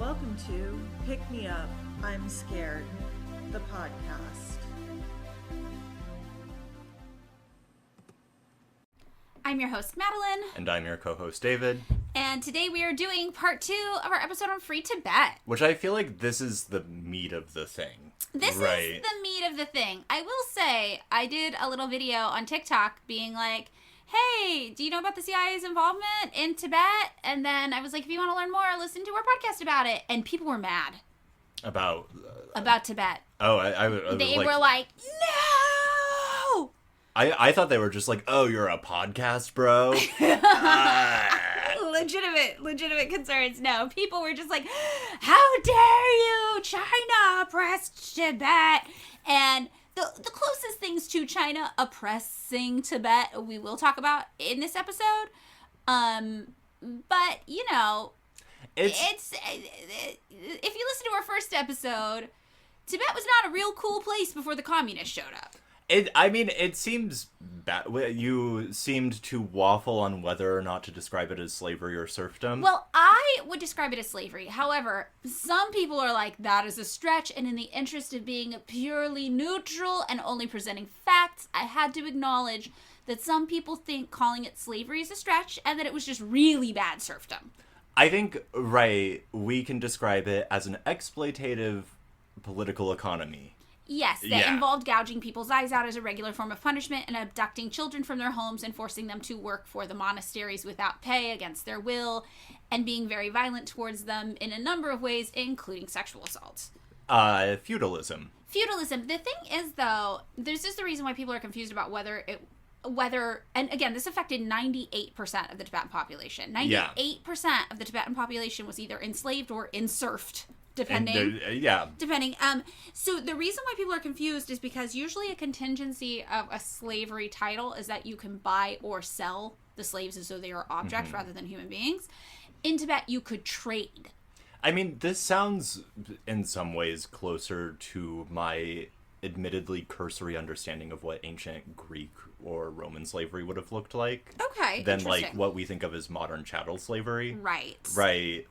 Welcome to Pick Me Up, I'm Scared, the podcast. I'm your host, Madeline. And I'm your co-host, David. And today we are doing part 2 of our episode on Free Tibet. Which I feel like this is the meat of the thing. This is the meat of the thing. I will say, I did a little video on TikTok being like, hey, do you know about the CIA's involvement in Tibet? And then I was like, if you want to learn more, listen to our podcast about it. And people were mad. About Tibet. Oh, they were like, no! I thought they were just like, oh, you're a podcast, bro? Legitimate concerns. No, people were just like, how dare you? China oppressed Tibet. And the closest things to China oppressing Tibet we will talk about in this episode. But, you know, it's if you listen to our first episode, Tibet was not a real cool place before the communists showed up. It seems bad. You seemed to waffle on whether or not to describe it as slavery or serfdom. Well, I would describe it as slavery. However, some people are like, that is a stretch, and in the interest of being purely neutral and only presenting facts, I had to acknowledge that some people think calling it slavery is a stretch, and that it was just really bad serfdom. I think, we can describe it as an exploitative political economy. Yes, that involved gouging people's eyes out as a regular form of punishment and abducting children from their homes and forcing them to work for the monasteries without pay against their will and being very violent towards them in a number of ways, including sexual assaults. Feudalism. The thing is, though, there's just the reason why people are confused about whether, and again, this affected 98% of the Tibetan population. 98% of the Tibetan population was either enslaved or enserfed. Depending. So the reason why people are confused is because usually a contingency of a slavery title is that you can buy or sell the slaves as though they are objects rather than human beings. In Tibet, you could trade. I mean, this sounds in some ways closer to my admittedly cursory understanding of what ancient Greek or Roman slavery would have looked like. Okay, than like what we think of as modern chattel slavery. Right.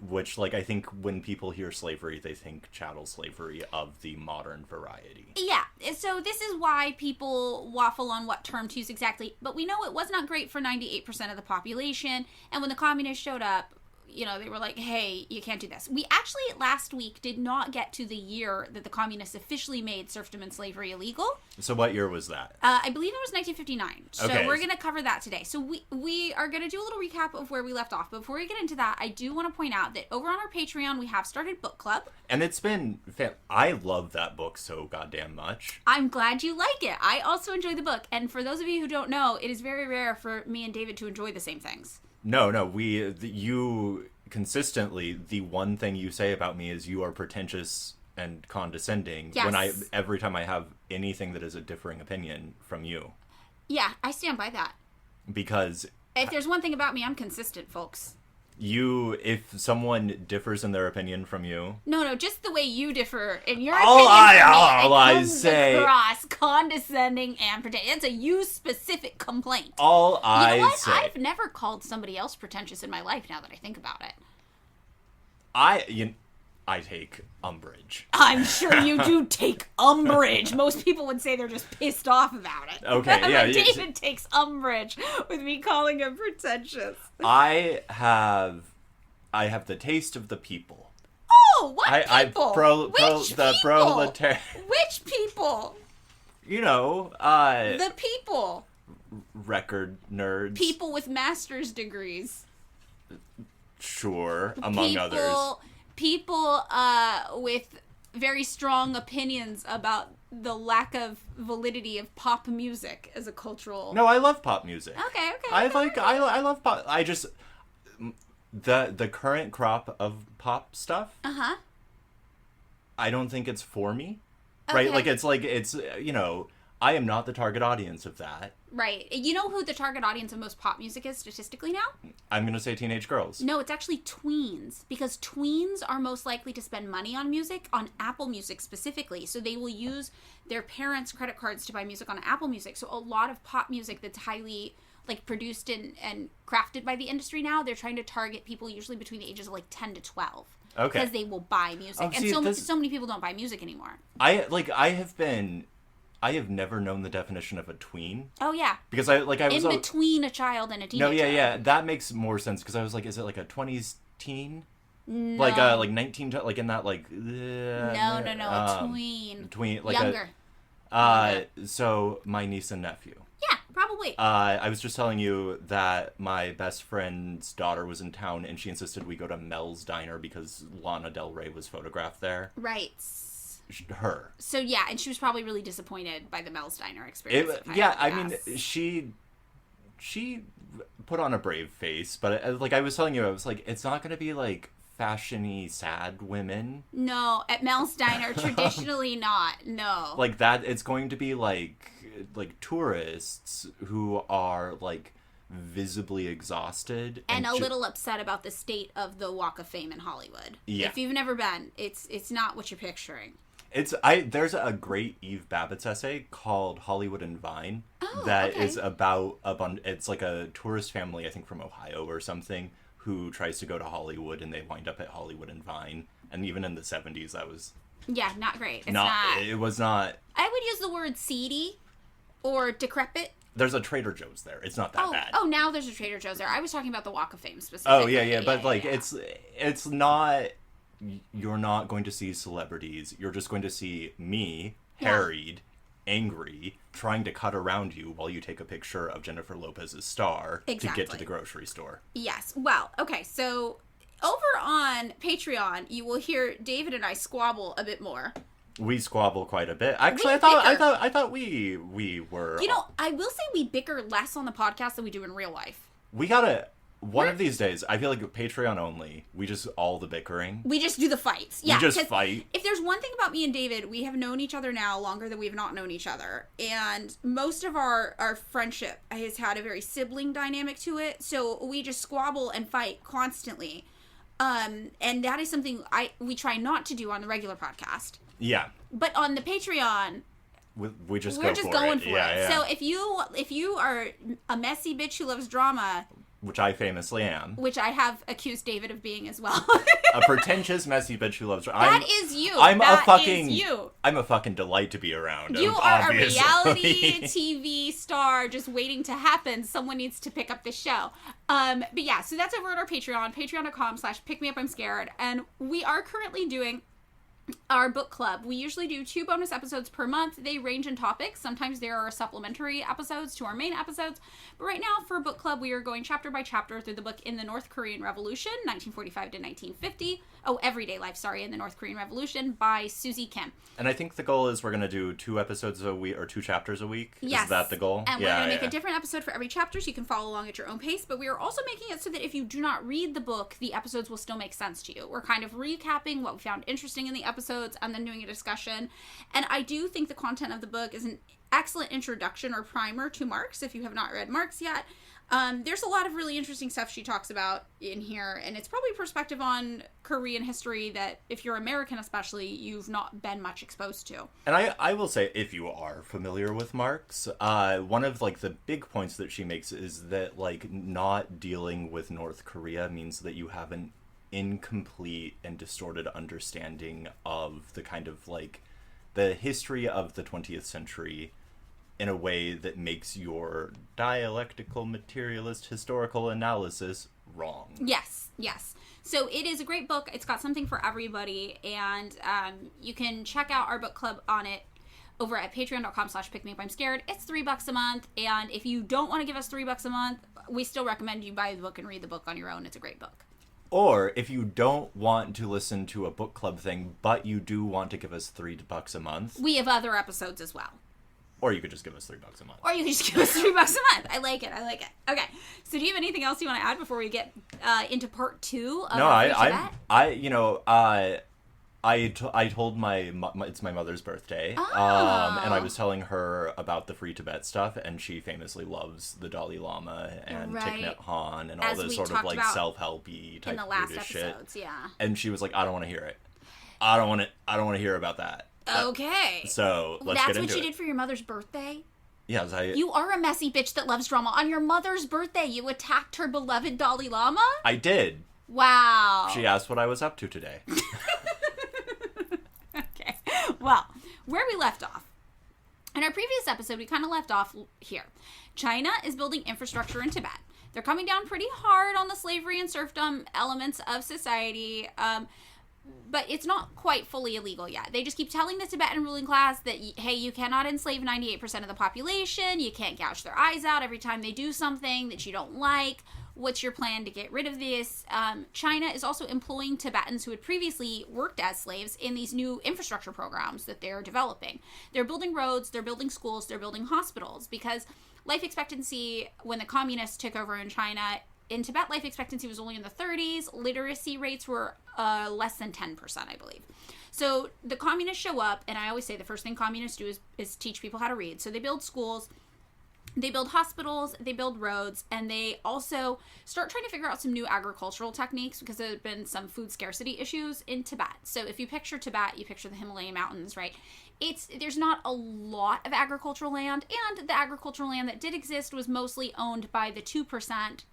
Which, like, I think when people hear slavery, they think chattel slavery of the modern variety. Yeah, so this is why people waffle on what term to use exactly. But we know it was not great for 98% of the population. And when the communists showed up, you know, they were like, hey, you can't do this. We actually, last week, did not get to the year that the communists officially made serfdom and slavery illegal. So what year was that? I believe it was 1959. So okay. We're going to cover that today. So we are going to do a little recap of where we left off. But before we get into that, I do want to point out that over on our Patreon, we have started book club. And it's been... I love that book so goddamn much. I'm glad you like it. I also enjoy the book. And for those of you who don't know, it is very rare for me and David to enjoy the same things. No, you consistently, the one thing you say about me is you are pretentious and condescending. Yes. Every time I have anything that is a differing opinion from you. Yeah, I stand by that. Because... if there's one thing about me, I'm consistent, folks. If someone differs in their opinion from you... No, just the way you differ in your opinion from me. It comes across condescending and pretentious. It's a you-specific complaint. You know what? I've never called somebody else pretentious in my life, now that I think about it. I take umbrage. I'm sure you do take umbrage. Most people would say they're just pissed off about it. Okay, yeah. David takes umbrage with me calling him pretentious. I have the taste of the people. Oh, what people? Which people? You know, the people. Record nerds. People with master's degrees. Sure, among others. People with very strong opinions about the lack of validity of pop music as a cultural... No, I love pop music. Okay. I love pop. I just... The current crop of pop stuff... Uh-huh. I don't think it's for me. Okay. Right? It's, you know... I am not the target audience of that. Right. You know who the target audience of most pop music is statistically now? I'm going to say teenage girls. No, it's actually tweens. Because tweens are most likely to spend money on music, on Apple Music specifically. So they will use their parents' credit cards to buy music on Apple Music. So a lot of pop music that's highly like produced and crafted by the industry now, they're trying to target people usually between the ages of like 10 to 12. Okay. Because they will buy music. Oh, see, and so many people don't buy music anymore. I have never known the definition of a tween. Oh, yeah. Because I was... In between a child and a teenager. No, yeah. That makes more sense, because I was like, is it like a 20s teen? No. Like 19, like in that, like... No, a tween. Tween, like Younger. So, my niece and nephew. Yeah, probably. I was just telling you that my best friend's daughter was in town, and she insisted we go to Mel's Diner because Lana Del Rey was photographed there. Right. Her. So, yeah, and she was probably really disappointed by the Mel's Diner experience. I mean, she put on a brave face, but like I was telling you, I was like, it's not going to be like fashion-y sad women. No, at Mel's Diner, traditionally not. No. Like that, it's going to be like tourists who are like visibly exhausted and a little upset about the state of the Walk of Fame in Hollywood. Yeah. If you've never been, it's not what you're picturing. There's a great Eve Babbitt's essay called Hollywood and Vine that is about it's like a tourist family, I think from Ohio or something, who tries to go to Hollywood and they wind up at Hollywood and Vine. And even in the 70s that was not great. It was not. I would use the word seedy or decrepit. There's a Trader Joe's there. It's not that bad. Oh, now there's a Trader Joe's there. I was talking about the Walk of Fame specifically. Oh, yeah. But it's not... You're not going to see celebrities. You're just going to see me, harried, angry, trying to cut around you while you take a picture of Jennifer Lopez's star to get to the grocery store. Yes. Well, okay, so over on Patreon, you will hear David and I squabble a bit more. We squabble quite a bit. Actually, I thought we were... You know, I will say we bicker less on the podcast than we do in real life. We gotta... One of these days, I feel like Patreon only, we just all the bickering. We just do the fights. Yeah, we just fight. If there's one thing about me and David, we have known each other now longer than we have not known each other. And most of our friendship has had a very sibling dynamic to it. So we just squabble and fight constantly. And that is something we try not to do on the regular podcast. Yeah. But on the Patreon... We're just going for it. Yeah. So if you are a messy bitch who loves drama... Which I famously am. Which I have accused David of being as well. A pretentious, messy bitch who loves... That is you. I'm a fucking delight to be around. You are obviously. A reality TV star just waiting to happen. Someone needs to pick up the show. But yeah, so that's over at our Patreon. Patreon.com/pickmeupimscared. And we are currently doing our book club. We usually do 2 bonus episodes per month. They range in topics. Sometimes there are supplementary episodes to our main episodes. But right now for book club, we are going chapter by chapter through the book In the North Korean Revolution, 1945 to 1950. Everyday Life, in the North Korean Revolution by Susie Kim. And I think the goal is we're going to do 2 episodes a week or 2 chapters a week. Yes. Is that the goal? And we're going to make a different episode for every chapter so you can follow along at your own pace. But we are also making it so that if you do not read the book, the episodes will still make sense to you. We're kind of recapping what we found interesting in the episodes and then doing a discussion. And I do think the content of the book is an excellent introduction or primer to Marx if you have not read Marx yet. There's a lot of really interesting stuff she talks about in here, and it's probably perspective on Korean history that, if you're American especially, you've not been much exposed to. And I will say, if you are familiar with Marx, one of, like, the big points that she makes is that, like, not dealing with North Korea means that you have an incomplete and distorted understanding of the kind of, like, the history of the 20th century in a way that makes your dialectical materialist historical analysis wrong. Yes. So it is a great book. It's got something for everybody, and you can check out our book club on it over at patreon.com/pickmeupimscared. It's $3 a month, and if you don't want to give us $3 a month, we still recommend you buy the book and read the book on your own. It's a great book. Or if you don't want to listen to a book club thing, but you do want to give us $3 a month, we have other episodes as well. Or you could just give us $3 a month. Or you can just give us $3 a month. I like it. Okay. So do you have anything else you want to add before we get into part 2 of Tibet? I told my it's my mother's birthday. Oh. And I was telling her about the Free Tibet stuff, and she famously loves the Dalai Lama and Thich Nhat Hanh and all this sort of, like, self-helpy type in the last Buddhist episodes, shit. yeah. And she was like, I don't want to hear it. I don't want to hear about that. Okay. So let's get into it. That's what you did for your mother's birthday? Yes, You are a messy bitch that loves drama. On your mother's birthday, you attacked her beloved Dalai Lama? I did. Wow. She asked what I was up to today. Okay. Well, where we left off. In our previous episode, we kind of left off here. China is building infrastructure in Tibet. They're coming down pretty hard on the slavery and serfdom elements of society, but it's not quite fully illegal yet. They just keep telling the Tibetan ruling class that, hey, you cannot enslave 98% of the population. You can't gouge their eyes out every time they do something that you don't like. What's your plan to get rid of this? China is also employing Tibetans who had previously worked as slaves in these new infrastructure programs that they're developing. They're building roads, they're building schools, they're building hospitals, because life expectancy when the communists took over in China, in Tibet, life expectancy was only in the 30s. Literacy rates were less than 10%, I believe. So the communists show up, and I always say the first thing communists do is teach people how to read. So they build schools, they build hospitals, they build roads, and they also start trying to figure out some new agricultural techniques because there have been some food scarcity issues in Tibet. So if you picture Tibet, you picture the Himalayan mountains, right? There's not a lot of agricultural land, and the agricultural land that did exist was mostly owned by the 2%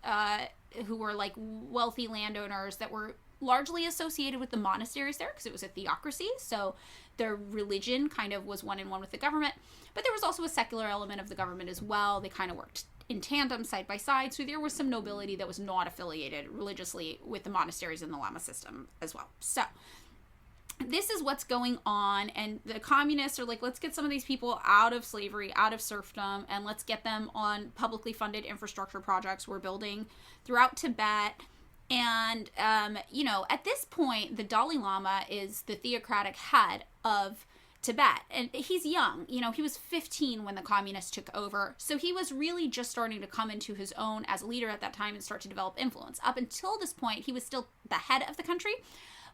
who were like wealthy landowners that were largely associated with the monasteries there because it was a theocracy. So their religion kind of was one in one with the government, but there was also a secular element of the government as well. They kind of worked in tandem, side by side. So there was some nobility that was not affiliated religiously with the monasteries and the Lama system as well. So this is what's going on, and the communists are like, let's get some of these people out of slavery, out of serfdom, and let's get them on publicly funded infrastructure projects we're building throughout Tibet. And, at this point, the Dalai Lama is the theocratic head of Tibet, and he's young. He was 15 when the communists took over, so he was really just starting to come into his own as a leader at that time and start to develop influence. Up until this point, he was still the head of the country,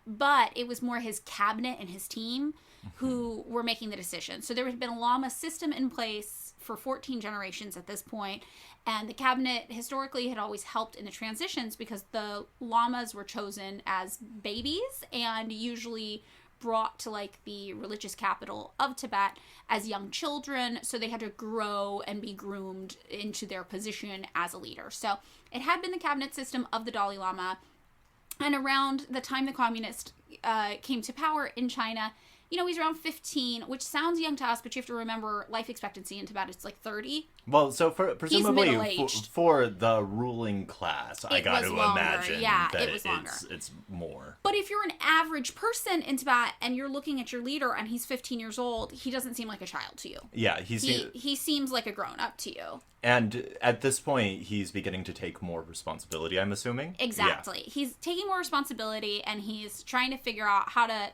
but it was more his cabinet and his team who were making the decisions. So there had been a Lama system in place for 14 generations at this point, and the cabinet historically had always helped in the transitions because the Lamas were chosen as babies and usually brought to like the religious capital of Tibet as young children, so they had to grow and be groomed into their position as a leader. So it had been the cabinet system of the Dalai Lama. And around the time the communists came to power in China, he's around 15, which sounds young to us, but you have to remember life expectancy in Tibet is like 30. Well, so presumably for the ruling class, I got to imagine that it was longer. It's more. But if you're an average person in Tibet and you're looking at your leader and he's 15 years old, he doesn't seem like a child to you. Yeah, he seems like a grown-up to you. And at this point, he's beginning to take more responsibility, I'm assuming? Exactly. Yeah. He's taking more responsibility, and he's trying to figure out how to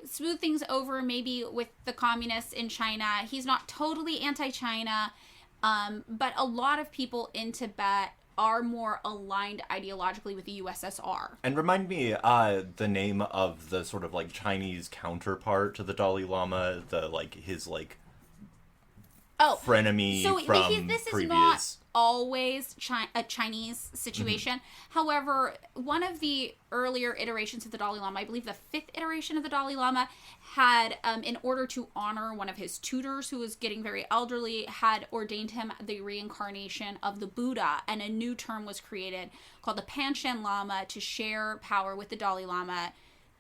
smooth things over maybe with the communists in China. He's not totally anti-China, but a lot of people in Tibet are more aligned ideologically with the USSR. And remind me the name of the sort of like Chinese counterpart to the Dalai Lama, his frenemy from this previous... is not always a Chinese situation. Mm-hmm. However, one of the earlier iterations of the Dalai Lama, I believe the 5th iteration of the Dalai Lama, had, in order to honor one of his tutors who was getting very elderly, had ordained him the reincarnation of the Buddha, and a new term was created called the Panchen Lama to share power with the Dalai Lama.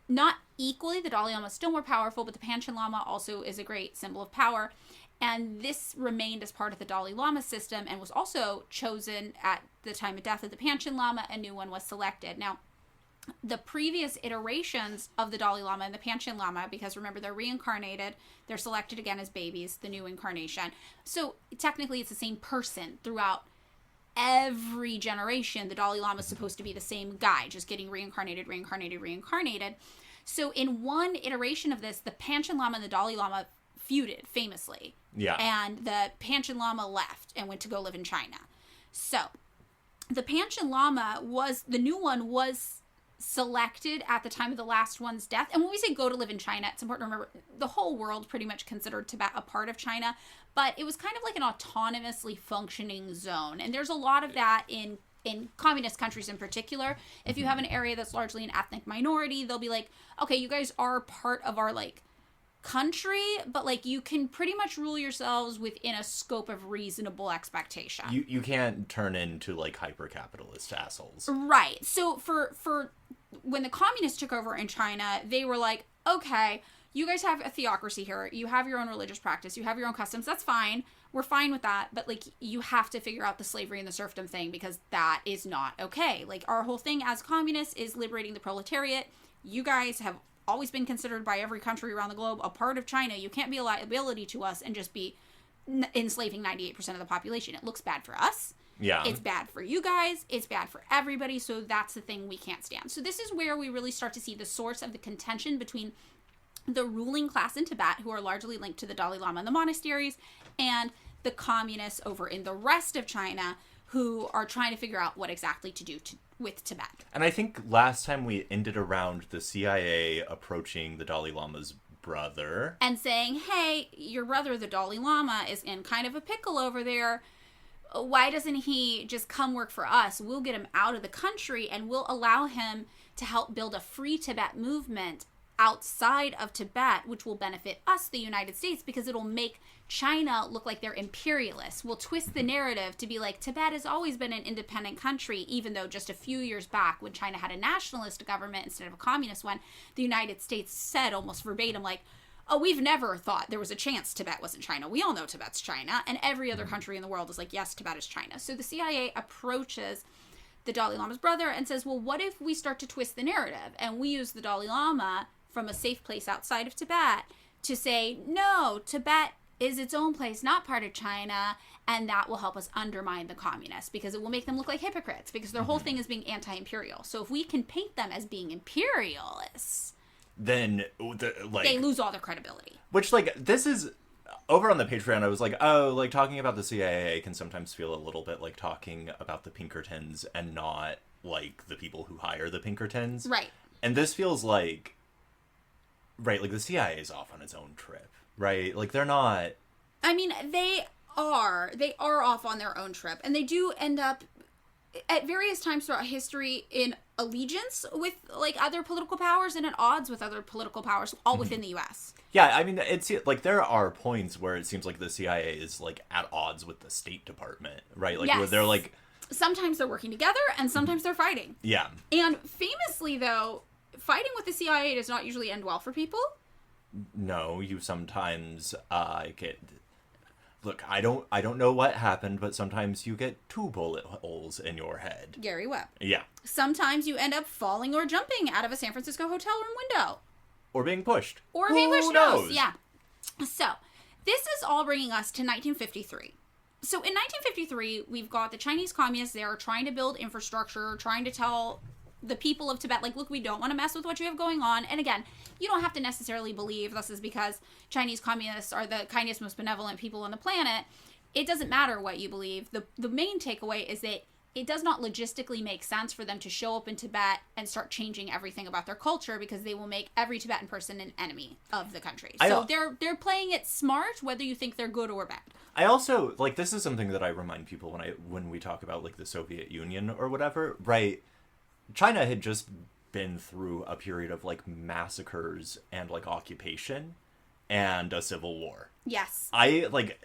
Not equally, the Dalai Lama is still more powerful, but the Panchen Lama also is a great symbol of power. And this remained as part of the Dalai Lama system and was also chosen at the time of death of the Panchen Lama. A new one was selected. Now, the previous iterations of the Dalai Lama and the Panchen Lama, because remember, they're reincarnated, they're selected again as babies, the new incarnation. So technically it's the same person throughout every generation. The Dalai Lama is supposed to be the same guy, just getting reincarnated. So in one iteration of this, the Panchen Lama and the Dalai Lama feuded famously. Yeah. And the Panchen Lama left and went to go live in China. So the Panchen Lama the new one was selected at the time of the last one's death. And when we say go to live in China, it's important to remember the whole world pretty much considered Tibet a part of China, but it was kind of like an autonomously functioning zone. And there's a lot of that in communist countries in particular. If you have an area that's largely an ethnic minority, they'll be like, okay, you guys are part of our country, but like you can pretty much rule yourselves within a scope of reasonable expectation. You can't turn into like hyper-capitalist assholes. Right. So for when the communists took over in China, they were like, okay, you guys have a theocracy here. You have your own religious practice. You have your own customs. That's fine. We're fine with that. But like, you have to figure out the slavery and the serfdom thing because that is not okay. Like, our whole thing as communists is liberating the proletariat. You guys have always been considered by every country around the globe a part of China. You can't be a liability to us and just be enslaving 98% of the population. It looks bad for us. Yeah. It's bad for you guys. It's bad for everybody. So that's the thing we can't stand. So this is where we really start to see the source of the contention between the ruling class in Tibet, who are largely linked to the Dalai Lama and the monasteries, and the communists over in the rest of China, who are trying to figure out what exactly to do with Tibet. And I think last time we ended around the CIA approaching the Dalai Lama's brother. And saying, hey, your brother, the Dalai Lama, is in kind of a pickle over there. Why doesn't he just come work for us? We'll get him out of the country and we'll allow him to help build a free Tibet movement outside of Tibet, which will benefit us, the United States, because it'll make China look like they're imperialists. We'll twist the narrative to be like, Tibet has always been an independent country, even though just a few years back, when China had a nationalist government instead of a communist one, the United States said almost verbatim, like, oh, we've never thought there was a chance Tibet wasn't China. We all know Tibet's China. And every other country in the world is like, yes, Tibet is China. So the CIA approaches the Dalai Lama's brother and says, well, what if we start to twist the narrative and we use the Dalai Lama from a safe place outside of Tibet to say, no, Tibet is its own place, not part of China, and that will help us undermine the communists because it will make them look like hypocrites because their whole thing is being anti-imperial. So if we can paint them as being imperialists, then they lose all their credibility. Which, like, this is over on the Patreon. I was like, oh, like talking about the CIA can sometimes feel a little bit like talking about the Pinkertons and not like the people who hire the Pinkertons. Right. And this feels like, right, like the CIA is off on its own trip, right? Like they're not. I mean, they are off on their own trip, and they do end up at various times throughout history in allegiance with like other political powers and at odds with other political powers, all within the U.S. Yeah, I mean, it's like there are points where it seems like the CIA is like at odds with the State Department, right? Like where they're like, sometimes they're working together and sometimes they're fighting. Yeah. And famously, though, fighting with the CIA does not usually end well for people. No, you sometimes get. Look, I don't know what happened, but sometimes you get 2 bullet holes in your head. Gary Webb. Yeah. Sometimes you end up falling or jumping out of a San Francisco hotel room window. Or being pushed. Or being pushed. Who knows? Yeah. So, this is all bringing us to 1953. So, in 1953, we've got the Chinese communists there trying to build infrastructure, trying to tell the people of Tibet, like, look, we don't want to mess with what you have going on. And again, you don't have to necessarily believe this is because Chinese communists are the kindest, most benevolent people on the planet. It doesn't matter what you believe. The main takeaway is that it does not logistically make sense for them to show up in Tibet and start changing everything about their culture because they will make every Tibetan person an enemy of the country. So they're playing it smart, whether you think they're good or bad. I also, like, this is something that I remind people when we talk about, like, the Soviet Union or whatever, right? China had just been through a period of, like, massacres and, like, occupation and a civil war. Yes. I, like,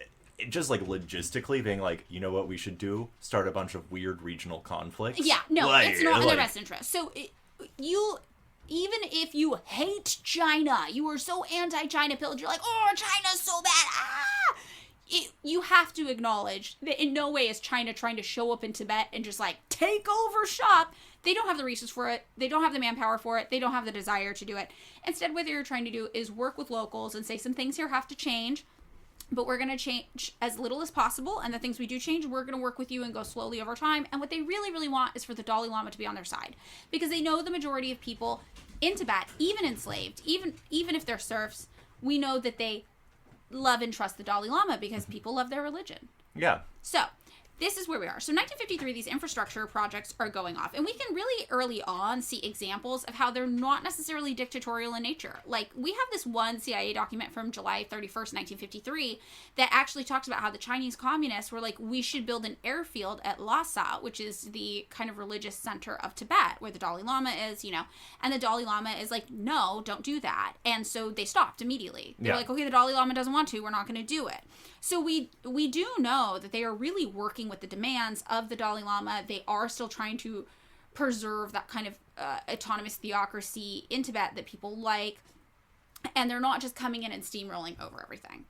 just, like, logistically being like, you know what we should do? Start a bunch of weird regional conflicts. Yeah, no, like, it's not in their best interest. So, even if you hate China, you are so anti-China pilled, you're like, oh, China's so bad, you have to acknowledge that in no way is China trying to show up in Tibet and just, like, take over shop. They don't have the resources for it. They don't have the manpower for it. They don't have the desire to do it. Instead, what you're trying to do is work with locals and say some things here have to change, but we're going to change as little as possible. And the things we do change, we're going to work with you and go slowly over time. And what they really, really want is for the Dalai Lama to be on their side, because they know the majority of people in Tibet, even enslaved, even if they're serfs, we know that they love and trust the Dalai Lama because people love their religion. Yeah. So this is where we are. So 1953, these infrastructure projects are going off. And we can really early on see examples of how they're not necessarily dictatorial in nature. Like, we have this one CIA document from July 31st, 1953, that actually talks about how the Chinese communists were like, we should build an airfield at Lhasa, which is the kind of religious center of Tibet, where the Dalai Lama is, you know. And the Dalai Lama is like, no, don't do that. And so they stopped immediately. They're like, okay, the Dalai Lama doesn't want to, we're not going to do it. So we do know that they are really working with the demands of the Dalai Lama. They are still trying to preserve that kind of autonomous theocracy in Tibet that people like. And they're not just coming in and steamrolling over everything.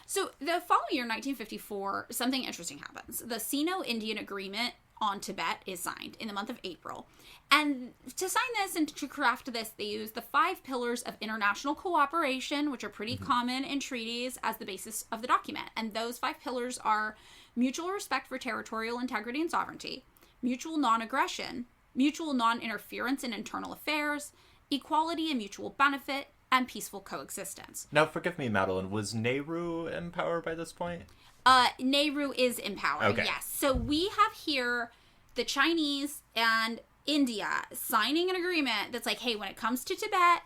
So the following year, 1954, something interesting happens. The Sino-Indian Agreement on Tibet is signed in the month of April. And to sign this and to craft this, they use the 5 pillars of international cooperation, which are pretty common in treaties, as the basis of the document. And those 5 pillars are mutual respect for territorial integrity and sovereignty, mutual non-aggression, mutual non-interference in internal affairs, equality and mutual benefit, and peaceful coexistence. Now, forgive me, Madeline, was Nehru in power by this point? Nehru is in power, yes. So we have here the Chinese and India signing an agreement that's like, hey, when it comes to Tibet,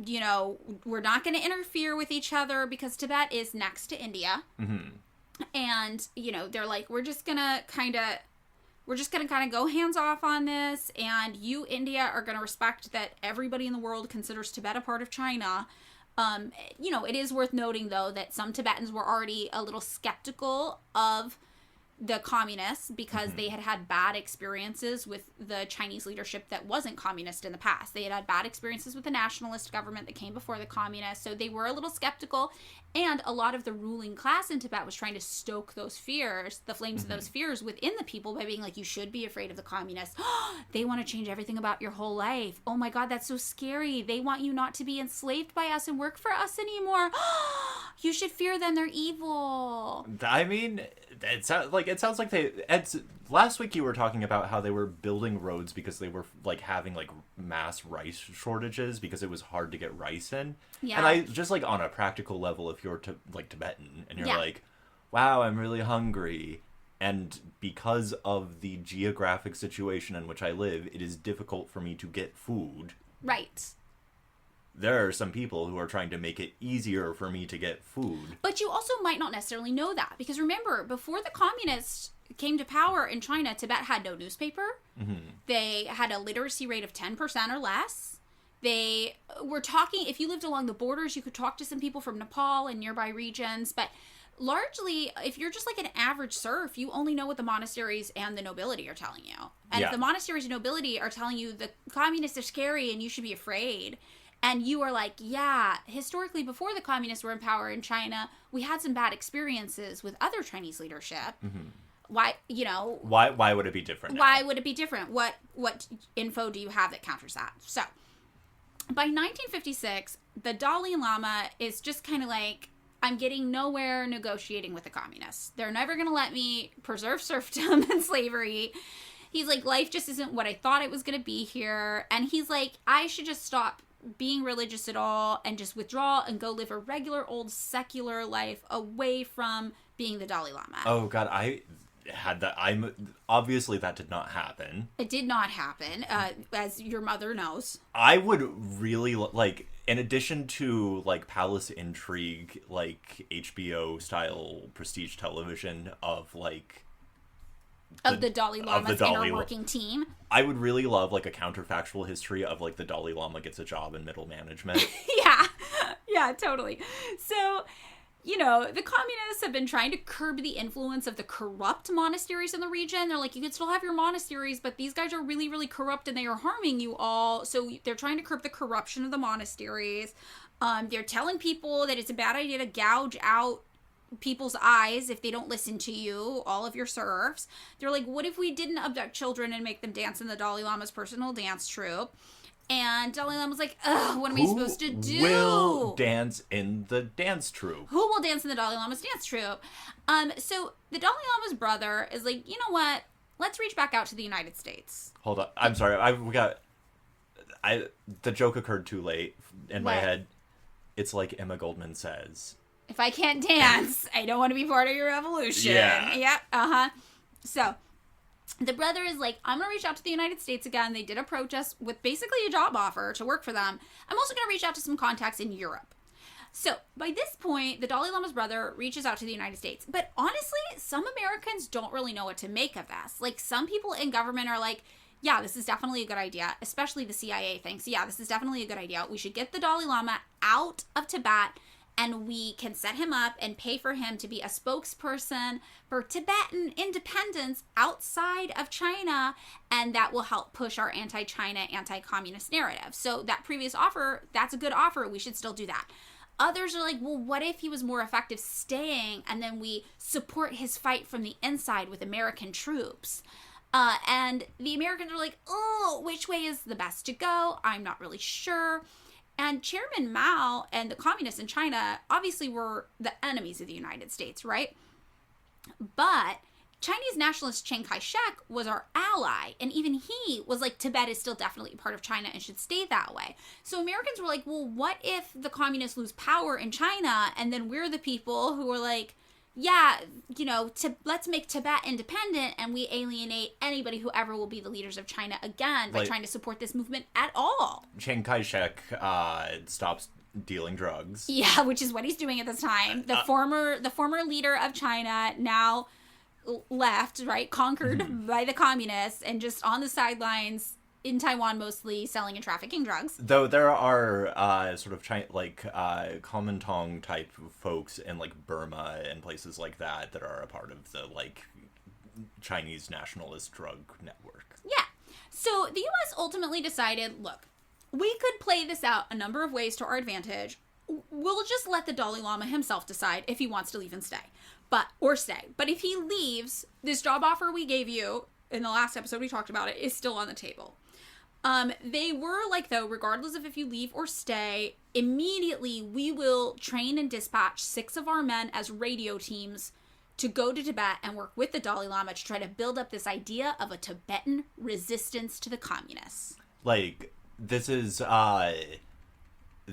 you know, we're not going to interfere with each other because Tibet is next to India. Mm-hmm. And, you know, they're like, we're just going to kind of go hands off on this. And you, India, are going to respect that everybody in the world considers Tibet a part of China. You know, it is worth noting, though, that some Tibetans were already a little skeptical of the communists because they had bad experiences with the Chinese leadership that wasn't communist in the past. They had bad experiences with the nationalist government that came before the communists, so they were a little skeptical. And a lot of the ruling class in Tibet was trying to stoke those fears, the flames of those fears within the people by being like, you should be afraid of the communists. They want to change everything about your whole life. Oh my God, that's so scary. They want you not to be enslaved by us and work for us anymore. You should fear them. They're evil. I mean, it sounds like last week you were talking about how they were building roads because they were like having like mass rice shortages because it was hard to get rice in. Yeah. And I just like on a practical level, if you're like Tibetan and you're like, wow, I'm really hungry. And because of the geographic situation in which I live, it is difficult for me to get food. Right. There are some people who are trying to make it easier for me to get food. But you also might not necessarily know that. Because remember, before the communists came to power in China, Tibet had no newspaper. Mm-hmm. They had a literacy rate of 10% or less. They were talking, if you lived along the borders, you could talk to some people from Nepal and nearby regions. But largely, if you're just like an average serf, you only know what the monasteries and the nobility are telling you. And if the monasteries and nobility are telling you the communists are scary and you should be afraid, and you are like, yeah, historically, before the communists were in power in China, we had some bad experiences with other Chinese leadership. Mm-hmm. Why, you know... Why would it be different now? Why would it be different? What info do you have that counters that? So, by 1956, the Dalai Lama is just kind of like, I'm getting nowhere negotiating with the communists. They're never going to let me preserve serfdom and slavery. He's like, life just isn't what I thought it was going to be here. And he's like, I should just stop being religious at all and just withdraw and go live a regular old secular life away from being the Dalai Lama. Oh God, I had that. Obviously that did not happen. It did not happen, as your mother knows. I would really like, in addition to like palace intrigue, like HBO style prestige television of like the Dalai Lama's inner working team. I would really love like a counterfactual history of like the Dalai Lama gets a job in middle management. Yeah, totally. So, you know, the communists have been trying to curb the influence of the corrupt monasteries in the region. They're like, you can still have your monasteries, but these guys are really, really corrupt and they are harming you all. So they're trying to curb the corruption of the monasteries. They're telling people that it's a bad idea to gouge out people's eyes if they don't listen to you, all of your serfs. They're like, what if we didn't abduct children and make them dance in the Dalai Lama's personal dance troupe? And Dalai Lama's like, ugh, what am I supposed to do? Who will dance in the dance troupe? Who will dance in the Dalai Lama's dance troupe? So the Dalai Lama's brother is like, you know what? Let's reach back out to the United States. Hold on. I'm sorry. The joke occurred too late in my head. It's like Emma Goldman says. If I can't dance, I don't want to be part of your revolution. Yeah. Yep. So the brother is like, I'm going to reach out to the United States again. They did approach us with basically a job offer to work for them. I'm also going to reach out to some contacts in Europe. So by this point, the Dalai Lama's brother reaches out to the United States. But honestly, some Americans don't really know what to make of this. Like, some people in government are like, yeah, this is definitely a good idea. Especially the CIA thinks, yeah, this is definitely a good idea. We should get the Dalai Lama out of Tibet, and we can set him up and pay for him to be a spokesperson for Tibetan independence outside of China, and that will help push our anti-China, anti-communist narrative. So that previous offer, that's a good offer. We should still do that. Others are like, well, what if he was more effective staying, and then we support his fight from the inside with American troops? And the Americans are like, oh, which way is the best to go? I'm not really sure. And Chairman Mao and the communists in China obviously were the enemies of the United States, right? But Chinese nationalist Chiang Kai-shek was our ally, and even he was like, Tibet is still definitely part of China and should stay that way. So Americans were like, well, what if the communists lose power in China, and then we're the people who are like, yeah, you know, let's make Tibet independent, and we alienate anybody who ever will be the leaders of China again by trying to support this movement at all. Chiang Kai-shek stops dealing drugs. Yeah, which is what he's doing at this time. The former leader of China now left, right, conquered by the communists, and just on the sidelines in Taiwan, mostly selling and trafficking drugs. Though there are sort of Kuomintang type folks in like Burma and places like that are a part of the like Chinese nationalist drug network. Yeah. So the U.S. ultimately decided, look, we could play this out a number of ways to our advantage. We'll just let the Dalai Lama himself decide if he wants to leave and stay. But if he leaves, this job offer we gave you in the last episode, we talked about it, is still on the table. They were like, though, regardless of if you leave or stay, immediately we will train and dispatch 6 of our men as radio teams to go to Tibet and work with the Dalai Lama to try to build up this idea of a Tibetan resistance to the communists. Like, this is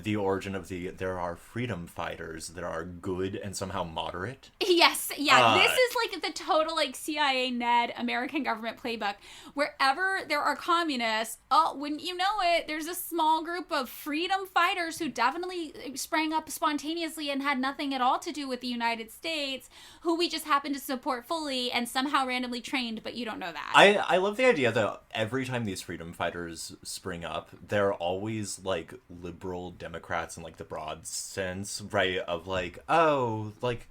the origin of there are freedom fighters that are good and somehow moderate. Yes, yeah. This is like the total like CIA Ned American government playbook. Wherever there are communists, wouldn't you know it, there's a small group of freedom fighters who definitely sprang up spontaneously and had nothing at all to do with the United States, who we just happen to support fully and somehow randomly trained, but you don't know that. I love the idea that every time these freedom fighters spring up, they're always like liberal Democrats in like the broad sense, right? Of like, oh, like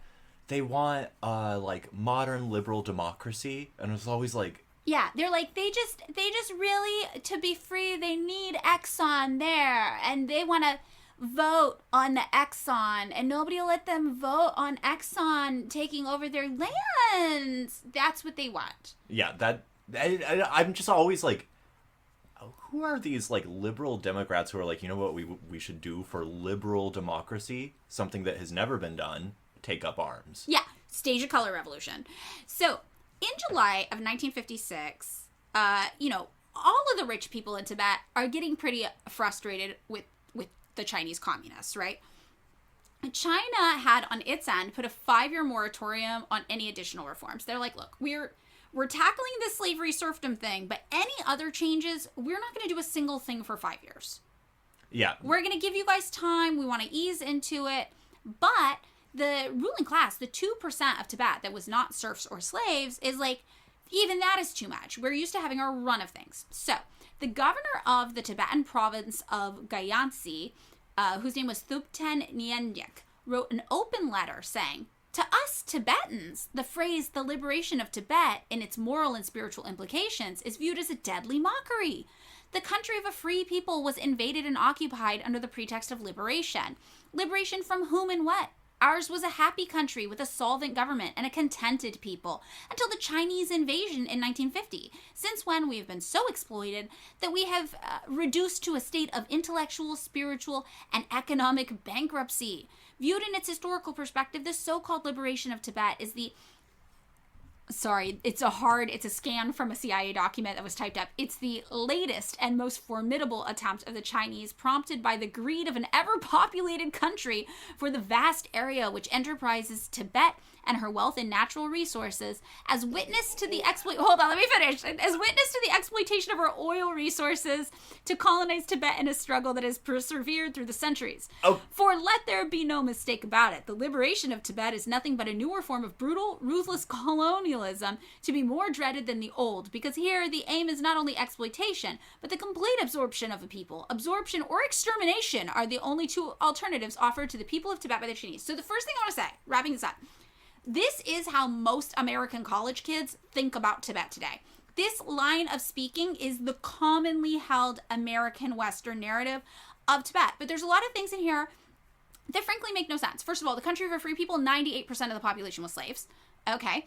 they want like modern liberal democracy, and it's always like, yeah, they're like, they just really, to be free, they need Exxon there, and they want to vote on the Exxon, and nobody will let them vote on Exxon taking over their lands. That's what they want. Yeah, I'm just always like, who are these like liberal Democrats who are like, you know what we should do for liberal democracy, something that has never been done, take up arms. Yeah, stage a color revolution. So in July of 1956, you know, all of the rich people in Tibet are getting pretty frustrated with the Chinese communists, right? China had on its end put a 5-year moratorium on any additional reforms. They're like, look, we're tackling this slavery serfdom thing, but any other changes, we're not going to do a single thing for 5 years. Yeah. We're going to give you guys time. We want to ease into it. But the ruling class, the 2% of Tibet that was not serfs or slaves, is like, even that is too much. We're used to having our run of things. So the governor of the Tibetan province of Gyansi, whose name was Thubten Nyingyak, wrote an open letter saying, to us Tibetans, the phrase the liberation of Tibet in its moral and spiritual implications is viewed as a deadly mockery. The country of a free people was invaded and occupied under the pretext of liberation. Liberation from whom and what? Ours was a happy country with a solvent government and a contented people until the Chinese invasion in 1950, since when we have been so exploited that we have reduced to a state of intellectual, spiritual, and economic bankruptcy. Viewed in its historical perspective, this so-called liberation of Tibet is the Sorry, it's a scan from a CIA document that was typed up. It's the latest and most formidable attempt of the Chinese, prompted by the greed of an ever-populated country for the vast area which enterprises Tibet and her wealth in natural resources, as witness to the exploitation of her oil resources to colonize Tibet in a struggle that has persevered through the centuries. Oh. For let there be no mistake about it, the liberation of Tibet is nothing but a newer form of brutal, ruthless colonialism to be more dreaded than the old, because here the aim is not only exploitation, but the complete absorption of a people. Absorption or extermination are the only two alternatives offered to the people of Tibet by the Chinese. So the first thing I want to say, wrapping this up, this is how most American college kids think about Tibet today. This line of speaking is the commonly held American Western narrative of Tibet. But there's a lot of things in here that frankly make no sense. First of all, the country for free people, 98% of the population was slaves. Okay.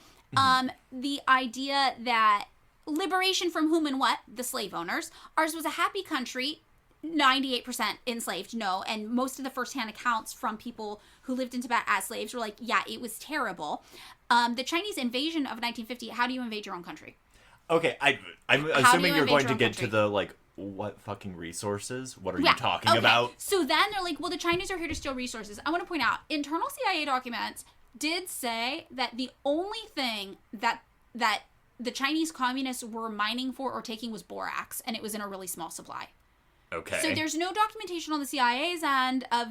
The idea that liberation from whom and what? The slave owners. Ours was a happy country, 98% enslaved, no. And most of the firsthand accounts from people who lived in Tibet as slaves were like, yeah, it was terrible. The Chinese invasion of 1950, how do you invade your own country? Okay, I'm assuming you're going to get to the, like, what fucking resources? What are you talking about? So then they're like, well, the Chinese are here to steal resources. I want to point out, internal CIA documents did say that the only thing that the Chinese communists were mining for or taking was borax, and it was in a really small supply. Okay. So there's no documentation on the CIA's end of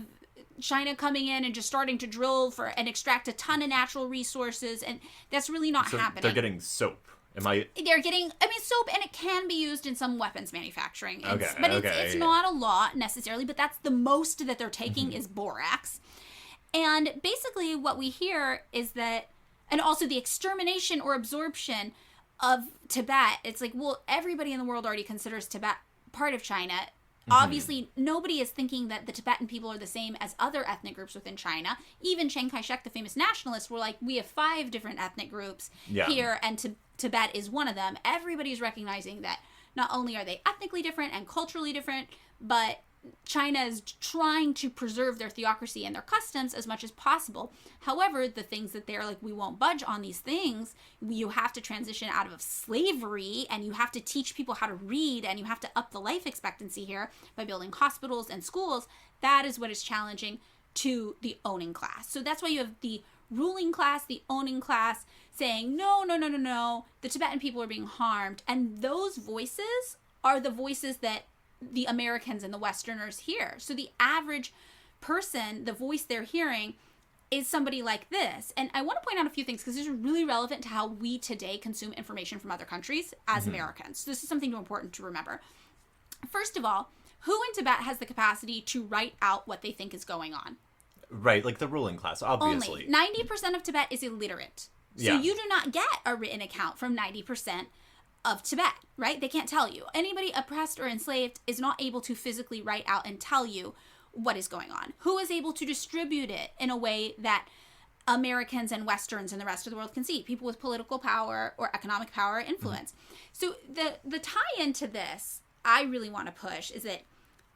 China coming in and just starting to drill for and extract a ton of natural resources, and that's really not happening. They're getting soap. They're getting, soap, and it can be used in some weapons manufacturing. It's not a lot necessarily, but that's the most that they're taking is borax. And basically what we hear is that, and also the extermination or absorption of Tibet, it's like, well, everybody in the world already considers Tibet part of China. Obviously, nobody is thinking that the Tibetan people are the same as other ethnic groups within China. Even Chiang Kai-shek, the famous nationalist, were like, we have 5 different ethnic groups here, and Tibet is one of them. Everybody's recognizing that not only are they ethnically different and culturally different, but China is trying to preserve their theocracy and their customs as much as possible. However, the things that they're like, we won't budge on these things. You have to transition out of slavery, and you have to teach people how to read, and you have to up the life expectancy here by building hospitals and schools. That is what is challenging to the owning class. So that's why you have the ruling class, the owning class, saying, no, the Tibetan people are being harmed. And those voices are the voices that the Americans and the Westerners hear. So the average person, the voice they're hearing is somebody like this. And I want to point out a few things because this is really relevant to how we today consume information from other countries as Americans. So this is something important to remember. First of all, who in Tibet has the capacity to write out what they think is going on? Right, like the ruling class, obviously. Only 90% of Tibet is illiterate. So you do not get a written account from 90% of Tibet, right? They can't tell you. Anybody oppressed or enslaved is not able to physically write out and tell you what is going on. Who is able to distribute it in a way that Americans and Westerns and the rest of the world can see? People with political power or economic power or influence. So the tie-in to this I really want to push is that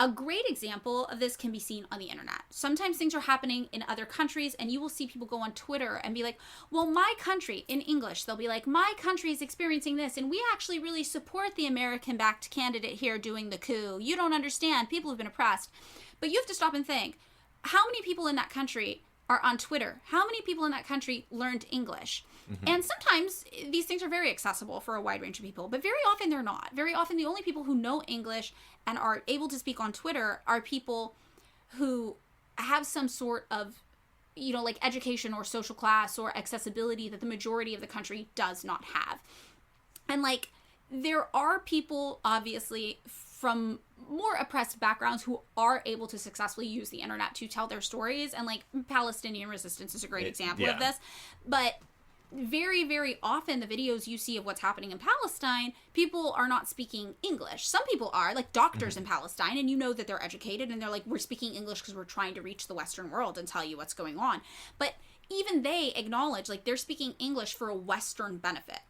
a great example of this can be seen on the internet. Sometimes things are happening in other countries, and you will see people go on Twitter and be like, well, my country, in English, they'll be like, my country is experiencing this, and we actually really support the American-backed candidate here doing the coup. You don't understand. People have been oppressed. But you have to stop and think, how many people in that country are on Twitter? How many people in that country learned English? And sometimes these things are very accessible for a wide range of people, but very often they're not. Very often the only people who know English and are able to speak on Twitter are people who have some sort of, like education or social class or accessibility that the majority of the country does not have. And there are people, obviously, from more oppressed backgrounds who are able to successfully use the internet to tell their stories. And Palestinian resistance is a great example of this. But very, very often the videos you see of what's happening in Palestine, people are not speaking English. Some people are, like doctors in Palestine, and you know that they're educated and they're like, we're speaking English because we're trying to reach the Western world and tell you what's going on. But even they acknowledge they're speaking English for a Western benefit.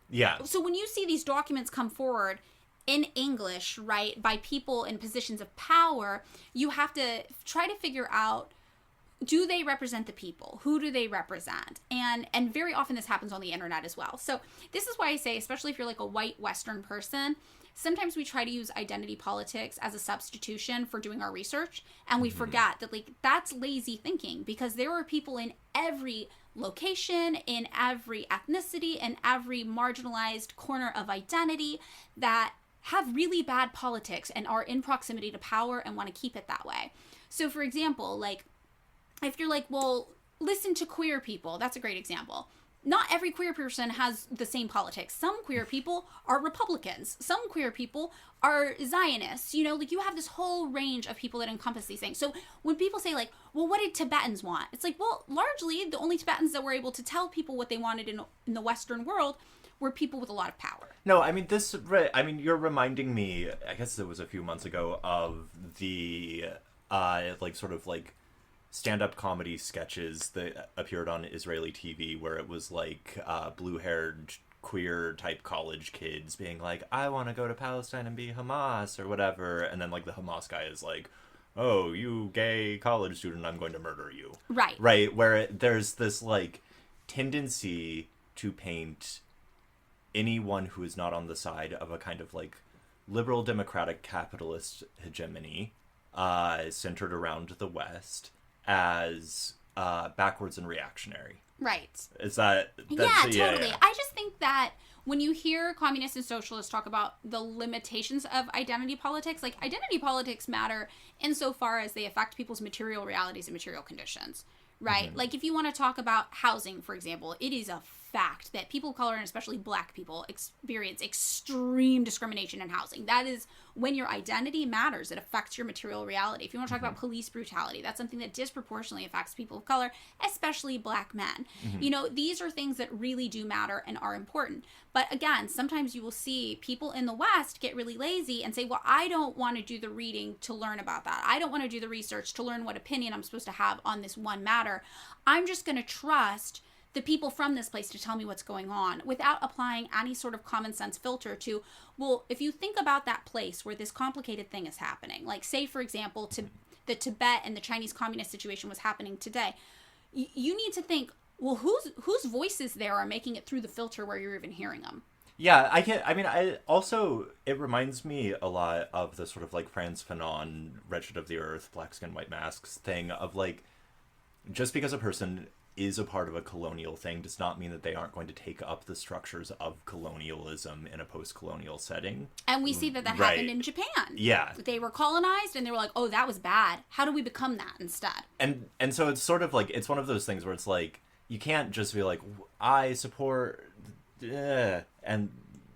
Yeah. So when you see these documents come forward in English, right, by people in positions of power, you have to try to figure out do they represent the people? Who do they represent? And very often this happens on the internet as well. So this is why I say, especially if you're like a white Western person, sometimes we try to use identity politics as a substitution for doing our research, and we forget that like that's lazy thinking, because there are people in every location, in every ethnicity, in every marginalized corner of identity that have really bad politics and are in proximity to power and want to keep it that way. So for example, like if you're like, well, listen to queer people, that's a great example. Not every queer person has the same politics. Some queer people are Republicans. Some queer people are Zionists. You know, like you have this whole range of people that encompass these things. So when people say like, well, what did Tibetans want? It's like, well, largely the only Tibetans that were able to tell people what they wanted in the Western world were people with a lot of power. No, I mean, you're reminding me, I guess it was a few months ago, of the, like, sort of, like, stand-up comedy sketches that appeared on Israeli TV, where it was, like, blue-haired, queer-type college kids being like, I want to go to Palestine and be Hamas, or whatever, and then, like, the Hamas guy is like, oh, you gay college student, I'm going to murder you. Right. Right, where there's this, like, tendency to paint anyone who is not on the side of a kind of like liberal democratic capitalist hegemony centered around the West as backwards and reactionary. Right. Is that... Yeah, totally. Yeah. I just think that when you hear communists and socialists talk about the limitations of identity politics, like identity politics matter insofar as they affect people's material realities and material conditions, right? Mm-hmm. Like if you want to talk about housing, for example, it is a fact that people of color, and especially black people, experience extreme discrimination in housing. That is when your identity matters. It affects your material reality. If you want to talk about police brutality, that's something that disproportionately affects people of color, especially black men. Mm-hmm. You know, these are things that really do matter and are important. But again, sometimes you will see people in the West get really lazy and say, well, I don't want to do the reading to learn about that. I don't want to do the research to learn what opinion I'm supposed to have on this one matter. I'm just going to trust the people from this place to tell me what's going on without applying any sort of common sense filter to, well, if you think about that place where this complicated thing is happening, like say, for example, to the Tibet and the Chinese communist situation was happening today, you need to think, well, whose voices there are making it through the filter where you're even hearing them? Yeah, it reminds me a lot of the sort of like Frantz Fanon, Wretched of the Earth, Black Skin, White Masks thing of like, just because a person is a part of a colonial thing does not mean that they aren't going to take up the structures of colonialism in a post-colonial setting. And we see that happened in Japan. Yeah. They were colonized and they were like, oh, that was bad. How do we become that instead? And so it's sort of like, it's one of those things where it's like, you can't just be like, I support, and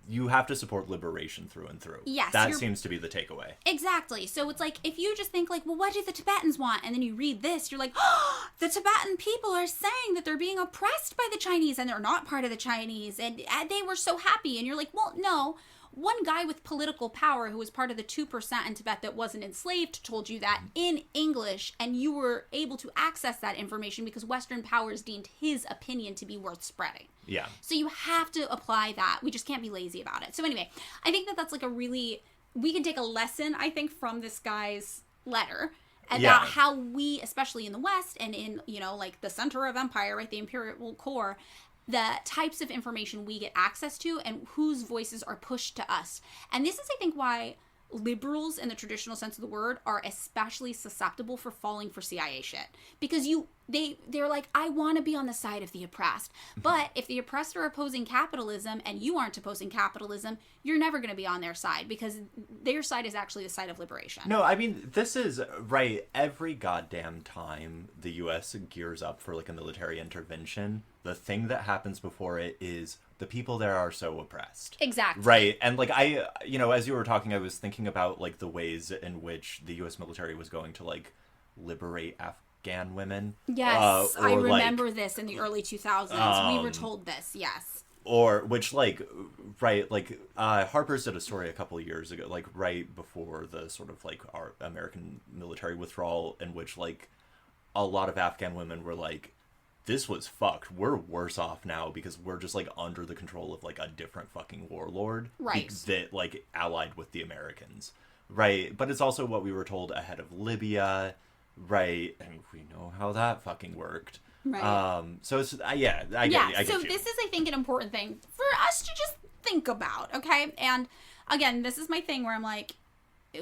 you have to support liberation through and through. Yes. That seems to be the takeaway. Exactly. So it's like, if you just think like, well, what do the Tibetans want? And then you read this, you're like, oh, the Tibetan people are saying that they're being oppressed by the Chinese and they're not part of the Chinese. And they were so happy. And you're like, well, no. One guy with political power who was part of the 2% in Tibet that wasn't enslaved told you that in English, and you were able to access that information because Western powers deemed his opinion to be worth spreading. Yeah. So you have to apply that. We just can't be lazy about it. So anyway, I think that's like we can take a lesson, I think, from this guy's letter about how we, especially in the West and in, you know, like the center of empire, right, the imperial core, the types of information we get access to and whose voices are pushed to us. And this is, I think, why liberals in the traditional sense of the word are especially susceptible for falling for CIA shit. Because they're like, I want to be on the side of the oppressed. But if the oppressed are opposing capitalism and you aren't opposing capitalism, you're never going to be on their side because their side is actually the side of liberation. No, I mean, this is right. Every goddamn time the U.S. gears up for like a military intervention, the thing that happens before it is the people there are so oppressed. Exactly. Right. And like as you were talking, I was thinking about like the ways in which the U.S. military was going to like liberate Afghan women. Yes, I remember this in the early 2000s. We were told this, yes. Or, which, like, right, like, Harper's did a story a couple of years ago, like, right before the sort of, like, our American military withdrawal, in which, like, a lot of Afghan women were like, this was fucked. We're worse off now because we're just, like, under the control of, like, a different fucking warlord. Right. That, like, allied with the Americans. Right. But it's also what we were told ahead of Libya. Right, and we know how that fucking worked. Right. So it's I get you. So this is, I think, an important thing for us to just think about, okay? And again, this is my thing where I'm like,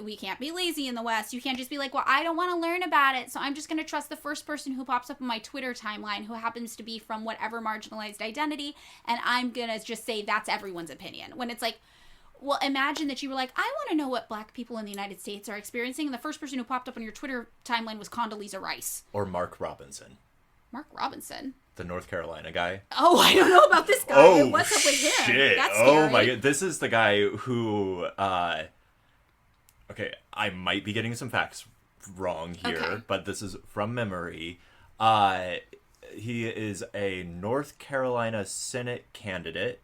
we can't be lazy in the West. You can't just be like, well, I don't want to learn about it, so I'm just going to trust the first person who pops up on my Twitter timeline who happens to be from whatever marginalized identity, and I'm going to just say that's everyone's opinion. When it's like, well, imagine that you were like, I want to know what Black people in the United States are experiencing, and the first person who popped up on your Twitter timeline was Condoleezza Rice. Or Mark Robinson. Mark Robinson? The North Carolina guy. Oh, I don't know about this guy. Oh, what's up with him? shit. That's scary. Oh my god. This is the guy who, okay, I might be getting some facts wrong here, Okay. but this is from memory. He is a North Carolina Senate candidate.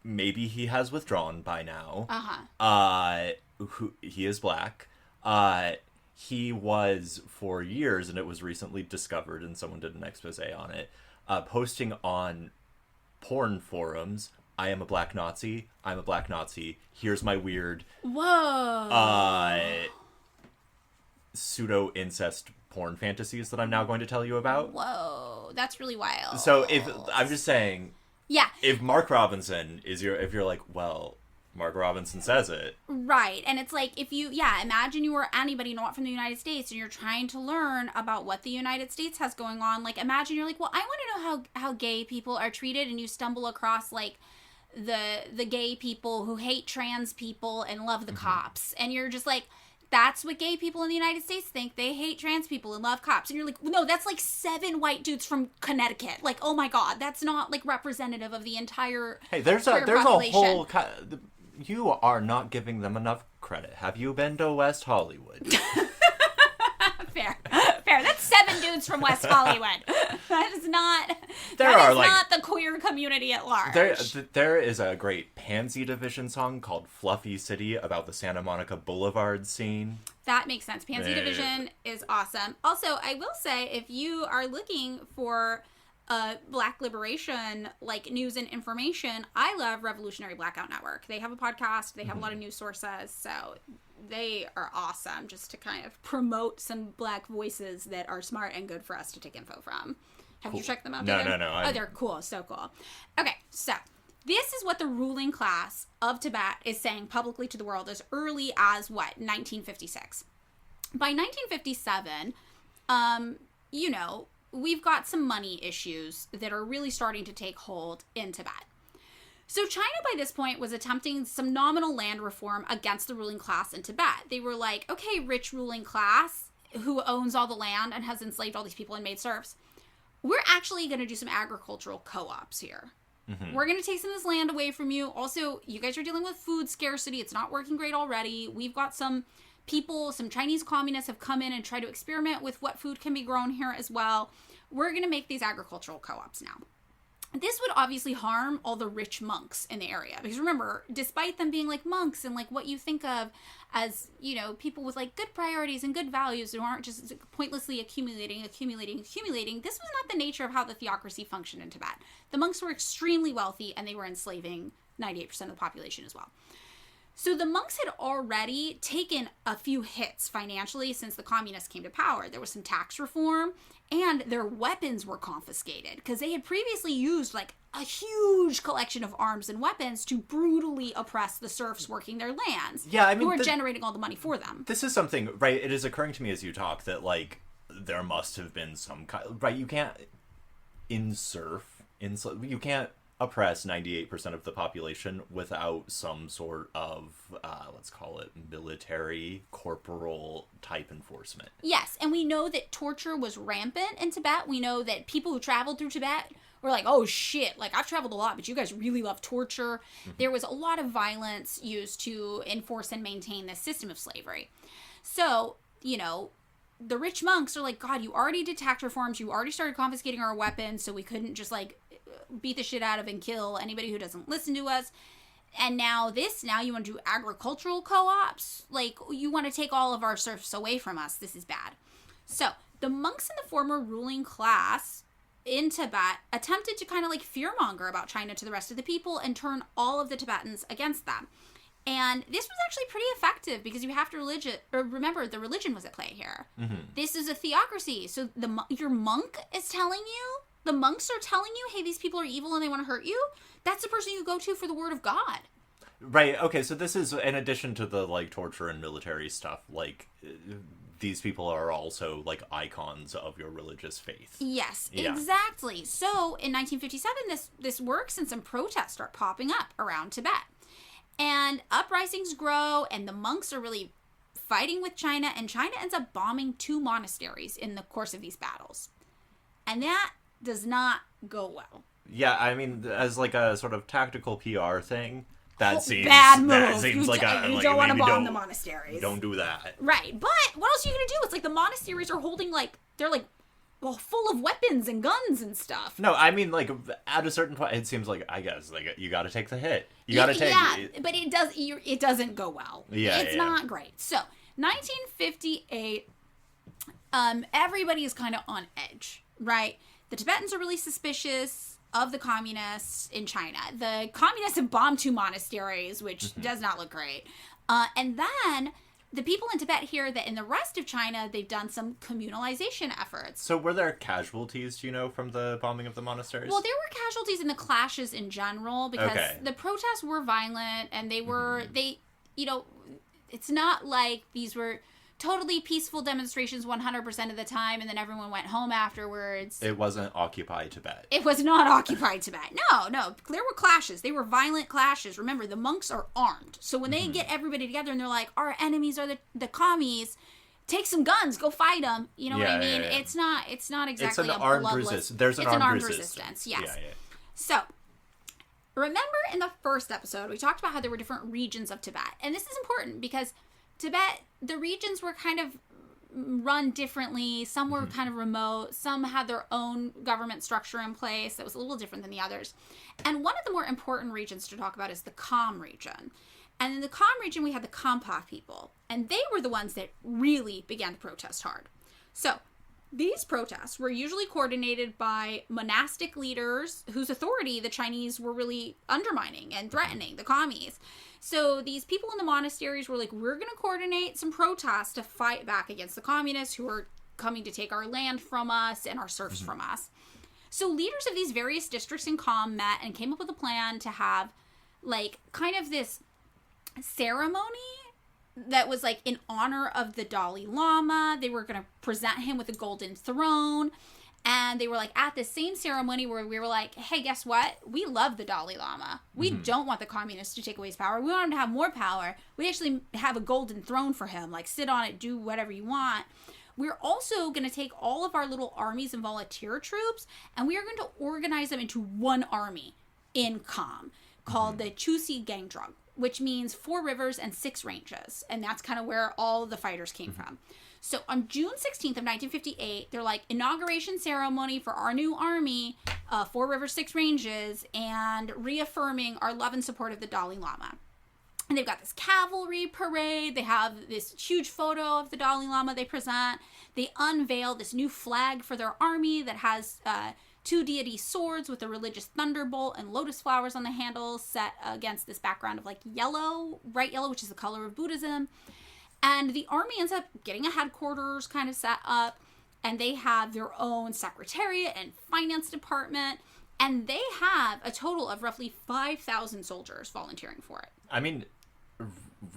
Maybe he has withdrawn by now. He is Black. He was for years, and it was recently discovered, and someone did an expose on it, posting on porn forums, I am a Black Nazi, I'm a Black Nazi, here's my weird pseudo-incest porn fantasies that I'm now going to tell you about. Whoa, that's really wild. So I'm just saying, yeah, if Mark Robinson if you're like, well, Mark Robinson says it. right. And it's like, if you, imagine you were anybody not from the United States and you're trying to learn about what the United States has going on. Like, imagine you're like, well, I want to know how gay people are treated, and you stumble across, like, the gay people who hate trans people and love the cops. And you're just like, that's what gay people in the United States think. They hate trans people and love cops. And you're like, no, that's like 7 white dudes from Connecticut. Like, oh my God, that's not like representative of the entire there's population. a whole you are not giving them enough credit. Have you been to West Hollywood? Fair. That's 7 dudes from West Hollywood. That is not not the queer community at large. There is a great Pansy Division song called Fluffy City about the Santa Monica Boulevard scene. That makes sense. Pansy Division is awesome. Also, I will say, if you are looking for Black liberation, like, news and information, I love Revolutionary Blackout Network. They have a podcast. They have a lot of news sources. So they are awesome, just to kind of promote some Black voices that are smart and good for us to take info from. Have you checked them out? No. Oh, they're cool. So cool. Okay, so this is what the ruling class of Tibet is saying publicly to the world as early as, 1956. By 1957, we've got some money issues that are really starting to take hold in Tibet. So China by this point was attempting some nominal land reform against the ruling class in Tibet. They were like, okay, rich ruling class who owns all the land and has enslaved all these people and made serfs, we're actually going to do some agricultural co-ops here. We're going to take some of this land away from you. Also, you guys are dealing with food scarcity. It's not working great already. We've got some people, some Chinese communists have come in and tried to experiment with what food can be grown here as well. We're going to make these agricultural co-ops now. This would obviously harm all the rich monks in the area. Because remember, despite them being like monks and like what you think of as, people with like good priorities and good values who aren't just pointlessly accumulating, this was not the nature of how the theocracy functioned in Tibet. The monks were extremely wealthy and they were enslaving 98% of the population as well. So the monks had already taken a few hits financially since the communists came to power. There was some tax reform, and their weapons were confiscated because they had previously used like a huge collection of arms and weapons to brutally oppress the serfs working their lands. Yeah, I mean, who were generating all the money for them. This is something, right? It is occurring to me as you talk that like there must have been some kind, right? You can't you can't oppress 98% of the population without some sort of, let's call it military, corporal type enforcement. Yes, and we know that torture was rampant in Tibet. We know that people who traveled through Tibet were like, oh shit, like I've traveled a lot, but you guys really love torture. There was a lot of violence used to enforce and maintain this system of slavery. So, the rich monks are like, God, you already did tax reforms, you already started confiscating our weapons, so we couldn't just like beat the shit out of and kill anybody who doesn't listen to us. And now you want to do agricultural co-ops? Like, you want to take all of our serfs away from us. This is bad. So the monks in the former ruling class in Tibet attempted to kind of like fearmonger about China to the rest of the people and turn all of the Tibetans against them. And this was actually pretty effective because you have to remember the religion was at play here. Mm-hmm. This is a theocracy. So your monk is telling you, the monks are telling you, hey, these people are evil and they want to hurt you. That's the person you go to for the word of God. Right. Okay. So this is in addition to the like torture and military stuff. Like these people are also like icons of your religious faith. Yes, exactly. So in 1957, this works and some protests start popping up around Tibet. And uprisings grow, and the monks are really fighting with China, and China ends up bombing 2 monasteries in the course of these battles. And that does not go well. Yeah, I mean, as like a sort of tactical PR thing, that seems bad move. That seems you don't want to bomb the monasteries. Don't do that. Right, but what else are you gonna do? It's like the monasteries are holding full of weapons and guns and stuff. No, I mean, like, at a certain point, it seems like, I guess, like, you gotta take the hit. You gotta take... Yeah, but it doesn't go well. Yeah, It's not great. So, 1958, everybody is kind of on edge, right? The Tibetans are really suspicious of the communists in China. The communists have bombed 2 monasteries, which does not look great. And then... the people in Tibet hear that in the rest of China, they've done some communalization efforts. So were there casualties, do you know, from the bombing of the monasteries? Well, there were casualties in the clashes in general because the protests were violent and they were, it's not like these were totally peaceful demonstrations 100% of the time and then everyone went home afterwards. It wasn't Occupy Tibet. It was not Occupy Tibet. No. There were clashes. They were violent clashes. Remember, the monks are armed. So when they get everybody together and they're like, our enemies are the commies, take some guns, go fight them. You know what I mean? Yeah. It's not exactly it's an armed resistance. There's an armed resistance. Yes. Yeah. So, remember in the first episode, we talked about how there were different regions of Tibet. And this is important because Tibet, the regions were kind of run differently. Some were kind of remote. Some had their own government structure in place that was a little different than the others. And one of the more important regions to talk about is the Kham region. And in the Kham region, we had the Khampa people. And they were the ones that really began to protest hard. So these protests were usually coordinated by monastic leaders whose authority the Chinese were really undermining and threatening, the commies. So these people in the monasteries were like, we're going to coordinate some protests to fight back against the communists who are coming to take our land from us and our serfs from us. So leaders of these various districts in Kham met and came up with a plan to have like kind of this ceremony that was like in honor of the Dalai Lama. They were going to present him with a golden throne. And they were like at the same ceremony where we were like, hey, guess what? We love the Dalai Lama. We don't want the communists to take away his power. We want him to have more power. We actually have a golden throne for him. Like sit on it, do whatever you want. We're also going to take all of our little armies and volunteer troops and we are going to organize them into one army in Kham called the Chusi Gangdrung, which means 4 rivers and 6 ranges. And that's kind of where all of the fighters came from. So on June 16th of 1958, they're like, inauguration ceremony for our new army, 4 rivers, 6 ranges, and reaffirming our love and support of the Dalai Lama. And they've got this cavalry parade. They have this huge photo of the Dalai Lama they present. They unveil this new flag for their army that has 2 deity swords with a religious thunderbolt and lotus flowers on the handles set against this background of like yellow, bright yellow, which is the color of Buddhism. And the army ends up getting a headquarters kind of set up, and they have their own secretariat and finance department, and they have a total of roughly 5,000 soldiers volunteering for it. I mean,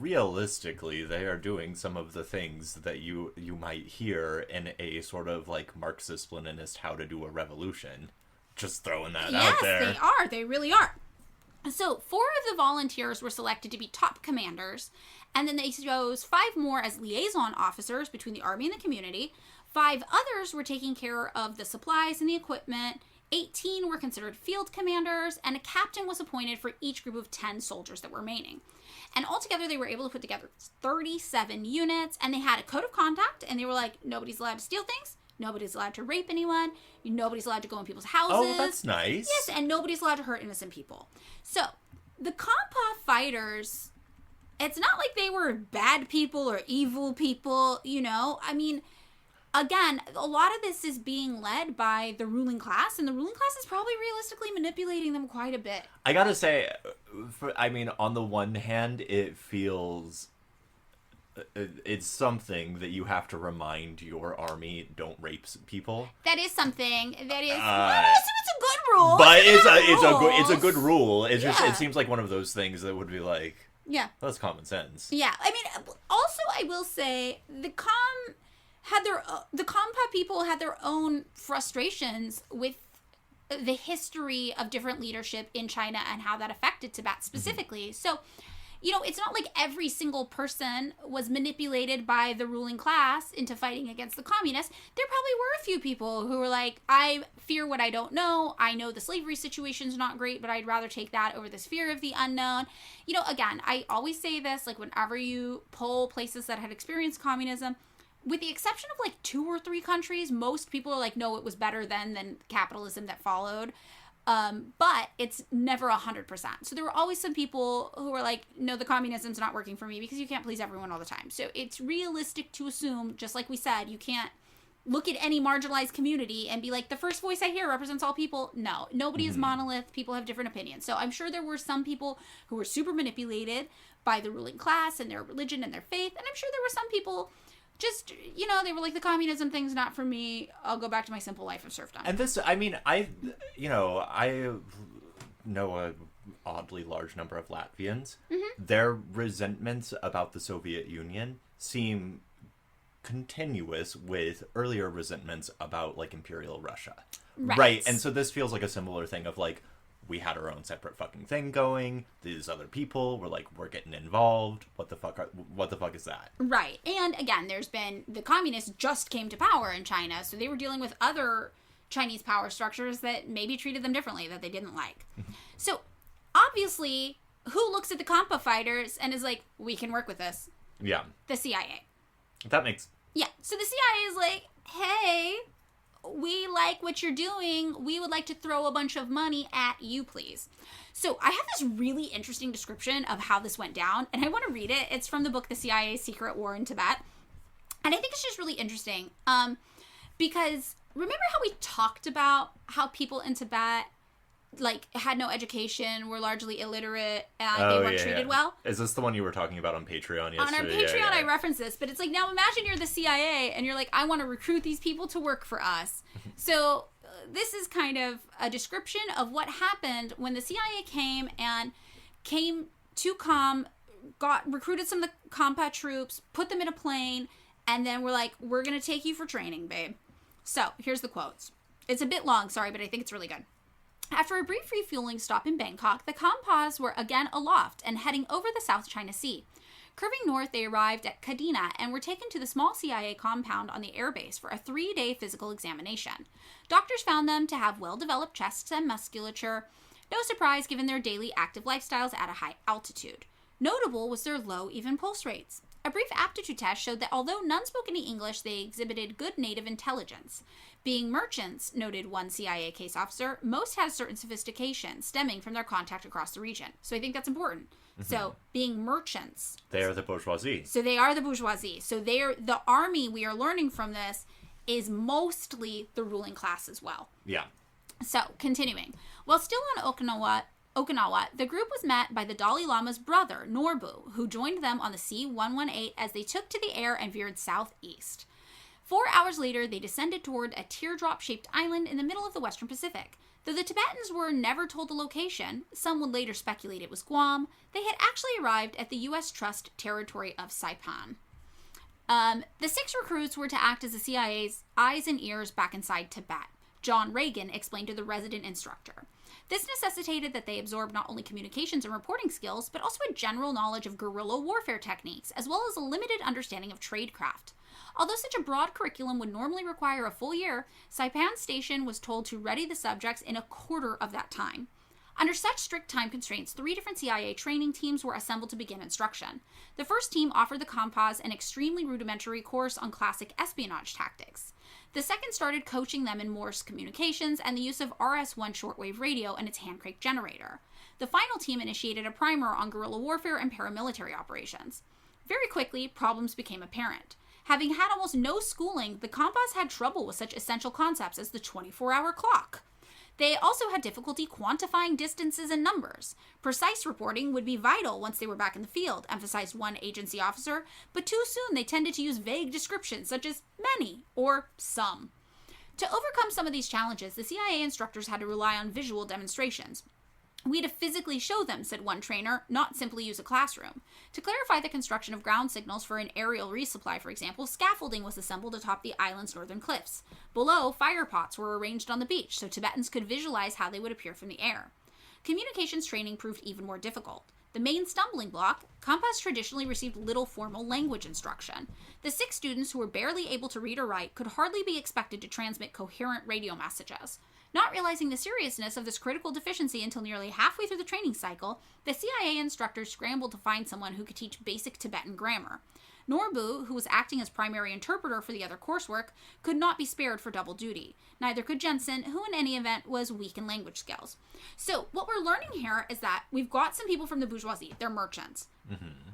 realistically, they are doing some of the things that you might hear in a sort of like Marxist-Leninist how to do a revolution. Just throwing that out there. Yes, they are. They really are. So 4 of the volunteers were selected to be top commanders, and then they chose 5 more as liaison officers between the army and the community. 5 others were taking care of the supplies and the equipment. 18 were considered field commanders, and a captain was appointed for each group of 10 soldiers that were remaining. And altogether, they were able to put together 37 units, and they had a code of conduct, and they were like, nobody's allowed to steal things. Nobody's allowed to rape anyone. Nobody's allowed to go in people's houses. Oh, that's nice. Yes, and nobody's allowed to hurt innocent people. So, the Khampa fighters, it's not like they were bad people or evil people, you know? I mean, again, a lot of this is being led by the ruling class, and the ruling class is probably realistically manipulating them quite a bit. I gotta say, on the one hand, it feels... It's something that you have to remind your army, don't rape people. That is something. That is... it's a good rule. But it's a good rule. It's just, it seems like one of those things that would be like... Yeah. That's common sense. Yeah. I mean, also, I will say, the Compa people had their own frustrations with the history of different leadership in China and how that affected Tibet specifically. So, it's not like every single person was manipulated by the ruling class into fighting against the communists. There probably were a few people who were like, I fear what I don't know. I know the slavery situation's not great, but I'd rather take that over this fear of the unknown. Again, I always say this, like, whenever you poll places that had experienced communism, with the exception of like 2 or 3 countries, most people are like, no, it was better than capitalism that followed. But it's never 100%. So there were always some people who were like, no, the communism's not working for me, because you can't please everyone all the time. So it's realistic to assume, just like we said, you can't look at any marginalized community and be like, the first voice I hear represents all people. No, nobody is monolith. People have different opinions. So I'm sure there were some people who were super manipulated by the ruling class and their religion and their faith. And I'm sure there were some people just, they were like, the communism thing's not for me. I'll go back to my simple life of serfdom. And this, I mean, I know a oddly large number of Latvians. Their resentments about the Soviet Union seem continuous with earlier resentments about, like, Imperial Russia. Right. And so this feels like a similar thing of, like, we had our own separate fucking thing going. These other people were like, we're getting involved. What the fuck is that? Right. And again, the communists just came to power in China, so they were dealing with other Chinese power structures that maybe treated them differently, that they didn't like. So obviously, who looks at the Compa fighters and is like, we can work with this? Yeah. The CIA. That makes... Yeah. So the CIA is like, hey, we like what you're doing. We would like to throw a bunch of money at you, please. So I have this really interesting description of how this went down, and I want to read it. It's from the book, The CIA's Secret War in Tibet. And I think it's just really interesting because remember how we talked about how people in Tibet like had no education, were largely illiterate, and they weren't treated well? Is this the one you were talking about on Patreon yesterday? On our Patreon, I referenced this, but it's like, now imagine you're the CIA and you're like, I want to recruit these people to work for us. So this is kind of a description of what happened when the CIA came to recruited some of the Compa troops, put them in a plane, and then we're like, we're going to take you for training, babe. So here's the quotes. It's a bit long, sorry, but I think it's really good. After a brief refueling stop in Bangkok, the Compas were again aloft and heading over the South China Sea. Curving north, they arrived at Kadena and were taken to the small CIA compound on the airbase for a 3-day physical examination. Doctors found them to have well-developed chests and musculature, no surprise given their daily active lifestyles at a high altitude. Notable was their low, even pulse rates. A brief aptitude test showed that although none spoke any English, they exhibited good native intelligence. Being merchants, noted one CIA case officer, most had a certain sophistication stemming from their contact across the region. So I think that's important. So being merchants. They are the bourgeoisie. So they are the bourgeoisie. So the army, we are learning from this, is mostly the ruling class as well. Yeah. So continuing. While still on Okinawa, the group was met by the Dalai Lama's brother, Norbu, who joined them on the C-118 as they took to the air and veered southeast. 4 hours later, they descended toward a teardrop-shaped island in the middle of the Western Pacific. Though the Tibetans were never told the location, some would later speculate it was Guam, they had actually arrived at the U.S. Trust territory of Saipan. The 6 recruits were to act as the CIA's eyes and ears back inside Tibet, John Reagan explained to the resident instructor. This necessitated that they absorb not only communications and reporting skills, but also a general knowledge of guerrilla warfare techniques, as well as a limited understanding of tradecraft. Although such a broad curriculum would normally require a full year, Saipan Station was told to ready the subjects in a quarter of that time. Under such strict time constraints, 3 different CIA training teams were assembled to begin instruction. The first team offered the Compas an extremely rudimentary course on classic espionage tactics. The second started coaching them in Morse communications and the use of RS-1 shortwave radio and its handcrank generator. The final team initiated a primer on guerrilla warfare and paramilitary operations. Very quickly, problems became apparent. Having had almost no schooling, the Khampas had trouble with such essential concepts as the 24-hour clock. They also had difficulty quantifying distances and numbers. Precise reporting would be vital once they were back in the field, emphasized one agency officer, but too soon they tended to use vague descriptions such as many or some. To overcome some of these challenges, the CIA instructors had to rely on visual demonstrations. "We had to physically show them," said one trainer, "not simply use a classroom." To clarify the construction of ground signals for an aerial resupply, for example, scaffolding was assembled atop the island's northern cliffs. Below, fire pots were arranged on the beach so Tibetans could visualize how they would appear from the air. Communications training proved even more difficult. The main stumbling block, Khampas traditionally received little formal language instruction. The 6 students who were barely able to read or write could hardly be expected to transmit coherent radio messages. Not realizing the seriousness of this critical deficiency until nearly halfway through the training cycle, the CIA instructors scrambled to find someone who could teach basic Tibetan grammar. Norbu, who was acting as primary interpreter for the other coursework, could not be spared for double duty. Neither could Jensen, who in any event was weak in language skills. So what we're learning here is that we've got some people from the bourgeoisie, they're merchants,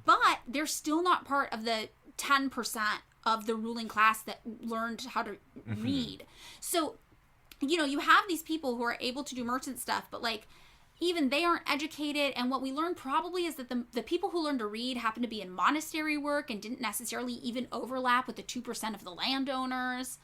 but they're still not part of the 10% of the ruling class that learned how to read. So, you know, you have these people who are able to do merchant stuff, but like, even they aren't educated, and what we learned probably is that the people who learned to read happen to be in monastery work and didn't necessarily even overlap with the 2% of the landowners.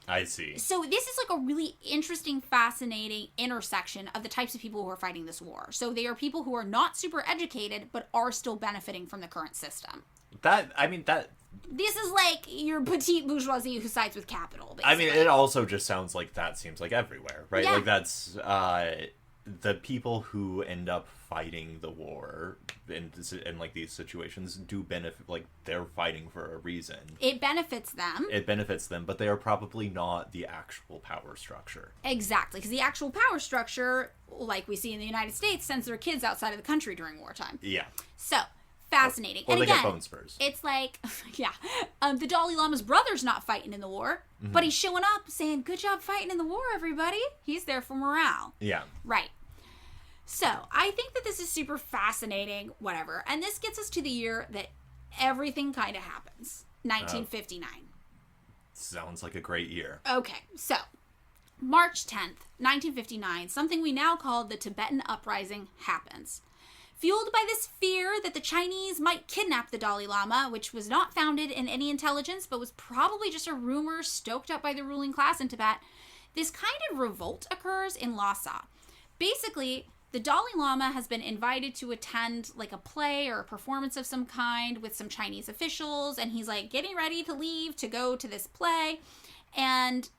I see. So this is like a really interesting, fascinating intersection of the types of people who are fighting this war. So they are people who are not super educated, but are still benefiting from the current system. This is like your petite bourgeoisie who sides with capital, basically. I mean, it also just sounds like that seems like everywhere, right? Yeah. Like that's the people who end up fighting the war in like these situations do benefit, like they're fighting for a reason. It benefits them, but they are probably not the actual power structure. Exactly, because the actual power structure, like we see in the United States, sends their kids outside of the country during wartime. Yeah. So, fascinating. Or and they again, get bone spurs. It's like, the Dalai Lama's brother's not fighting in the war, but he's showing up saying, "Good job fighting in the war, everybody." He's there for morale. Yeah. Right. So, I think that this is super fascinating, whatever. And this gets us to the year that everything kind of happens. 1959. Sounds like a great year. Okay, so, March 10th, 1959, something we now call the Tibetan Uprising happens. Fueled by this fear that the Chinese might kidnap the Dalai Lama, which was not founded in any intelligence, but was probably just a rumor stoked up by the ruling class in Tibet, this kind of revolt occurs in Lhasa. Basically, the Dalai Lama has been invited to attend like a play or a performance of some kind with some Chinese officials, and he's like getting ready to leave to go to this play, and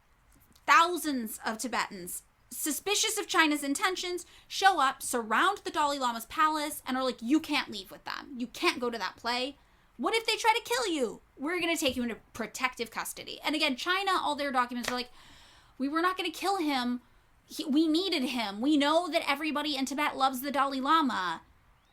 thousands of Tibetans, suspicious of China's intentions, show up, surround the Dalai Lama's palace, and are like, "You can't leave with them. You can't go to that play. What if they try to kill you? We're going to take you into protective custody." And again, China, all their documents are like, "We were not going to kill him. We needed him. We know that everybody in Tibet loves the Dalai Lama.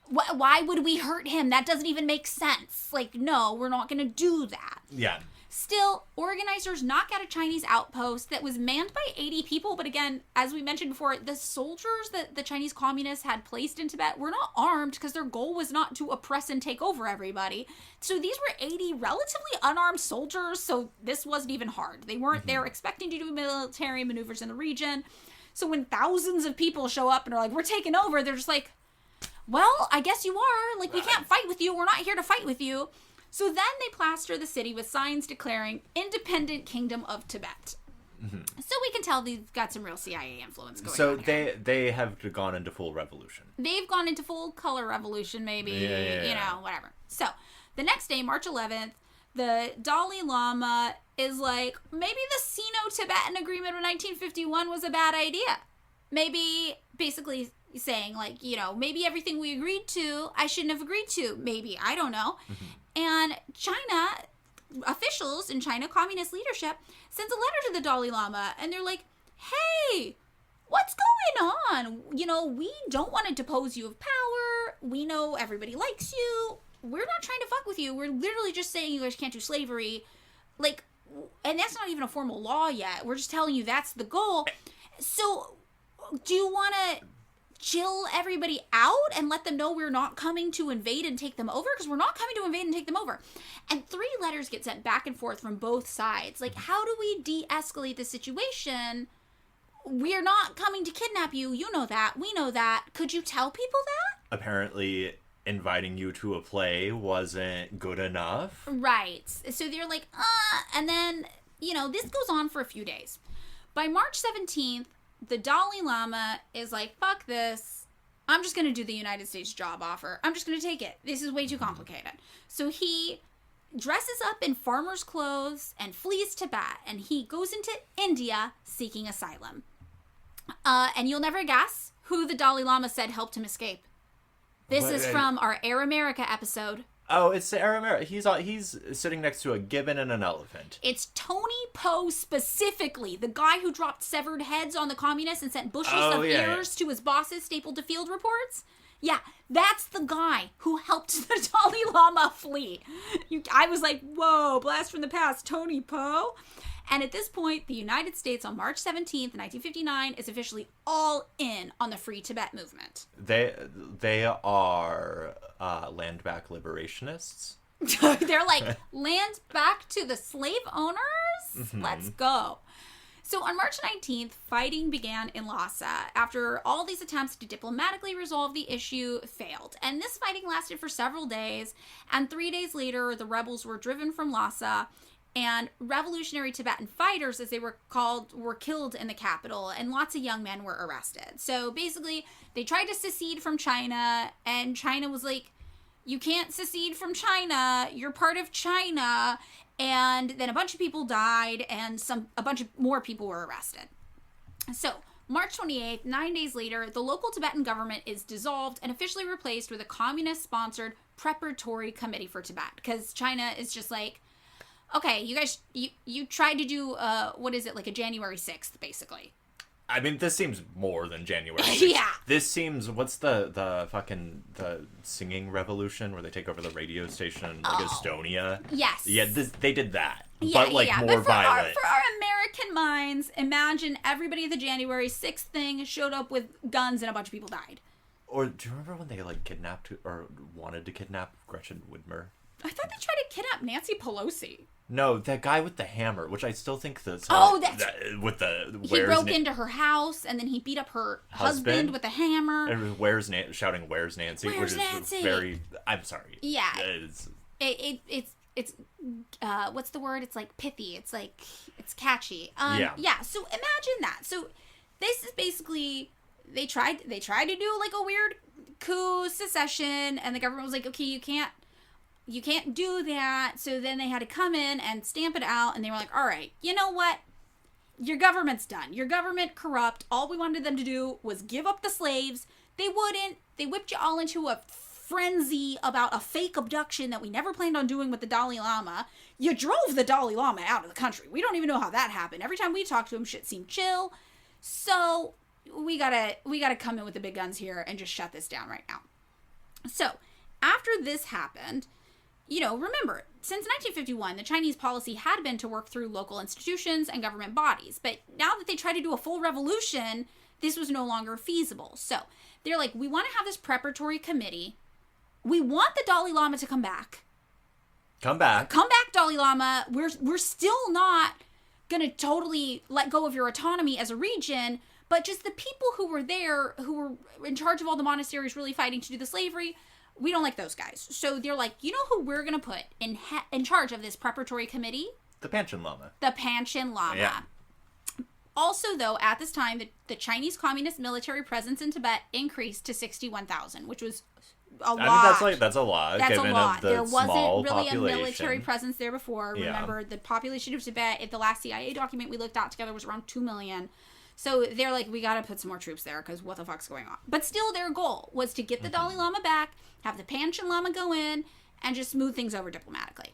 Why would we hurt him? That doesn't even make sense. Like, no, we're not going to do that." Yeah. Still, organizers knock out a Chinese outpost that was manned by 80 people. But again, as we mentioned before, the soldiers that the Chinese communists had placed in Tibet were not armed because their goal was not to oppress and take over everybody. So these were 80 relatively unarmed soldiers. So this wasn't even hard. They weren't there expecting to do military maneuvers in the region. So when thousands of people show up and are like, "We're taking over," they're just like, "Well, I guess you are. Like, we can't fight with you. We're not here to fight with you." So then they plaster the city with signs declaring Independent Kingdom of Tibet. So we can tell they've got some real CIA influence going on here. So they have gone into full revolution. They've gone into full color revolution, maybe, you know, whatever. So the next day, March 11th, the Dalai Lama is like, maybe the Sino-Tibetan Agreement of 1951 was a bad idea. Maybe basically saying, like, you know, maybe everything we agreed to, I shouldn't have agreed to. Maybe, I don't know. And China, officials in China, communist leadership, sends a letter to the Dalai Lama, and they're like, "Hey, what's going on? You know, we don't want to depose you of power. We know everybody likes you. We're not trying to fuck with you. We're literally just saying you guys can't do slavery. Like, and that's not even a formal law yet. We're just telling you that's the goal. So, do you want to chill everybody out and let them know we're not coming to invade and take them over, because we're not coming to invade and take them over. And 3 letters get sent back and forth from both sides. Like, how do we de-escalate the situation? We're not coming to kidnap you. You know that. We know that. Could you tell people that? Apparently, inviting you to a play wasn't good enough. Right. So they're like, and then, this goes on for a few days. By March 17th, the Dalai Lama is like, fuck this. I'm just going to do the United States job offer. I'm just going to take it. This is way too complicated. So he dresses up in farmer's clothes and flees Tibet, and he goes into India seeking asylum. And you'll never guess who the Dalai Lama said helped him escape. This is from our Air America episode. Oh, it's the Air America. He's sitting next to a gibbon and an elephant. It's Tony Poe specifically, the guy who dropped severed heads on the communists and sent bushels of ears to his bosses stapled to field reports. Yeah, that's the guy who helped the Dalai Lama flee. I was like, whoa, blast from the past, Tony Poe. And at this point, the United States on March 17th, 1959, is officially all in on the Free Tibet movement. They are land back liberationists. They're like, land back to the slave owners? Mm-hmm. Let's go. So on March 19th, fighting began in Lhasa after all these attempts to diplomatically resolve the issue failed. And this fighting lasted for several days. And 3 days later, the rebels were driven from Lhasa. And revolutionary Tibetan fighters, as they were called, were killed in the capital, and lots of young men were arrested. So basically, they tried to secede from China, and China was like, you can't secede from China, you're part of China. And then a bunch of people died, and a bunch of more people were arrested. So March 28th, 9 days later, the local Tibetan government is dissolved and officially replaced with a communist-sponsored preparatory committee for Tibet, because China is just like, okay, you guys, you tried to do, what is it, like a January 6th, basically. I mean, this seems more than January 6th. Yeah. This seems, what's the singing revolution where they take over the radio station in, like, Estonia? Yes. Yeah, they did that. Yeah, but, more violent. For our American minds, imagine everybody at the January 6th thing showed up with guns and a bunch of people died. Or do you remember when they, kidnapped, or wanted to kidnap Gretchen Whitmer? I thought they tried to kidnap Nancy Pelosi. No, that guy with the hammer, which I still think that's... He broke into her house, and then he beat up her husband with a hammer. And shouting, "Where's Nancy?" Where's which Nancy? is very... I'm sorry. Yeah. It's what's the word? It's like pithy. It's like, it's catchy. Yeah, so imagine that. So this is basically... They tried to do, like, a weird coup secession, and the government was like, okay, you can't do that. So then they had to come in and stamp it out, and they were like, all right, you know what? Your government's done. Your government corrupt. All we wanted them to do was give up the slaves. They wouldn't. They whipped you all into a frenzy about a fake abduction that we never planned on doing with the Dalai Lama. You drove the Dalai Lama out of the country. We don't even know how that happened. Every time we talked to him, shit seemed chill. So we gotta come in with the big guns here and just shut this down right now. So after this happened, remember, since 1951, the Chinese policy had been to work through local institutions and government bodies. But now that they try to do a full revolution, this was no longer feasible. So they're like, we want to have this preparatory committee. We want the Dalai Lama to come back. Come back, Dalai Lama. We're still not going to totally let go of your autonomy as a region, but just the people who were there, who were in charge of all the monasteries really fighting to do the slavery, we don't like those guys. So they're like, you know who we're going to put in charge of this preparatory committee? The Panchen Lama. The Panchen Lama. Yeah. Also, though, at this time, the Chinese Communist military presence in Tibet increased to 61,000, which was a lot. I mean, that's a lot. That's a lot. There wasn't really population. A military presence there before. Yeah. Remember, the population of Tibet, at the last CIA document we looked at together, was around 2 million. So they're like, we got to put some more troops there because what the fuck's going on? But still, their goal was to get the Dalai Lama back, have the Panchen Lama go in, and just smooth things over diplomatically.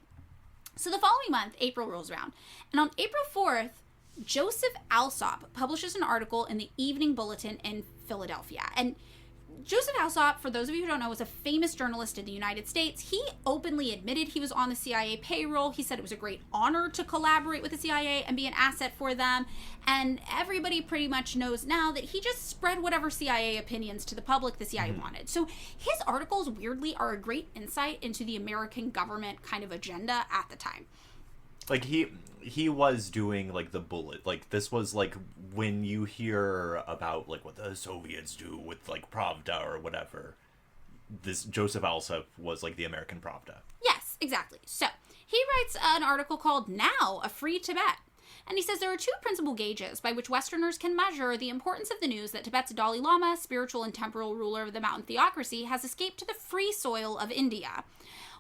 So the following month, April rolls around. And on April 4th, Joseph Alsop publishes an article in the Evening Bulletin in Philadelphia. And Joseph Alsop, for those of you who don't know, was a famous journalist in the United States. He openly admitted he was on the CIA payroll. He said it was a great honor to collaborate with the CIA and be an asset for them. And everybody pretty much knows now that he just spread whatever CIA opinions to the public the CIA wanted. So his articles, weirdly, are a great insight into the American government kind of agenda at the time. Like, he was doing, like, the bullet. Like, this was, like, when you hear about, like, what the Soviets do with, like, Pravda or whatever, this Joseph Alsop was, like, the American Pravda. Yes, exactly. So, he writes an article called Now, A Free Tibet. And he says there are two principal gauges by which Westerners can measure the importance of the news that Tibet's Dalai Lama, spiritual and temporal ruler of the mountain theocracy, has escaped to the free soil of India.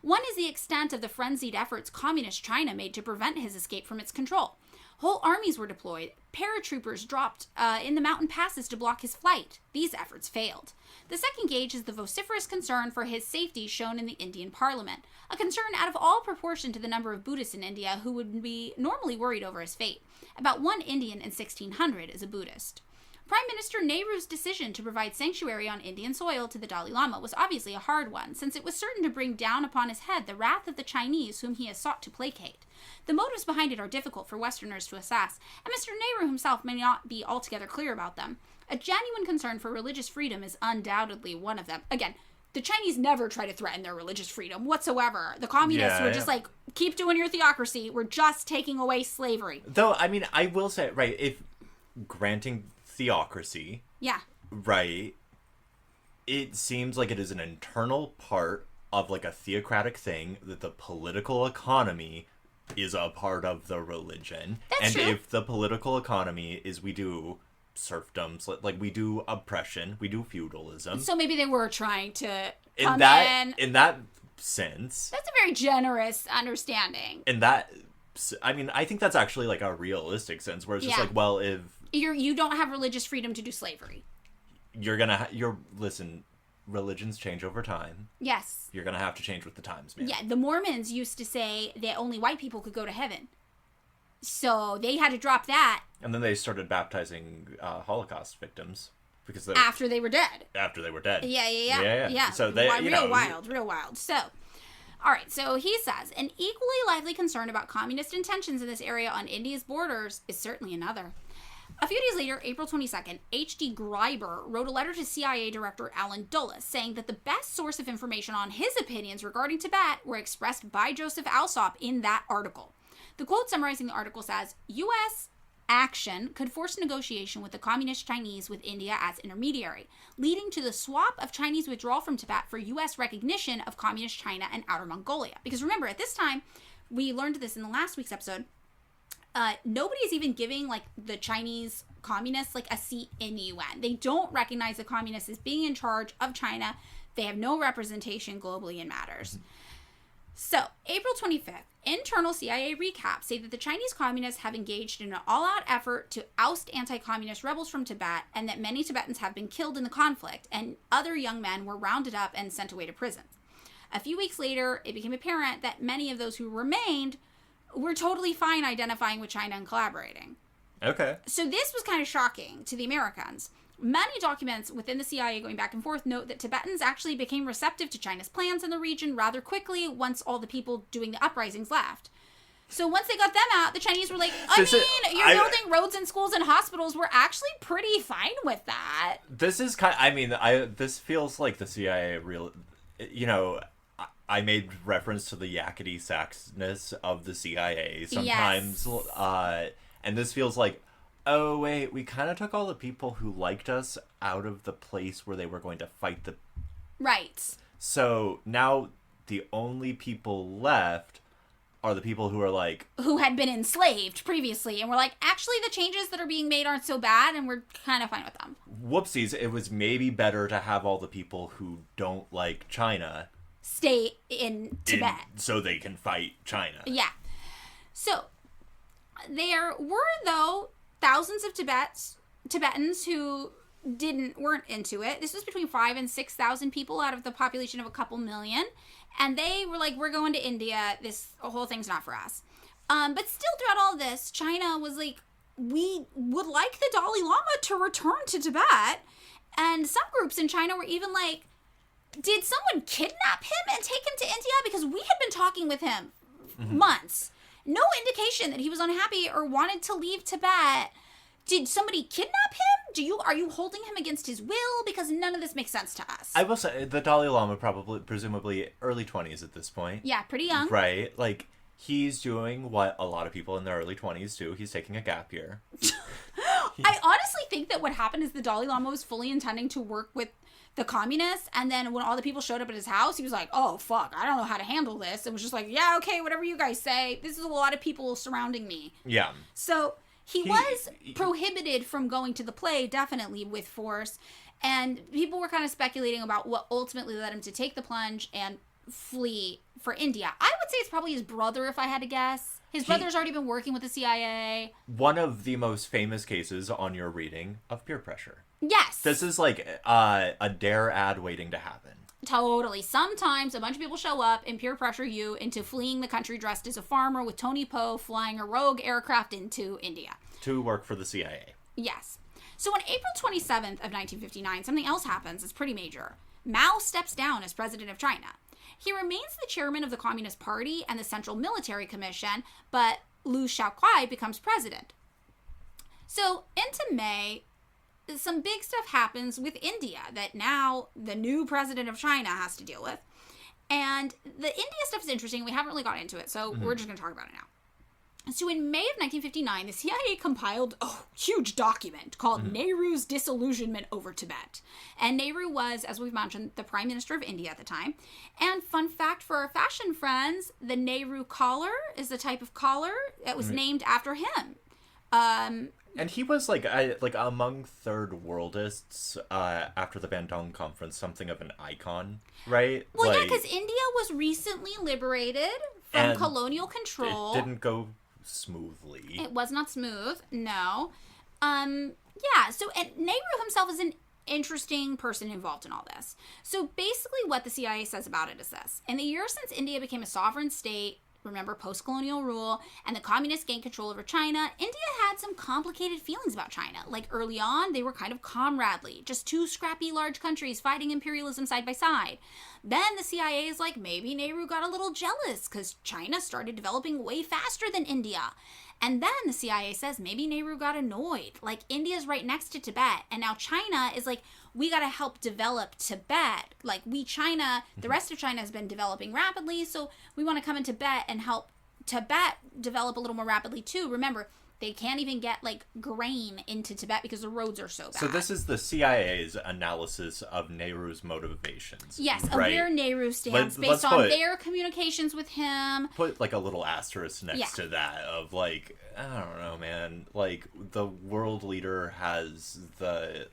One is the extent of the frenzied efforts Communist China made to prevent his escape from its control. Whole armies were deployed. Paratroopers dropped in the mountain passes to block his flight. These efforts failed. The second gauge is the vociferous concern for his safety shown in the Indian parliament, a concern out of all proportion to the number of Buddhists in India who would be normally worried over his fate. About 1 Indian in 1600 is a Buddhist. Prime Minister Nehru's decision to provide sanctuary on Indian soil to the Dalai Lama was obviously a hard one, since it was certain to bring down upon his head the wrath of the Chinese whom he has sought to placate. The motives behind it are difficult for Westerners to assess, and Mr. Nehru himself may not be altogether clear about them. A genuine concern for religious freedom is undoubtedly one of them. Again, the Chinese never try to threaten their religious freedom whatsoever. The communists were just like, keep doing your theocracy, we're just taking away slavery. Though, I mean, I will say, right, if granting theocracy, right, it seems like it is an internal part of, like, a theocratic thing that the political economy is a part of the religion. That's true. If the political economy is, we do serfdoms, like, we do oppression, we do feudalism. So maybe they were trying to come in that sense. That's a very generous understanding. In that, I mean, I think that's actually, like, a realistic sense, where it's just like, well, if you don't have religious freedom to do slavery, you're gonna listen, religions change over time. Yes. You're gonna have to change with the times, man. Yeah, the Mormons used to say that only white people could go to heaven. So they had to drop that. And then they started baptizing Holocaust victims because after they were dead. After they were dead. Yeah. So they, real wild. So, all right. So he says an equally lively concern about communist intentions in this area on India's borders is certainly another. A few days later, April 22nd, H.D. Greiber wrote a letter to CIA Director Alan Dulles saying that the best source of information on his opinions regarding Tibet were expressed by Joseph Alsop in that article. The quote summarizing the article says, U.S. action could force negotiation with the Communist Chinese with India as intermediary, leading to the swap of Chinese withdrawal from Tibet for U.S. recognition of Communist China and Outer Mongolia. Because remember, at this time, we learned this in the last week's episode, nobody is even giving, like, the Chinese communists, like, a seat in the UN. They don't recognize the communists as being in charge of China. They have no representation globally in matters. So, April 25th, internal CIA recaps say that the Chinese communists have engaged in an all-out effort to oust anti-communist rebels from Tibet, and that many Tibetans have been killed in the conflict, and other young men were rounded up and sent away to prison. A few weeks later, it became apparent that many of those who remained were totally fine identifying with China and collaborating. Okay. So this was kind of shocking to the Americans. Many documents within the CIA going back and forth note that Tibetans actually became receptive to China's plans in the region rather quickly once all the people doing the uprisings left. So once they got them out, the Chinese were like, you're building roads and schools and hospitals. We're actually pretty fine with that. This is this feels like the CIA I made reference to the yakety saxness of the CIA sometimes. Yes. And this feels like, oh, wait, we kind of took all the people who liked us out of the place where they were going to fight the... Right. So now the only people left are the people who are like... Who had been enslaved previously, and we're like, actually, the changes that are being made aren't so bad, and we're kind of fine with them. Whoopsies, it was maybe better to have all the people who don't like China... stay in Tibet. So they can fight China. Yeah. So, there were, though, thousands of Tibetans who weren't into it. This was between 5,000 and 6,000 people out of the population of a couple million. And they were like, we're going to India. This whole thing's not for us. But still, throughout all this, China was like, we would like the Dalai Lama to return to Tibet. And some groups in China were even like, did someone kidnap him and take him to India? Because we had been talking with him months. No indication that he was unhappy or wanted to leave Tibet. Did somebody kidnap him? Are you holding him against his will? Because none of this makes sense to us. I will say, the Dalai Lama presumably early 20s at this point. Yeah, pretty young. Right. Like, he's doing what a lot of people in their early 20s do. He's taking a gap year. I honestly think that what happened is the Dalai Lama was fully intending to work with the communists, and then when all the people showed up at his house, he was like, oh, fuck, I don't know how to handle this. It was just like, yeah, okay, whatever you guys say. This is a lot of people surrounding me. Yeah. So he was prohibited from going to the play, definitely, with force, and people were kind of speculating about what ultimately led him to take the plunge and flee for India. I would say it's probably his brother, if I had to guess. His brother's already been working with the CIA. One of the most famous cases on your reading of peer pressure. Yes. This is like a dare ad waiting to happen. Totally. Sometimes a bunch of people show up and peer pressure you into fleeing the country dressed as a farmer with Tony Poe flying a rogue aircraft into India. To work for the CIA. Yes. So on April 27th of 1959, something else happens. It's pretty major. Mao steps down as president of China. He remains the chairman of the Communist Party and the Central Military Commission, but Liu Shaoqai becomes president. So into May, some big stuff happens with India that now the new president of China has to deal with. And the India stuff is interesting. We haven't really got into it, so we're just going to talk about it now. So in May of 1959, the CIA compiled a huge document called Nehru's Disillusionment over Tibet. And Nehru was, as we've mentioned, the Prime Minister of India at the time. And fun fact for our fashion friends, the Nehru collar is the type of collar that was named after him. And he was like among third worldists after the Bandung Conference, something of an icon, right? Well, yeah, because India was recently liberated from colonial control. It didn't go smoothly. It was not smooth, no. Yeah, so and Nehru himself is an interesting person involved in all this. So basically what the CIA says about it is this. In the years since India became a sovereign state, remember post-colonial rule, and the communists gained control over China, India had some complicated feelings about China. Like early on, they were kind of comradely, just two scrappy large countries fighting imperialism side by side. Then the CIA is like, maybe Nehru got a little jealous because China started developing way faster than India. And then the CIA says maybe Nehru got annoyed. Like, India's right next to Tibet. And now China is like, we got to help develop Tibet. Like, China, the rest of China has been developing rapidly. So we want to come in Tibet and help Tibet develop a little more rapidly too. Remember, they can't even get, like, grain into Tibet because the roads are so bad. So this is the CIA's analysis of Nehru's motivations. Yes, right? Of where Nehru stands based on their communications with him. Put, like, a little asterisk next to that of, like, I don't know, man. Like, the world leader has the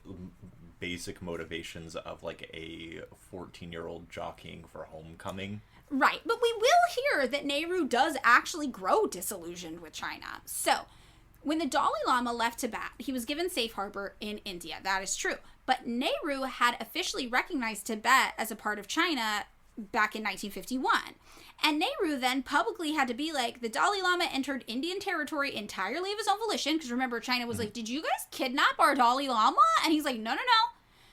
basic motivations of, like, a 14-year-old jockeying for homecoming. Right, but we will hear that Nehru does actually grow disillusioned with China. So, when the Dalai Lama left Tibet, he was given safe harbor in India. That is true. But Nehru had officially recognized Tibet as a part of China back in 1951. And Nehru then publicly had to be like, the Dalai Lama entered Indian territory entirely of his own volition. Because remember, China was like, did you guys kidnap our Dalai Lama? And he's like, no.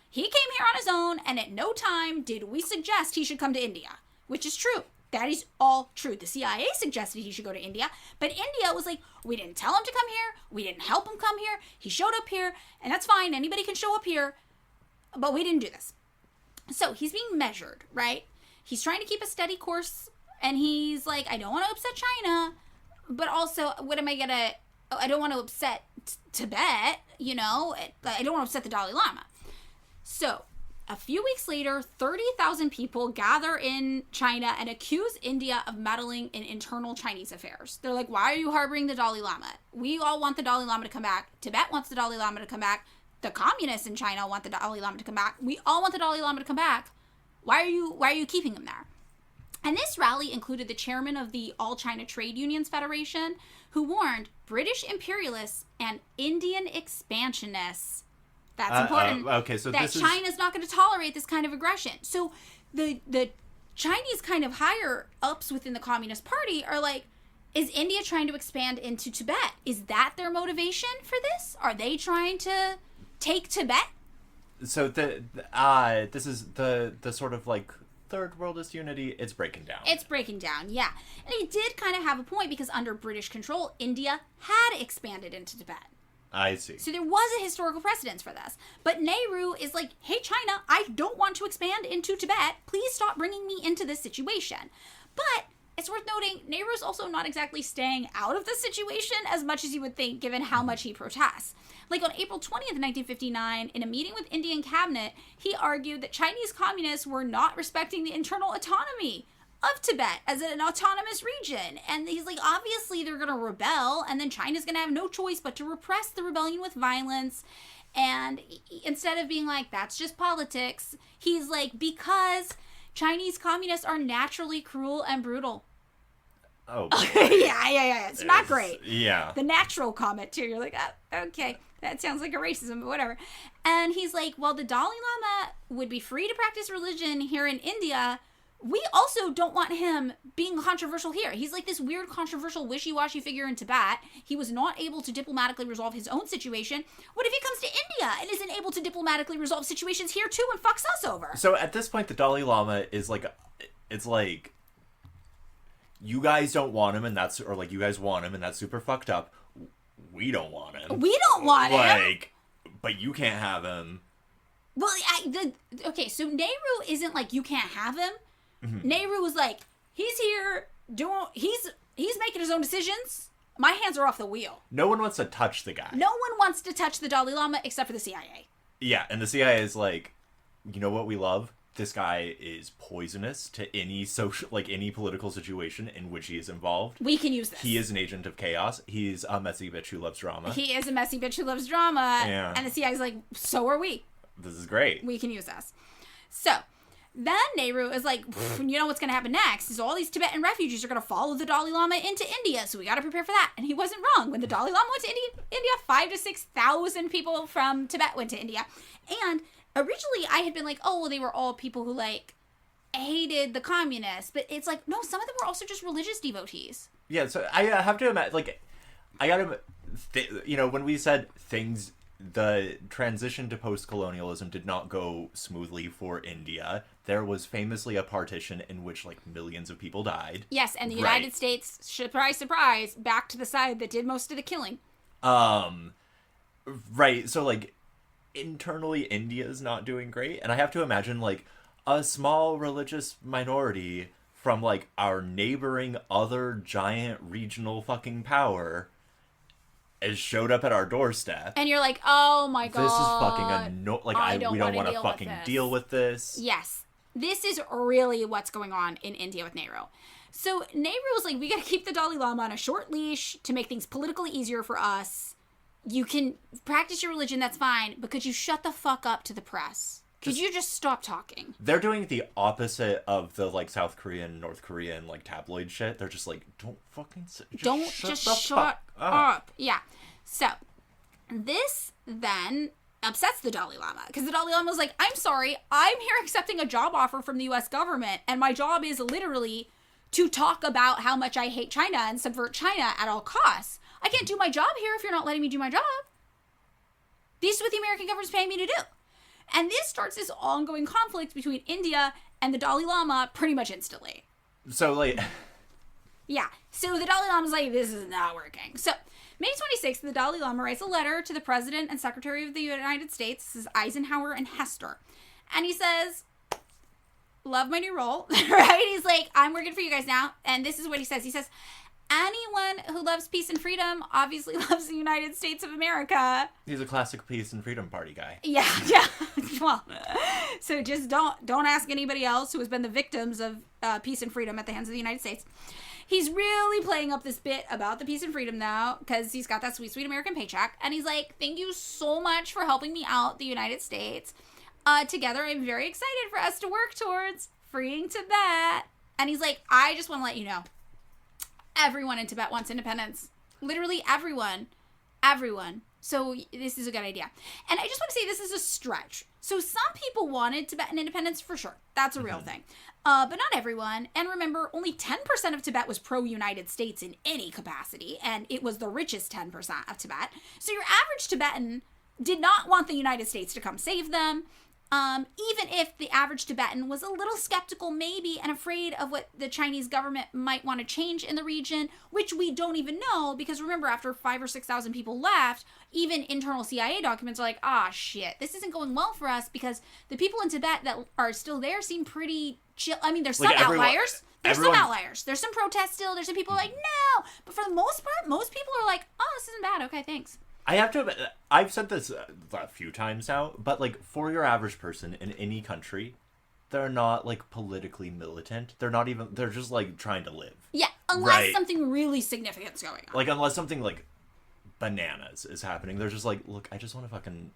He came here on his own, and at no time did we suggest he should come to India. Which is true. That is all true. The CIA suggested he should go to India, but India was like, we didn't tell him to come here. We didn't help him come here. He showed up here, and that's fine. Anybody can show up here, but we didn't do this. So he's being measured, right? He's trying to keep a steady course, and he's like, I don't want to upset China, but also, I don't want to upset Tibet, you know? I don't want to upset the Dalai Lama. So a few weeks later, 30,000 people gather in China and accuse India of meddling in internal Chinese affairs. They're like, why are you harboring the Dalai Lama? We all want the Dalai Lama to come back. Tibet wants the Dalai Lama to come back. The communists in China want the Dalai Lama to come back. We all want the Dalai Lama to come back. Why are you keeping him there? And this rally included the chairman of the All China Trade Unions Federation, who warned British imperialists and Indian expansionists, that's important, that China's not going to tolerate this kind of aggression. So the Chinese kind of higher ups within the Communist Party are like, is India trying to expand into Tibet? Is that their motivation for this? Are they trying to take Tibet? So this is the sort of like third worldist unity. It's breaking down. It's breaking down, yeah. And he did kind of have a point because under British control, India had expanded into Tibet. I see. So there was a historical precedence for this. But Nehru is like, hey, China, I don't want to expand into Tibet. Please stop bringing me into this situation. But it's worth noting, Nehru's also not exactly staying out of the situation as much as you would think, given how much he protests. Like on April 20th, 1959, in a meeting with Indian cabinet, he argued that Chinese communists were not respecting the internal autonomy of Tibet as an autonomous region. And he's like, obviously they're going to rebel, and then China's going to have no choice but to repress the rebellion with violence. And instead of being like, that's just politics, he's like, because Chinese communists are naturally cruel and brutal. Oh. yeah. It's not great. Yeah. The natural comment, too. You're like, oh, okay, that sounds like a racism, but whatever. And he's like, well, the Dalai Lama would be free to practice religion here in India. We also don't want him being controversial here. He's like this weird, controversial, wishy-washy figure in Tibet. He was not able to diplomatically resolve his own situation. What if he comes to India and isn't able to diplomatically resolve situations here too and fucks us over? So at this point, the Dalai Lama is like, it's like, you guys don't want him, and that's, or like, you guys want him, and that's super fucked up. We don't want him. We don't want him. Like, but you can't have him. Well, okay, so Nehru isn't like, you can't have him. Mm-hmm. Nehru was like, he's here, he's making his own decisions. My hands are off the wheel. No one wants to touch the guy. No one wants to touch the Dalai Lama except for the CIA. Yeah, and the CIA is like, you know what we love? This guy is poisonous to any social, like any political situation in which he is involved. We can use this. He is an agent of chaos. He's a messy bitch who loves drama. He is a messy bitch who loves drama. Yeah. And the CIA is like, so are we. This is great. We can use this. So then Nehru is like, you know what's going to happen next is all these Tibetan refugees are going to follow the Dalai Lama into India, so we got to prepare for that. And he wasn't wrong. When the Dalai Lama went to India, 5,000 to 6,000 people from Tibet went to India. And originally I had been like, oh, well, they were all people who like hated the communists. But it's like, no, some of them were also just religious devotees. Yeah, so I have to imagine, like, I got to, you know, when we said things, the transition to post-colonialism did not go smoothly for India. There was famously a partition in which, like, millions of people died. Yes, and the United States, surprise, surprise, back to the side that did most of the killing. Right, so, like, internally, India's not doing great. And I have to imagine, like, a small religious minority from, like, our neighboring other giant regional fucking power has showed up at our doorstep. And you're like, oh my god. This is fucking we don't want to fucking deal with this. Yes. This is really what's going on in India with Nehru. So Nehru was like, we got to keep the Dalai Lama on a short leash to make things politically easier for us. You can practice your religion, that's fine, but could you shut the fuck up to the press? Could you just stop talking? They're doing the opposite of the, like, South Korean, North Korean, like, tabloid shit. They're just like, don't fucking shut up. Yeah. So, this then upsets the Dalai Lama. Because the Dalai Lama was like, I'm sorry, I'm here accepting a job offer from the U.S. government, and my job is literally to talk about how much I hate China and subvert China at all costs. I can't do my job here if you're not letting me do my job. This is what the American government's paying me to do. And this starts this ongoing conflict between India and the Dalai Lama pretty much instantly. So, like... Yeah. So the Dalai Lama's like, this is not working. So, May 26th, the Dalai Lama writes a letter to the President and Secretary of the United States. This is Eisenhower and Hester. And he says, love my new role, right? He's like, I'm working for you guys now. And this is what he says. He says, anyone who loves peace and freedom obviously loves the United States of America. He's a classic peace and freedom party guy. Yeah. Well, so just don't ask anybody else who has been the victims of peace and freedom at the hands of the United States. He's really playing up this bit about the peace and freedom now because he's got that sweet, sweet American paycheck. And he's like, thank you so much for helping me out, the United States. Together, I'm very excited for us to work towards freeing Tibet. And he's like, I just want to let you know, everyone in Tibet wants independence. Literally everyone. Everyone. So this is a good idea. And I just want to say this is a stretch. So some people wanted Tibetan independence for sure. That's a real thing. But not everyone. And remember, only 10% of Tibet was pro-United States in any capacity. And it was the richest 10% of Tibet. So your average Tibetan did not want the United States to come save them. Even if the average Tibetan was a little skeptical maybe and afraid of what the Chinese government might want to change in the region, which we don't even know, because remember, after 5,000 or 6,000 people left, even internal CIA documents are like, shit, this isn't going well for us, because the people in Tibet that are still there seem pretty chill. I mean, there's some outliers. There's some outliers. There's some protests still. There's some people like, no. But for the most part, most people are like, this isn't bad. Okay, thanks. I have to admit, I've said this a few times now, but, like, for your average person in any country, they're not, like, politically militant. They're just, like, trying to live. Yeah, unless something really significant's going on. Like, unless something, like, bananas is happening. They're just like, look, I just want to fucking...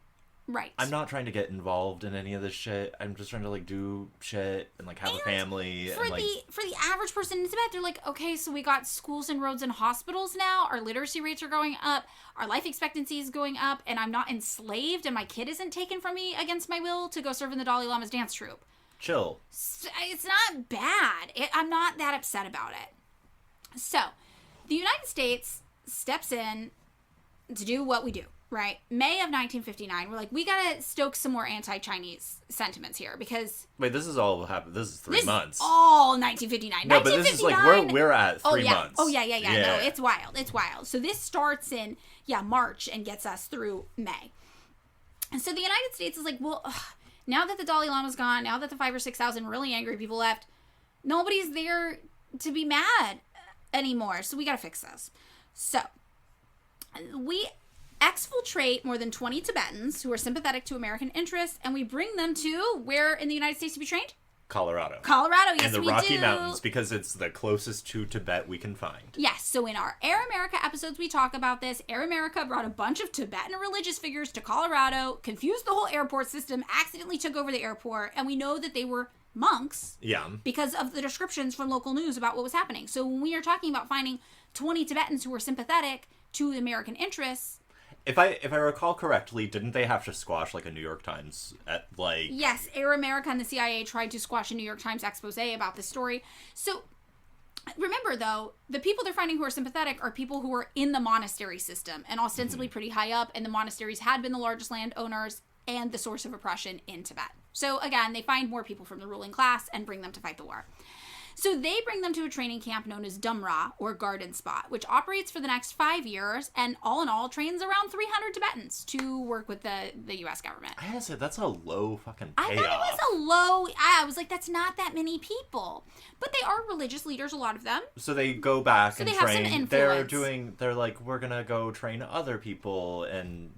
Right. I'm not trying to get involved in any of this shit. I'm just trying to, like, do shit and, like, have a family. For the average person in Tibet, they're like, okay, so we got schools and roads and hospitals now. Our literacy rates are going up. Our life expectancy is going up. And I'm not enslaved. And my kid isn't taken from me against my will to go serve in the Dalai Lama's dance troupe. Chill. It's not bad. I'm not that upset about it. So, the United States steps in to do what we do. Right. May of 1959, we're like, we gotta stoke some more anti-Chinese sentiments here, because... Wait, this is all happened. This is 3 months. All 1959. No, but this is like, we're at 3 months. Oh, yeah. No, it's wild. It's wild. So this starts in, March and gets us through May. And so the United States is like, well, now that the Dalai Lama's gone, now that the 5,000 or 6,000 really angry people left, nobody's there to be mad anymore. So we gotta fix this. So, we... exfiltrate more than 20 Tibetans who are sympathetic to American interests, and we bring them to where in the United States to be trained? Colorado. Yes, and the Rocky Mountains, because it's the closest to Tibet we can find. Yes, so in our Air America episodes, we talk about this. Air America brought a bunch of Tibetan religious figures to Colorado, confused the whole airport system, accidentally took over the airport, and we know that they were monks. Yeah. Because of the descriptions from local news about what was happening. So when we are talking about finding 20 Tibetans who were sympathetic to American interests... If I recall correctly, didn't they have to squash, like, a New York Times at, like... Yes, Air America and the CIA tried to squash a New York Times expose about this story. So, remember, though, the people they're finding who are sympathetic are people who are in the monastery system and ostensibly pretty high up, and the monasteries had been the largest landowners and the source of oppression in Tibet. So, again, they find more people from the ruling class and bring them to fight the war. So they bring them to a training camp known as Dumra, or Garden Spot, which operates for the next 5 years, and all in all trains around 300 Tibetans to work with the U.S. government. I gotta say, that's a low fucking payoff. I thought it was a low... I was like, that's not that many people. But they are religious leaders, a lot of them. So they go back and they train. Have some influence. They're like, we're gonna go train other people and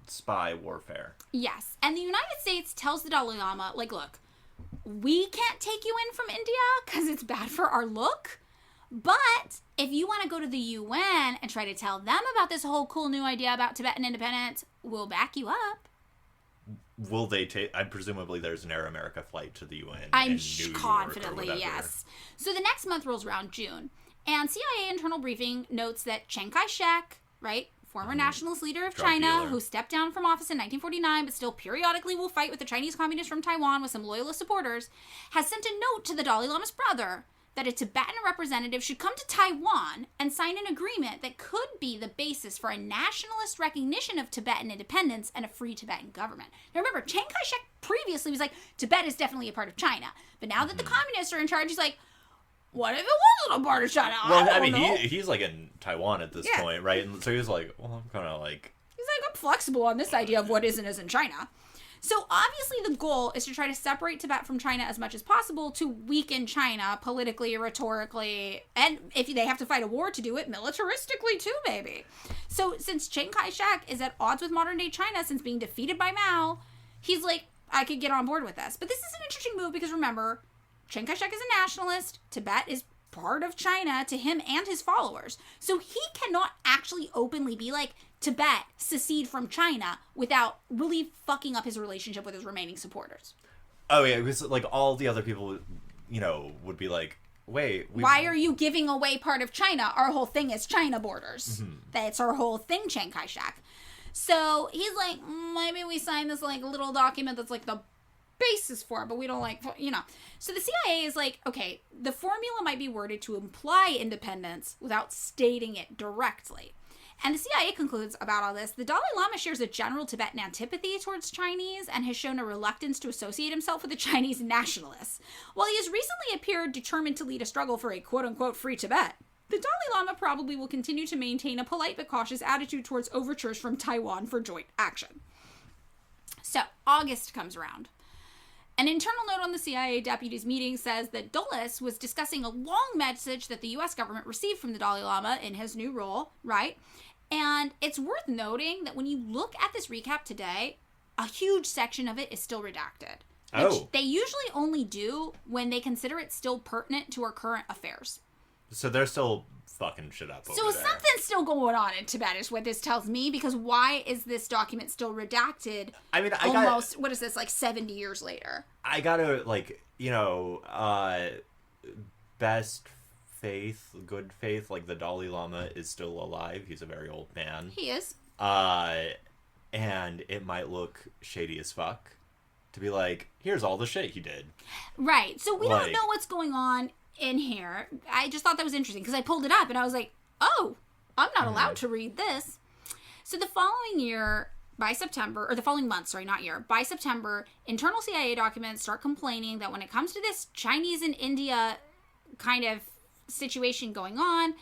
spy warfare. Yes. And the United States tells the Dalai Lama, like, look, we can't take you in from India because it's bad for our look. But if you want to go to the UN and try to tell them about this whole cool new idea about Tibetan independence, we'll back you up. Will they take... presumably there's an Air America flight to the UN. I'm confidently, yes. So the next month rolls around, June. And CIA internal briefing notes that Chiang Kai-shek, right, former nationalist leader of China, who stepped down from office in 1949 but still periodically will fight with the Chinese communists from Taiwan with some loyalist supporters, has sent a note to the Dalai Lama's brother that a Tibetan representative should come to Taiwan and sign an agreement that could be the basis for a nationalist recognition of Tibetan independence and a free Tibetan government. Now remember, Chiang Kai-shek previously was like, Tibet is definitely a part of China. But now that the communists are in charge, he's like, what if it was a part of China? Well, I mean, he's like in Taiwan at this point, right? And so he's like, well, I'm kind of like... He's like, I'm flexible on this idea of what is and isn't China. So obviously the goal is to try to separate Tibet from China as much as possible to weaken China politically, rhetorically, and if they have to fight a war to do it, militaristically too, maybe. So since Chiang Kai-shek is at odds with modern-day China since being defeated by Mao, he's like, I could get on board with this. But this is an interesting move because remember, Chiang Kai-shek is a nationalist. Tibet is part of China to him and his followers. So he cannot actually openly be like, Tibet, secede from China without really fucking up his relationship with his remaining supporters. Oh, yeah, because, like, all the other people, you know, would be like, wait... Why are you giving away part of China? Our whole thing is China borders. Mm-hmm. That's our whole thing, Chiang Kai-shek. So he's like, maybe we sign this, like, little document that's, like, the basis for it, but we don't like, you know. So the CIA is like, okay, the formula might be worded to imply independence without stating it directly. And the CIA concludes about all this, the Dalai Lama shares a general Tibetan antipathy towards Chinese and has shown a reluctance to associate himself with the Chinese nationalists. While he has recently appeared determined to lead a struggle for a quote-unquote free Tibet, the Dalai Lama probably will continue to maintain a polite but cautious attitude towards overtures from Taiwan for joint action. So, August comes around. An internal note on the CIA deputy's meeting says that Dulles was discussing a long message that the U.S. government received from the Dalai Lama in his new role, right? And it's worth noting that when you look at this recap today, a huge section of it is still redacted. Which they usually only do when they consider it still pertinent to our current affairs. So they're still fucking shit up over there. So something's still going on in Tibet is what this tells me, because why is this document still redacted? I mean, what is this, like 70 years later? I gotta, like, you know, best faith, good faith, like the Dalai Lama is still alive. He's a very old man. He is. And it might look shady as fuck to be like, here's all the shit he did. Right. So we don't know what's going on in here. I just thought that was interesting because I pulled it up and I was like, oh, I'm not allowed to read this. So the following year, by September, or the following month, sorry, not year, by September, internal CIA documents start complaining that when it comes to this Chinese and India kind of situation going on,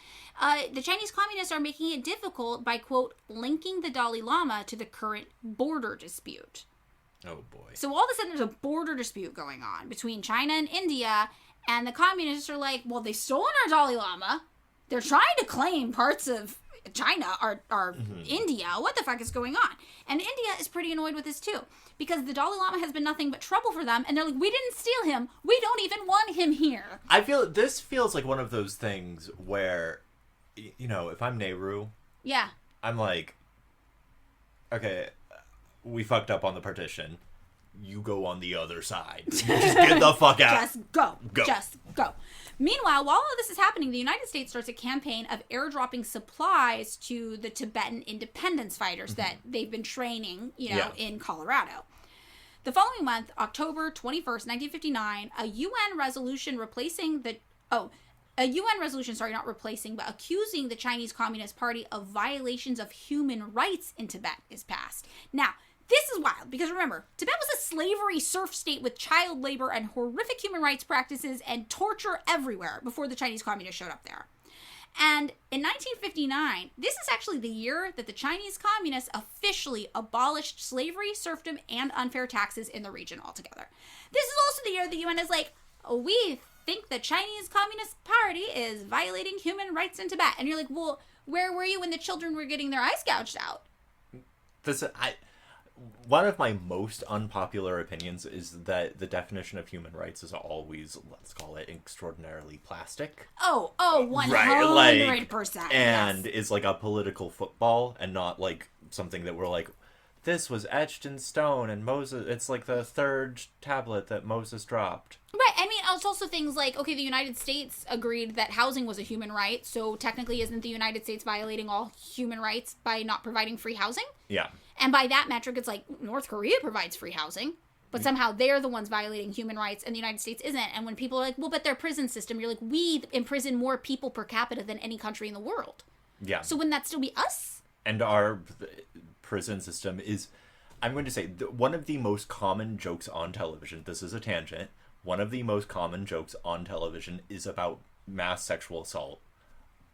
the Chinese communists are making it difficult by, quote, linking the Dalai Lama to the current border dispute. Oh, boy. So all of a sudden there's a border dispute going on between China and India, and the communists are like, well, they've stolen our Dalai Lama. They're trying to claim parts of China are India. What the fuck is going on? And India is pretty annoyed with this too, because the Dalai Lama has been nothing but trouble for them, and they're like, we didn't steal him. We don't even want him here. This feels like one of those things where, you know, if I'm Nehru, yeah, I'm like, okay, we fucked up on the partition. You go on the other side. Just get the fuck out. Just go. Just go. Meanwhile, while all this is happening, the United States starts a campaign of airdropping supplies to the Tibetan independence fighters that they've been training, in Colorado. The following month, October 21st, 1959, a UN resolution accusing the Chinese Communist Party of violations of human rights in Tibet is passed. Now, this is wild, because remember, Tibet was a slavery serf state with child labor and horrific human rights practices and torture everywhere before the Chinese communists showed up there. And in 1959, this is actually the year that the Chinese communists officially abolished slavery, serfdom, and unfair taxes in the region altogether. This is also the year the UN is like, we think the Chinese Communist Party is violating human rights in Tibet. And you're like, well, where were you when the children were getting their eyes gouged out? One of my most unpopular opinions is that the definition of human rights is always, let's call it, extraordinarily plastic. 100%. And is like a political football and not like something that we're like, this was etched in stone and Moses, it's like the third tablet that Moses dropped. Right. I mean, it's also things like, okay, the United States agreed that housing was a human right, so technically isn't the United States violating all human rights by not providing free housing? Yeah. And by that metric, it's like North Korea provides free housing, but somehow they're the ones violating human rights and the United States isn't. And when people are like, well, but their prison system, you're like, we imprison more people per capita than any country in the world. Yeah. So wouldn't that still be us? And our prison system is, I'm going to say, one of the most common jokes on television, this is a tangent, one of the most common jokes on television is about mass sexual assault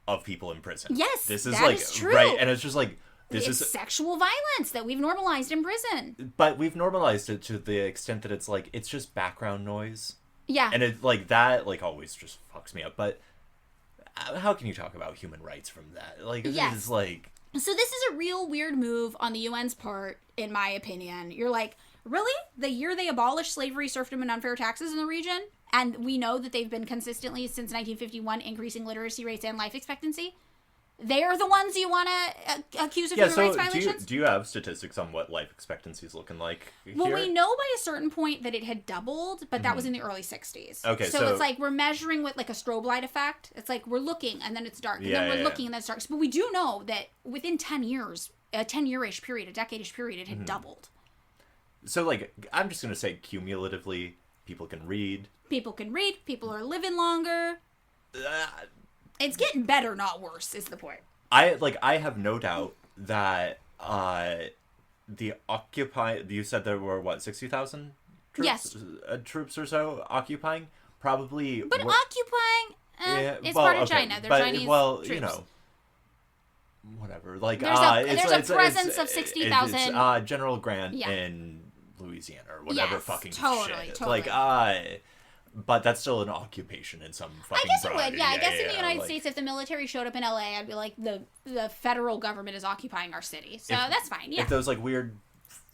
of people in prison. Yes, this is that like, is true. Right, and it's just like, it's sexual violence that we've normalized in prison. But we've normalized it to the extent that it's like, it's just background noise. Yeah. And it like that like always just fucks me up. But how can you talk about human rights from that? Like, yes. It's like... So this is a real weird move on the UN's part, in my opinion. You're like, really? The year they abolished slavery, serfdom, and unfair taxes in the region? And we know that they've been consistently, since 1951, increasing literacy rates and life expectancy? They're the ones you want to accuse of human rights violations? Do you have statistics on what life expectancy is looking like here? Well, we know by a certain point that it had doubled, but that was in the early 60s. Okay, so it's like we're measuring with like a strobe light effect. It's like we're looking and then it's dark. And then we're looking and then it's dark. But we do know that within 10 years, a 10-year-ish period, a decade-ish period, it had doubled. So like, I'm just going to say cumulatively, people can read. People can read. People are living longer. It's getting better, not worse, is the point. I have no doubt that the occupy. You said there were what 60,000 troops? Yes. Troops or so occupying. Probably. But occupying, it's part of China. They're Chinese troops. You know, whatever. Like there's a presence of 60,000. General Grant in Louisiana or whatever fucking totally, shit. Totally. Like but that's still an occupation in some fucking. I guess it broad. would. Yeah, I guess in the United States, if the military showed up in LA, I'd be like, the federal government is occupying our city. So that's fine. Yeah. If those like weird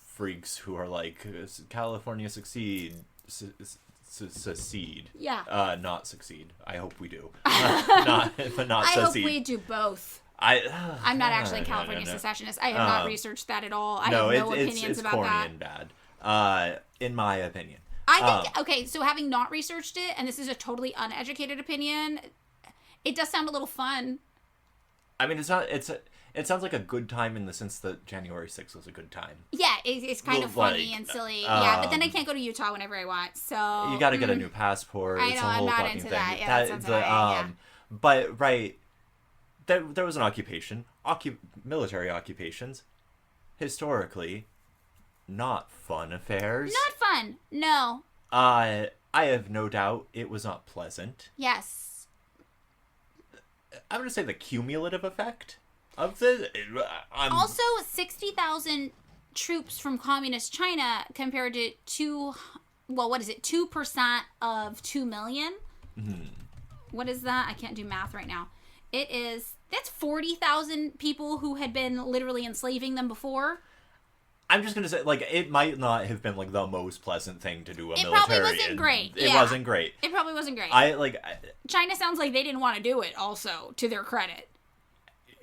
freaks who are like California succeed. Secede. Yeah. Not succeed. I hope we do. Not secede. I hope we do both. I'm not actually a California secessionist. I have not researched that at all. I have no opinions about that. It's corny and bad. In my opinion. I think, okay, so having not researched it, and this is a totally uneducated opinion, it does sound a little fun. I mean, it sounds like a good time in the sense that January 6th was a good time. Yeah, it's kind of funny and silly. Yeah, but then I can't go to Utah whenever I want, so... You gotta get a new passport. I know, it's a whole I'm not fucking into thing. that. Yeah, that sounds right, But, right, there was an occupation. Military occupations, historically, not fun affairs. Not fun, no. I have no doubt it was not pleasant. Yes. I'm going to say the cumulative effect of this. Also, 60,000 troops from communist China compared to 2% of 2 million? Mm-hmm. What is that? I can't do math right now. That's 40,000 people who had been literally enslaving them before. I'm just going to say, like, it might not have been, like, the most pleasant thing to do a military. It probably wasn't great. It wasn't great. It probably wasn't great. China sounds like they didn't want to do it, also, to their credit.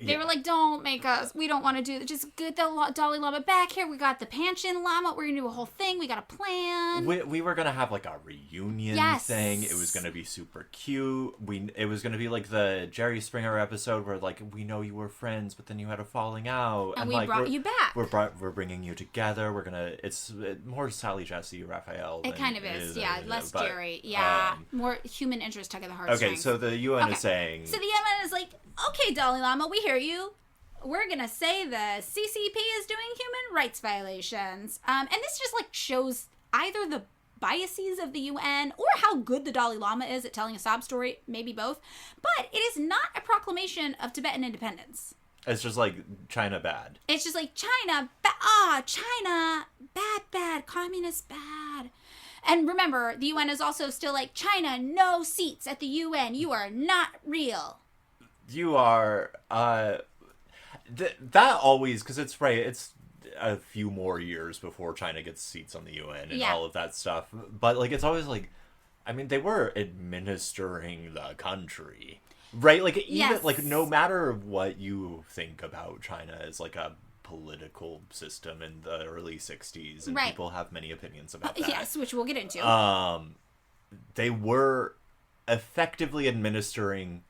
They were like, don't make us, we don't want to do it. Just get the Dalai Lama back here. We got the Panchen Lama. We're going to do a whole thing. We got a plan. We were going to have like a reunion thing. It was going to be super cute. It was going to be like the Jerry Springer episode where like, we know you were friends, but then you had a falling out. And we like, brought you back. We're bringing you together. It's more Sally, Jesse, Raphael. It kind of is. Yeah. Less Jerry. Yeah. More human interest tugging the heartstrings. Okay. So the UN is saying. So the UN is like, okay, Dalai Lama, we hear you. We're going to say the CCP is doing human rights violations. And this just, like, shows either the biases of the UN or how good the Dalai Lama is at telling a sob story, maybe both. But it is not a proclamation of Tibetan independence. It's just like China bad. It's just like China, China, bad, communist bad. And remember, the UN is also still like, China, no seats at the UN. You are not real. You are, that always, because it's right, it's a few more years before China gets seats on the UN and all of that stuff. But, like, it's always like, I mean, they were administering the country, right? Like, even, like, no matter what you think about China as, like, a political system in the early 60s, and people have many opinions about that. Yes, which we'll get into. They were effectively administering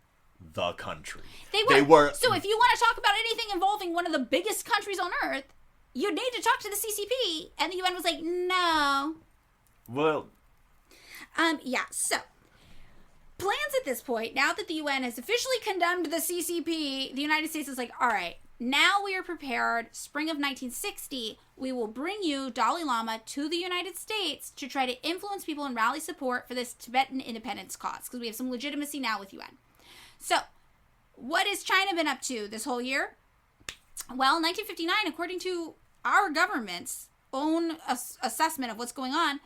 the country. They were. So if you want to talk about anything involving one of the biggest countries on earth, you need to talk to the CCP. And the UN was like, no. Well. So plans at this point, now that the UN has officially condemned the CCP, the United States is like, all right, now we are prepared. Spring of 1960, we will bring you, Dalai Lama, to the United States to try to influence people and rally support for this Tibetan independence cause, because we have some legitimacy now with UN. So, what has China been up to this whole year? Well, in 1959, according to our government's own assessment of what's going on,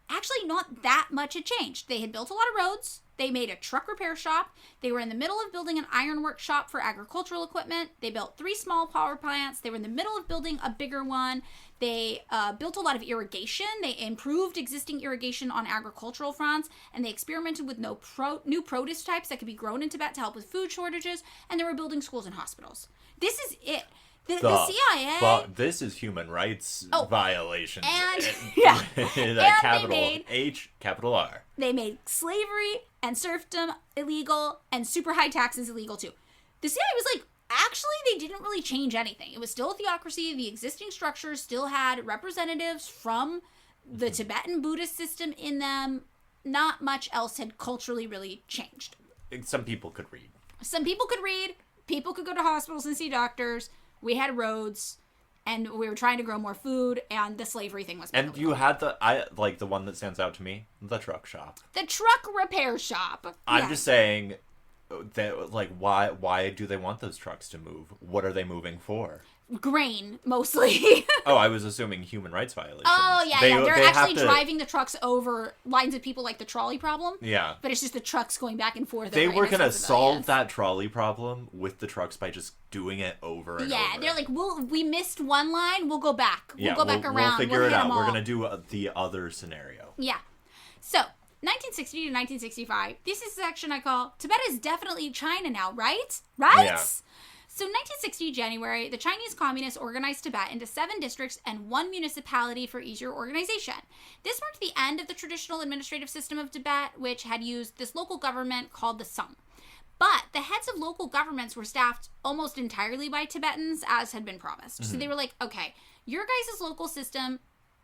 actually not that much had changed. They had built a lot of roads. They made a truck repair shop. They were in the middle of building an ironwork shop for agricultural equipment. They built 3 small power plants. They were in the middle of building a bigger one. They built a lot of irrigation. They improved existing irrigation on agricultural fronts. And they experimented with new produce types that could be grown in Tibet to help with food shortages. And they were building schools and hospitals. This is it. The CIA... this is human rights violations. And, capital H, capital R. They made slavery and serfdom illegal and super high taxes illegal too. The CIA was like, actually, they didn't really change anything. It was still a theocracy. The existing structures still had representatives from the Tibetan Buddhist system in them. Not much else had culturally really changed. Some people could read. People could go to hospitals and see doctors. We had roads. And we were trying to grow more food, and the slavery thing was... And you had the one that stands out to me, the truck shop. The truck repair shop. I'm just saying that, like, why do they want those trucks to move? What are they moving for? Grain, mostly. Oh, I was assuming human rights violations. Oh, yeah. They're actually driving the trucks over lines of people, like the trolley problem. Yeah. But it's just the trucks going back and forth. They were going to solve that trolley problem with the trucks by just doing it over and over. Yeah, they're like, we missed one line, we'll go back. We'll go back around. We'll figure it out. We're going to do the other scenario. Yeah. So, 1960 to 1965, this is a section I call, Tibet is definitely China now, right? Right? Yeah. So 1960 January, the Chinese Communists organized Tibet into 7 districts and 1 municipality for easier organization. This marked the end of the traditional administrative system of Tibet, which had used this local government called the Sung. But the heads of local governments were staffed almost entirely by Tibetans, as had been promised. Mm-hmm. So they were like, okay, your guys' local system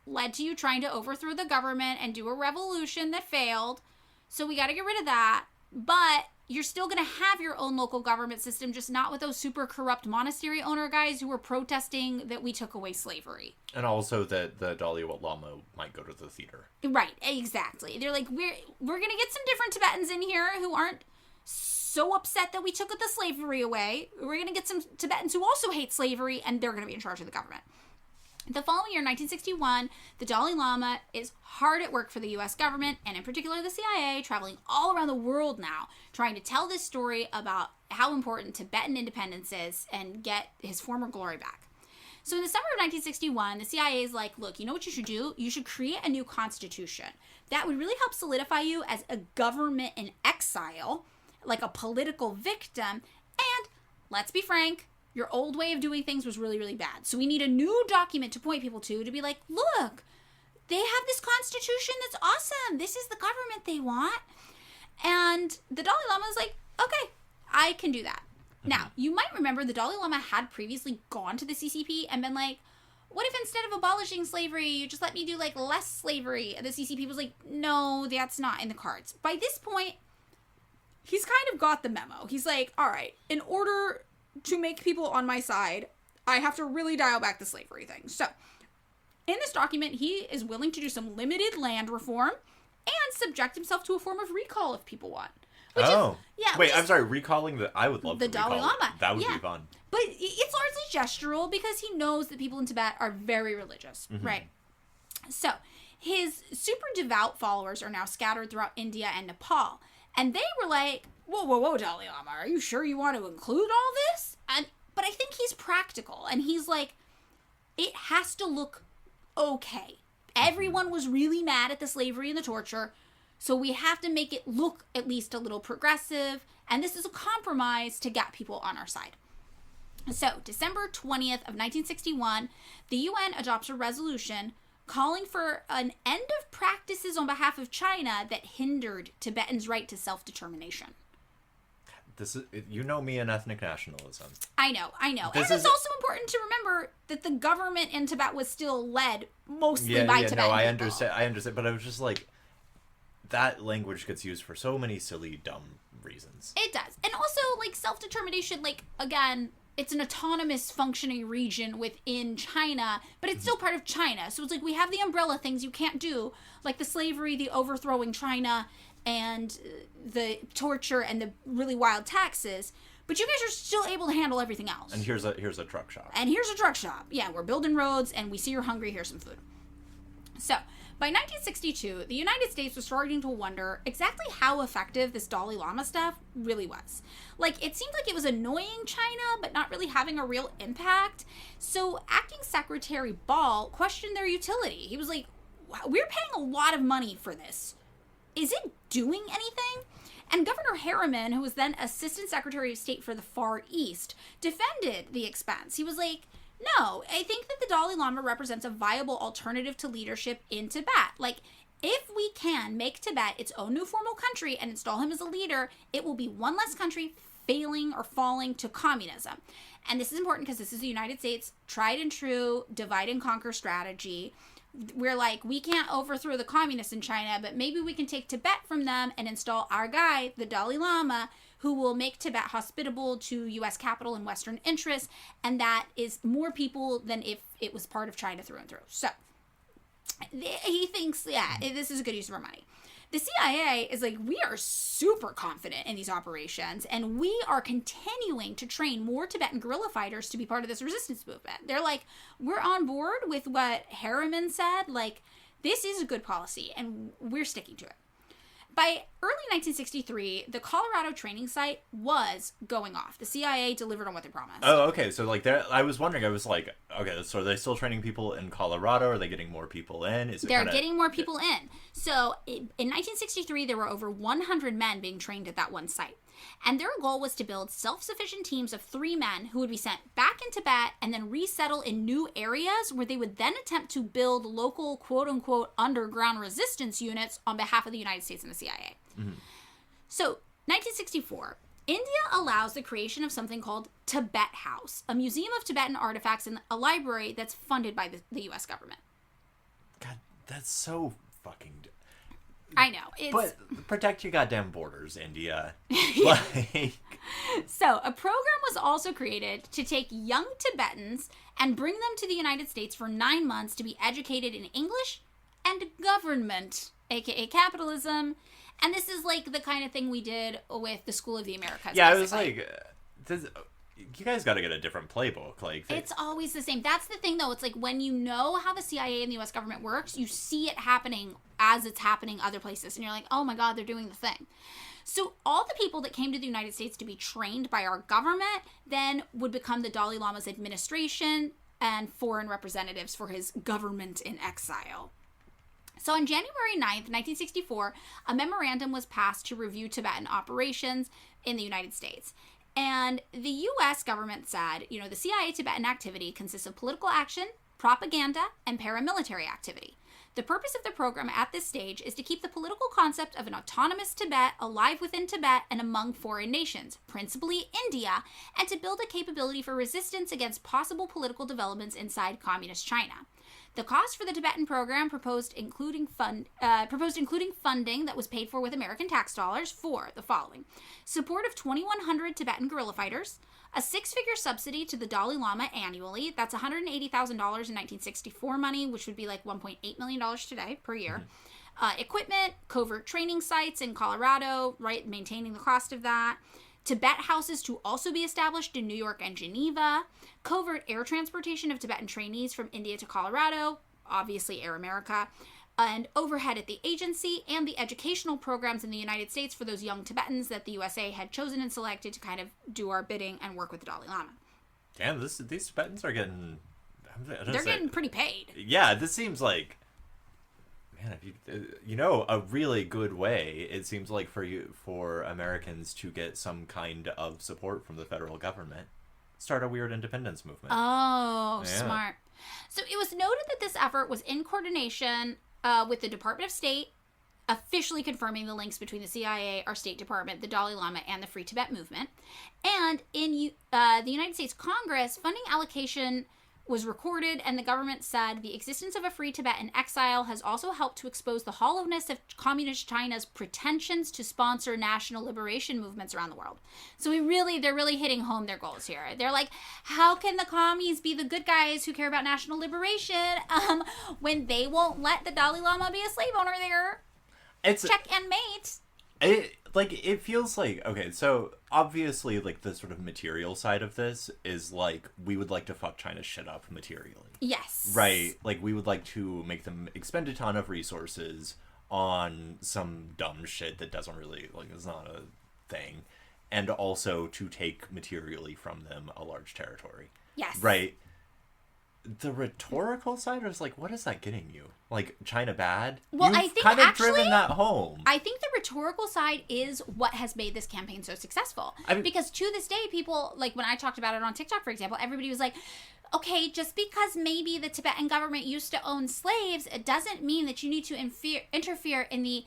led to you trying to overthrow the government and do a revolution that failed. So we got to get rid of that. But you're still going to have your own local government system, just not with those super corrupt monastery owner guys who were protesting that we took away slavery. And also that the Dalai Lama might go to the theater. Right, exactly. They're like, we're going to get some different Tibetans in here who aren't so upset that we took the slavery away. We're going to get some Tibetans who also hate slavery, and they're going to be in charge of the government. The following year, 1961, the Dalai Lama is hard at work for the U.S. government, and in particular the CIA, traveling all around the world now, trying to tell this story about how important Tibetan independence is and get his former glory back. So in the summer of 1961, the CIA is like, look, you know what you should do? You should create a new constitution. That would really help solidify you as a government in exile, like a political victim, and let's be frank, your old way of doing things was really, really bad. So we need a new document to point people to be like, look, they have this constitution that's awesome. This is the government they want. And the Dalai Lama is like, okay, I can do that. Now, you might remember the Dalai Lama had previously gone to the CCP and been like, what if instead of abolishing slavery, you just let me do like less slavery? And the CCP was like, no, that's not in the cards. By this point, he's kind of got the memo. He's like, all right, in order to make people on my side, I have to really dial back the slavery thing. So, in this document, he is willing to do some limited land reform and subject himself to a form of recall if people want. Wait, I'm sorry, recalling I would love the Dalai Lama. That would be fun. But it's largely gestural because he knows that people in Tibet are very religious, right? So, his super devout followers are now scattered throughout India and Nepal. And they were like, whoa, Dalai Lama, are you sure you want to include all this? But I think he's practical, and he's like, it has to look okay. Everyone was really mad at the slavery and the torture, so we have to make it look at least a little progressive, and this is a compromise to get people on our side. So, December 20th of 1961, the UN adopts a resolution calling for an end of practices on behalf of China that hindered Tibetans' right to self-determination. This is, you know me and ethnic nationalism. I know. And it's also important to remember that the government in Tibet was still led mostly by Tibetan people. I understand, but I was just like, that language gets used for so many silly, dumb reasons. It does. And also, like, self-determination, like, again, it's an autonomous functioning region within China, but it's still part of China. So it's like we have the umbrella things you can't do, like the slavery, the overthrowing China, and the torture and the really wild taxes. But you guys are still able to handle everything else. And here's a truck shop. Yeah, we're building roads, and we see you're hungry, here's some food. So, by 1962, the United States was starting to wonder exactly how effective this Dalai Lama stuff really was. Like, it seemed like it was annoying China, but not really having a real impact. So, Acting Secretary Ball questioned their utility. He was like, we're paying a lot of money for this. Is it doing anything? And Governor Harriman, who was then Assistant Secretary of State for the Far East, defended the expense. He was like, no, I think that the Dalai Lama represents a viable alternative to leadership in Tibet. Like, if we can make Tibet its own new formal country and install him as a leader, it will be one less country failing or falling to communism. And this is important because this is the United States' tried and true divide and conquer strategy. We're like, we can't overthrow the communists in China, but maybe we can take Tibet from them and install our guy, the Dalai Lama, who will make Tibet hospitable to U.S. capital and Western interests, and that is more people than if it was part of China through and through. So he thinks, this is a good use of our money. The CIA is like, we are super confident in these operations, and we are continuing to train more Tibetan guerrilla fighters to be part of this resistance movement. They're like, we're on board with what Harriman said. Like, this is a good policy, and we're sticking to it. By early 1963, the Colorado training site was going off. The CIA delivered on what they promised. Oh, okay. So, like, I was wondering, I was like, okay, so are they still training people in Colorado? Are they getting more people in? They're getting more people in. So, in 1963, there were over 100 men being trained at that one site. And their goal was to build self-sufficient teams of 3 men who would be sent back in Tibet and then resettle in new areas where they would then attempt to build local, quote-unquote, underground resistance units on behalf of the United States and the CIA. Mm-hmm. So, 1964, India allows the creation of something called Tibet House, a museum of Tibetan artifacts and a library that's funded by the U.S. government. God, that's so fucking... I know. But protect your goddamn borders, India. So, a program was also created to take young Tibetans and bring them to the United States for 9 months to be educated in English and government, aka capitalism. And this is like the kind of thing we did with the School of the Americas. Yeah, basically. I was like, you guys got to get a different playbook. Like, it's always the same. That's the thing, though. It's like when you know how the CIA and the U.S. government works, you see it happening as it's happening other places. And you're like, oh my God, they're doing the thing. So all the people that came to the United States to be trained by our government then would become the Dalai Lama's administration and foreign representatives for his government in exile. So on January 9th, 1964, a memorandum was passed to review Tibetan operations in the United States. And the U.S. government said, the CIA Tibetan activity consists of political action, propaganda, and paramilitary activity. The purpose of the program at this stage is to keep the political concept of an autonomous Tibet alive within Tibet and among foreign nations, principally India, and to build a capability for resistance against possible political developments inside communist China. The cost for the Tibetan program proposed including funding that was paid for with American tax dollars for the following: support of 2,100 Tibetan guerrilla fighters, a 6-figure subsidy to the Dalai Lama annually. That's $180,000 in 1964 money, which would be like $1.8 million today per year. Equipment, covert training sites in Colorado, right, maintaining the cost of that. Tibet houses to also be established in New York and Geneva. Covert air transportation of Tibetan trainees from India to Colorado, obviously Air America. And overhead at the agency and the educational programs in the United States for those young Tibetans that the USA had chosen and selected to kind of do our bidding and work with the Dalai Lama. Damn, these Tibetans are getting... They're getting pretty paid. Yeah, this seems like... Man, if a really good way, it seems like for Americans to get some kind of support from the federal government. Start a weird independence movement. Oh, yeah. Smart. So it was noted that this effort was in coordination with the Department of State, officially confirming the links between the CIA, our State Department, the Dalai Lama, and the Free Tibet Movement. And in the United States Congress, funding allocation was recorded, and the government said the existence of a Free Tibet in exile has also helped to expose the hollowness of communist China's pretensions to sponsor national liberation movements around the world. So they're really hitting home their goals here. They're like, how can the commies be the good guys who care about national liberation when they won't let the Dalai Lama be a slave owner there? Check and mate. It feels like, okay, so obviously, like, the sort of material side of this is, like, we would like to fuck China's shit up materially. Yes. Right? Like, we would like to make them expend a ton of resources on some dumb shit that doesn't really, like, is not a thing. And also to take materially from them a large territory. Yes. Right? The rhetorical side is like, what is that getting you? Like, China bad? Well, You've I think kind of actually, driven that home. I think the rhetorical side is what has made this campaign so successful. Because to this day, people, like when I talked about it on TikTok, for example, everybody was like, okay, just because maybe the Tibetan government used to own slaves, it doesn't mean that you need to interfere in the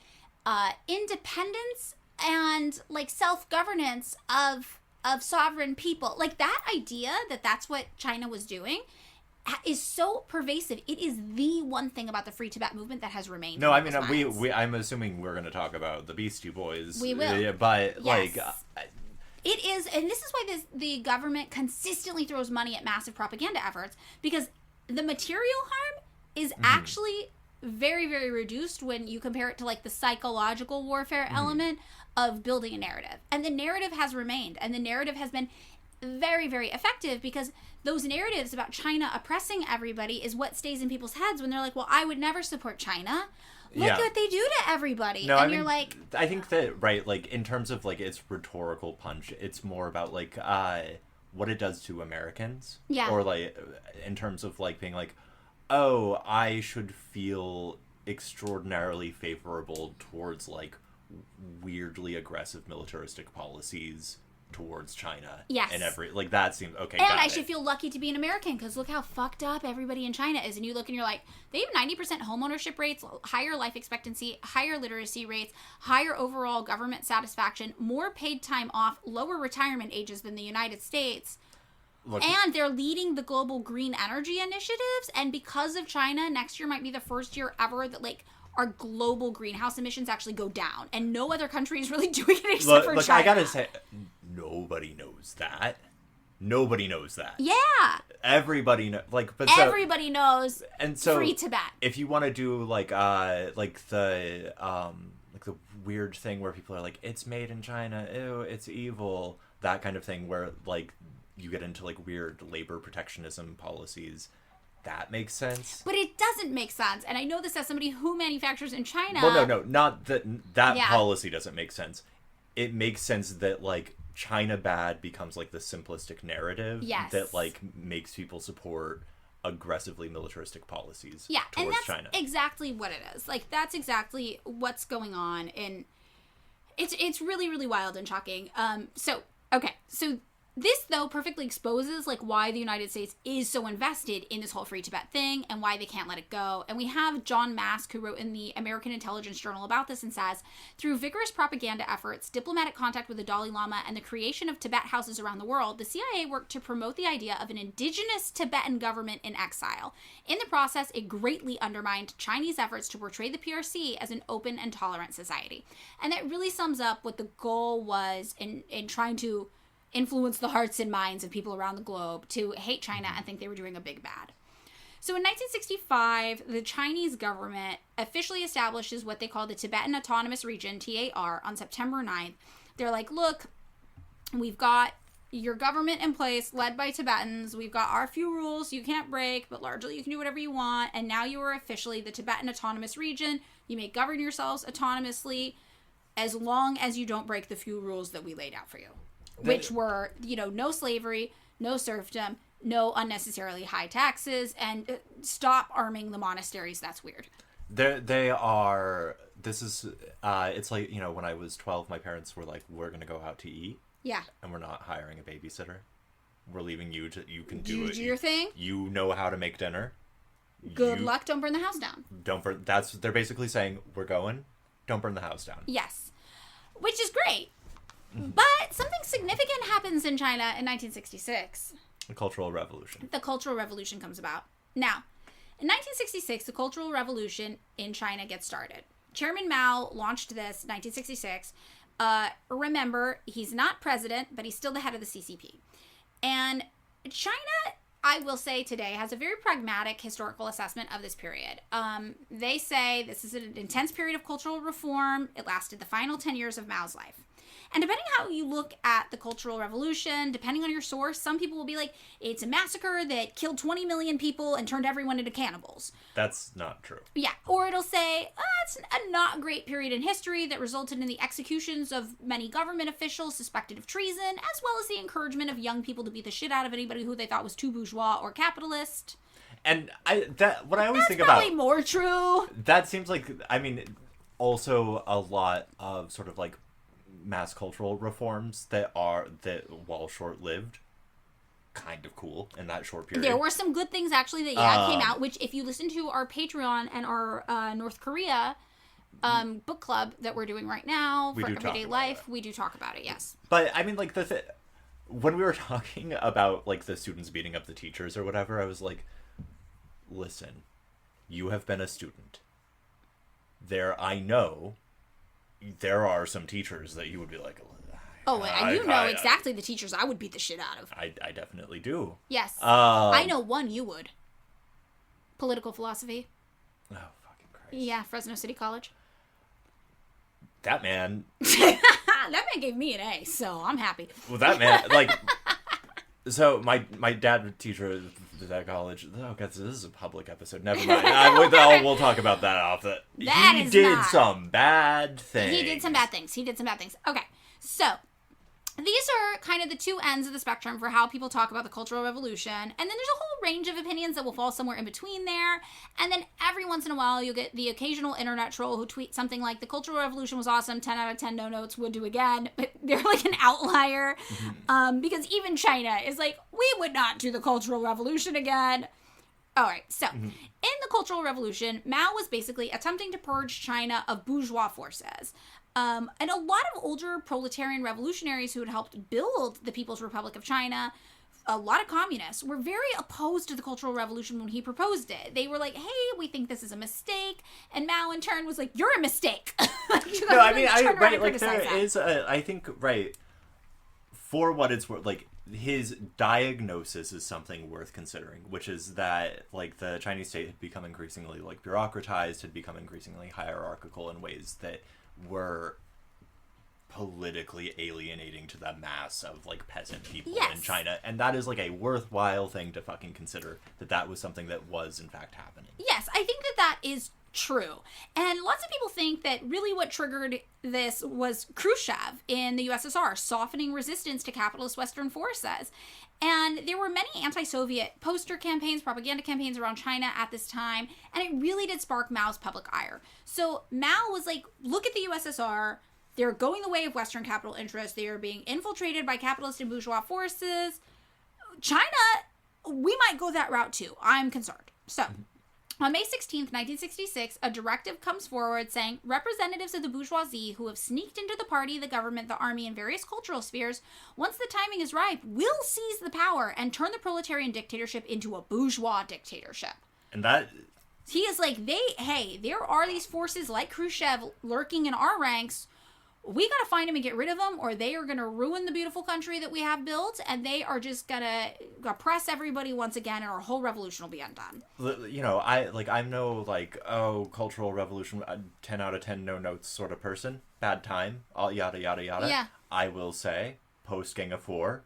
independence and like self-governance of sovereign people. Like that idea that that's what China was doing is so pervasive. It is the one thing about the Free Tibet movement that has remained. No, I mean, I'm assuming we're going to talk about the Beastie Boys. We will. But, yes. like, It is, and this is why the government consistently throws money at massive propaganda efforts, because the material harm is actually very, very reduced when you compare it to like the psychological warfare element of building a narrative. And the narrative has remained, and the narrative has been very, very effective, because those narratives about China oppressing everybody is what stays in people's heads when they're like, well, I would never support China. Look at what they do to everybody. No, and you're like... I think that, right, like, in terms of, like, its rhetorical punch, it's more about, like, what it does to Americans. Yeah. Or, like, in terms of, like, being like, oh, I should feel extraordinarily favorable towards, like, weirdly aggressive militaristic policies towards China. Yes. And like, that seems, okay, and got I it. should feel lucky to be an American, because look how fucked up everybody in China is. And you look and you're like, they have 90% homeownership rates, higher life expectancy, higher literacy rates, higher overall government satisfaction, more paid time off, lower retirement ages than the United States. Look, and they're leading the global green energy initiatives. And because of China, next year might be the first year ever that, like, our global greenhouse emissions actually go down. And no other country is really doing it except for China. I gotta say, nobody knows that. Nobody knows that. Yeah. Everybody knows. Like, but everybody knows. And so, free Tibet. If you want to do like the weird thing where people are like, it's made in China, ew, it's evil, that kind of thing, where like you get into like weird labor protectionism policies. That makes sense. But it doesn't make sense. And I know this as somebody who manufactures in China. Well, no, not that policy doesn't make sense. It makes sense that, like, China bad becomes, like, the simplistic narrative that, like, makes people support aggressively militaristic policies towards China. Exactly what it is. Like, that's exactly what's going on. And it's really, really wild and shocking. So this, though, perfectly exposes, like, why the United States is so invested in this whole Free Tibet thing and why they can't let it go. And we have John Mask, who wrote in the American Intelligence Journal about this, and says, through vigorous propaganda efforts, diplomatic contact with the Dalai Lama, and the creation of Tibet houses around the world, the CIA worked to promote the idea of an indigenous Tibetan government in exile. In the process, it greatly undermined Chinese efforts to portray the PRC as an open and tolerant society. And that really sums up what the goal was in trying to influence the hearts and minds of people around the globe to hate China and think they were doing a big bad. So in 1965, the Chinese government officially establishes what they call the Tibetan Autonomous Region, TAR, on September 9th. They're like, look, we've got your government in place, led by Tibetans. We've got our few rules you can't break, but largely you can do whatever you want. And now you are officially the Tibetan Autonomous Region. You may govern yourselves autonomously as long as you don't break the few rules that we laid out for you. Which were, no slavery, no serfdom, no unnecessarily high taxes, and stop arming the monasteries. That's weird. It's like, when I was 12, my parents were like, we're going to go out to eat. Yeah. And we're not hiring a babysitter. We're leaving you can do it. Do your thing. You know how to make dinner. Good luck. Don't burn the house down. They're basically saying, we're going, don't burn the house down. Yes. Which is great. But something significant happens in China in 1966. The Cultural Revolution. The Cultural Revolution comes about. Now, in 1966, the Cultural Revolution in China gets started. Chairman Mao launched this in 1966. Remember, he's not president, but he's still the head of the CCP. And China, I will say today, has a very pragmatic historical assessment of this period. They say this is an intense period of cultural reform. It lasted the final 10 years of Mao's life. And depending how you look at the Cultural Revolution, depending on your source, some people will be like, it's a massacre that killed 20 million people and turned everyone into cannibals. That's not true. Yeah. Or it'll say, it's a not great period in history that resulted in the executions of many government officials suspected of treason, as well as the encouragement of young people to beat the shit out of anybody who they thought was too bourgeois or capitalist. And what I always think about... That's probably more true. That seems like, also a lot of sort of like mass cultural reforms that while short-lived, kind of cool in that short period. There were some good things actually that came out, which if you listen to our Patreon and our North Korea book club that we're doing right now for Everyday Life, we do talk about it, yes. But when we were talking about like the students beating up the teachers or whatever, I was like, listen, you have been a student. I know there are some teachers that you would be like, Oh, and you know exactly the teachers I would beat the shit out of. I definitely do. Yes. I know one you would. Political philosophy. Oh, fucking Christ. Yeah, Fresno City College. That man... That man gave me an A, so I'm happy. Well, that man, like... So, my dad, teacher at that college... Oh, God, this is a public episode. Never mind. We'll talk about that off the... He did some bad things. He did some bad things. Okay, so... These are kind of the two ends of the spectrum for how people talk about the Cultural Revolution. And then there's a whole range of opinions that will fall somewhere in between there. And then every once in a while, you'll get the occasional internet troll who tweets something like, the Cultural Revolution was awesome, 10 out of 10 no notes, would do again. But they're like an outlier. Because even China is like, we would not do the Cultural Revolution again. All right, so in the Cultural Revolution, Mao was basically attempting to purge China of bourgeois forces. And a lot of older proletarian revolutionaries who had helped build the People's Republic of China, a lot of communists, were very opposed to the Cultural Revolution when he proposed it. They were like, hey, we think this is a mistake. And Mao, in turn, was like, you're a mistake. No, I mean, right, like, there is, I think, right, for what it's worth, like, his diagnosis is something worth considering, which is that, like, the Chinese state had become increasingly, like, bureaucratized, had become increasingly hierarchical in ways that were politically alienating to the mass of, like, peasant people in China. And that is, like, a worthwhile thing to fucking consider, that was something that was, in fact, happening. Yes, I think that is true. And lots of people think that really what triggered this was Khrushchev in the USSR, softening resistance to capitalist Western forces. And there were many anti-Soviet poster campaigns, propaganda campaigns around China at this time, and it really did spark Mao's public ire. So Mao was like, look at the USSR, they're going the way of Western capital interests, they are being infiltrated by capitalist and bourgeois forces. China, we might go that route too. I'm concerned. So, on May 16th, 1966, a directive comes forward saying representatives of the bourgeoisie who have sneaked into the party, the government, the army, and various cultural spheres, once the timing is ripe, will seize the power and turn the proletarian dictatorship into a bourgeois dictatorship. And that... He is like, there are these forces like Khrushchev lurking in our ranks. We got to find them and get rid of them, or they are going to ruin the beautiful country that we have built, and they are just going to oppress everybody once again, and our whole revolution will be undone. You know, I'm no, like, Cultural Revolution, 10 out of 10 no notes sort of person. Bad time, all yada, yada, yada. Yeah. I will say, post-Gang of Four,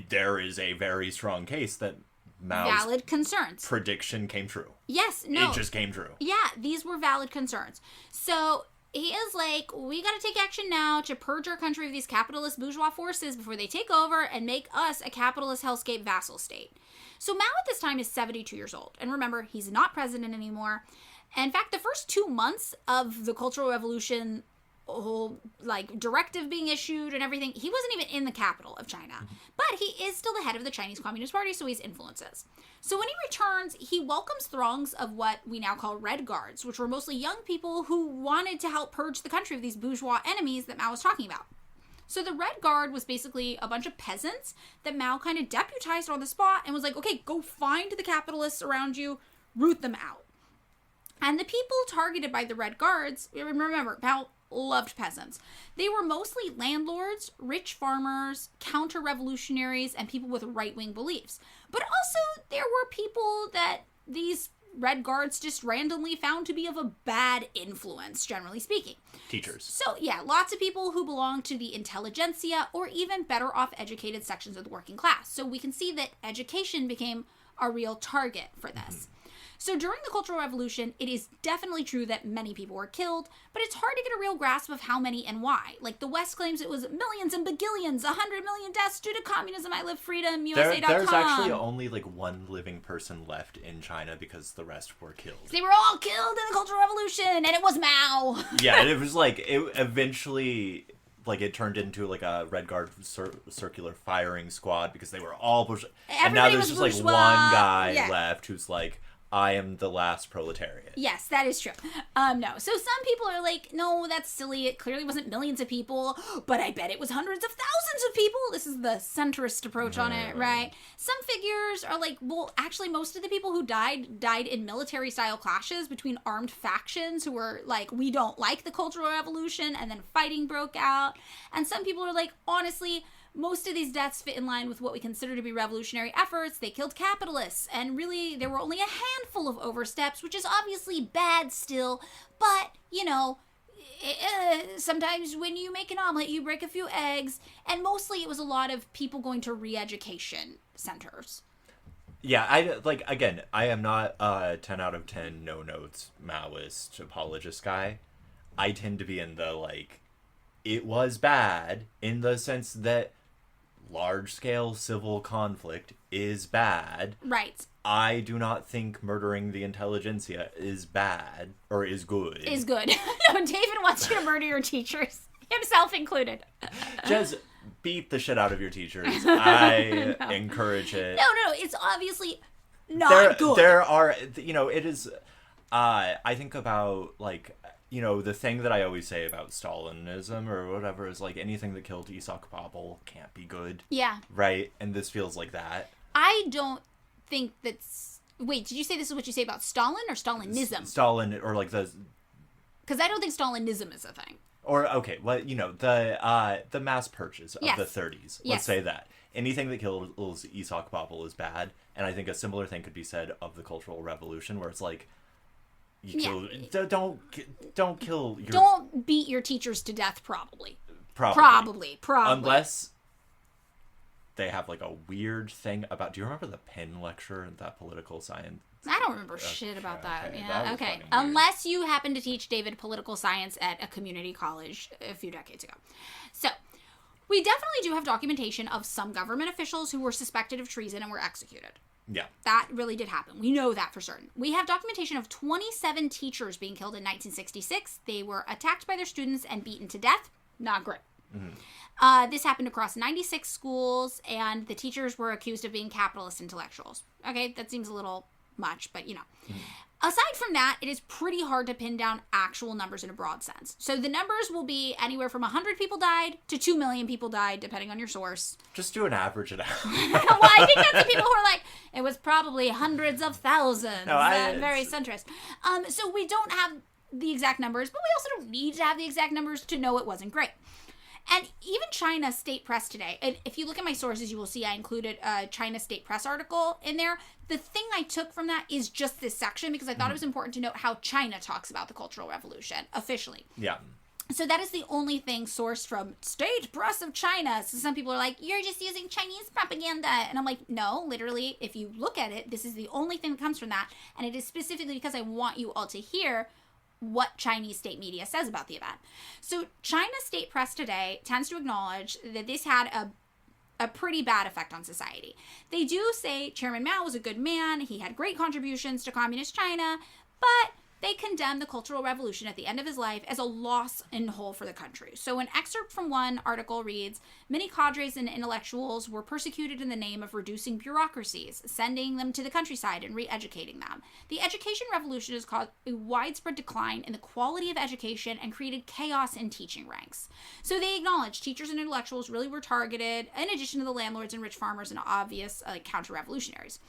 there is a very strong case that Mao's valid concerns. Prediction came true. Yes, no. It just came true. Yeah, these were valid concerns. So... he is like, we gotta take action now to purge our country of these capitalist bourgeois forces before they take over and make us a capitalist hellscape vassal state. So Mao at this time is 72 years old. And remember, he's not president anymore. And in fact, the first 2 months of the Cultural Revolution, whole, like, directive being issued and everything, he wasn't even in the capital of China. But he is still the head of the Chinese Communist Party, so he's influences. So when he returns, he welcomes throngs of what we now call Red Guards, which were mostly young people who wanted to help purge the country of these bourgeois enemies that Mao was talking about. So the Red Guard was basically a bunch of peasants that Mao kind of deputized on the spot and was like, okay, go find the capitalists around you, root them out. And the people targeted by the Red Guards, remember, Mao loved peasants. They were mostly landlords, rich farmers, counter-revolutionaries, and people with right-wing beliefs. But also, there were people that these Red Guards just randomly found to be of a bad influence, generally speaking. Teachers. So, yeah, lots of people who belong to the intelligentsia or even better off educated sections of the working class. So we can see that education became a real target for this. So during the Cultural Revolution, it is definitely true that many people were killed, but it's hard to get a real grasp of how many and why. Like, the West claims it was millions and bagillions, 100 million deaths due to communism, I live freedom, USA.com. There's actually only, like, one living person left in China because the rest were killed. They were all killed in the Cultural Revolution, and it was Mao. Yeah, it was, like, it eventually... like, it turned into, like, a Red Guard circular firing squad because they were all... and now there's just, like, one guy left who's like, I am the last proletariat. Yes, that is true. No. So some people are like, no, that's silly. It clearly wasn't millions of people, but I bet it was hundreds of thousands of people. This is the centrist approach on it, right? Some figures are like, well, actually, most of the people who died in military-style clashes between armed factions who were like, we don't like the Cultural Revolution, and then fighting broke out. And some people are like, honestly, most of these deaths fit in line with what we consider to be revolutionary efforts. They killed capitalists, and really there were only a handful of oversteps, which is obviously bad still, but, you know, sometimes when you make an omelet, you break a few eggs, and mostly it was a lot of people going to re-education centers. Yeah, I am not a 10 out of 10 no notes Maoist apologist guy. I tend to be in the, like, it was bad in the sense that large-scale civil conflict is bad. Right. I do not think murdering the intelligentsia is bad, or is good. Is good. No, David wants you to murder your teachers, himself included. Just beat the shit out of your teachers. I encourage it. No, it's obviously not good. There are, you know, it is, I think about, like, you know, the thing that I always say about Stalinism or whatever is, like, anything that killed Isak Babel can't be good. Yeah. Right? And this feels like that. I don't think that's... Wait, did you say this is what you say about Stalin or Stalinism? Stalin, or, like, the... Because I don't think Stalinism is a thing. Or, okay, well, you know, the mass purges of the 30s. Let's say that. Anything that kills Isak Babel is bad. And I think a similar thing could be said of the Cultural Revolution, where it's like, don't kill your... Don't beat your teachers to death, probably. Unless they have, like, a weird thing about... Do you remember the Penn lecture in that political science? I don't remember shit about that. Okay, Yeah, okay. Unless you happen to teach David political science at a community college a few decades ago. So, we definitely do have documentation of some government officials who were suspected of treason and were executed. Yeah. That really did happen. We know that for certain. We have documentation of 27 teachers being killed in 1966. They were attacked by their students and beaten to death. Not great. Mm-hmm. This happened across 96 schools, and the teachers were accused of being capitalist intellectuals. Okay, that seems a little much, but you know. Mm-hmm. Aside from that, it is pretty hard to pin down actual numbers in a broad sense. So the numbers will be anywhere from 100 people died to 2 million people died, depending on your source. Just do an average it out. Well, I think that's the people who are like, it was probably hundreds of thousands. No, very centrist. So we don't have the exact numbers, but we also don't need to have the exact numbers to know it wasn't great. And even China State Press today, and if you look at my sources, you will see I included a China State Press article in there. The thing I took from that is just this section because I thought it was important to note how China talks about the Cultural Revolution officially. Yeah. So that is the only thing sourced from State Press of China. So some people are like, you're just using Chinese propaganda. And I'm like, no, literally, if you look at it, this is the only thing that comes from that. And it is specifically because I want you all to hear what Chinese state media says about the event. So China State Press today tends to acknowledge that this had a pretty bad effect on society. They do say Chairman Mao was a good man, he had great contributions to communist China, but they condemn the Cultural Revolution at the end of his life as a loss in whole for the country. So an excerpt from one article reads, many cadres and intellectuals were persecuted in the name of reducing bureaucracies, sending them to the countryside and re-educating them. The education revolution has caused a widespread decline in the quality of education and created chaos in teaching ranks. So they acknowledge teachers and intellectuals really were targeted, in addition to the landlords and rich farmers and obvious counter-revolutionaries.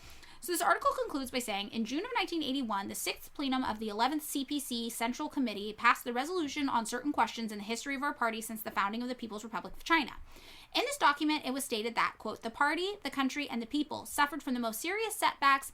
So this article concludes by saying, in June of 1981, the 6th plenum of the 11th CPC Central Committee passed the resolution on certain questions in the history of our party since the founding of the People's Republic of China. In this document, it was stated that, quote, the party, the country, and the people suffered from the most serious setbacks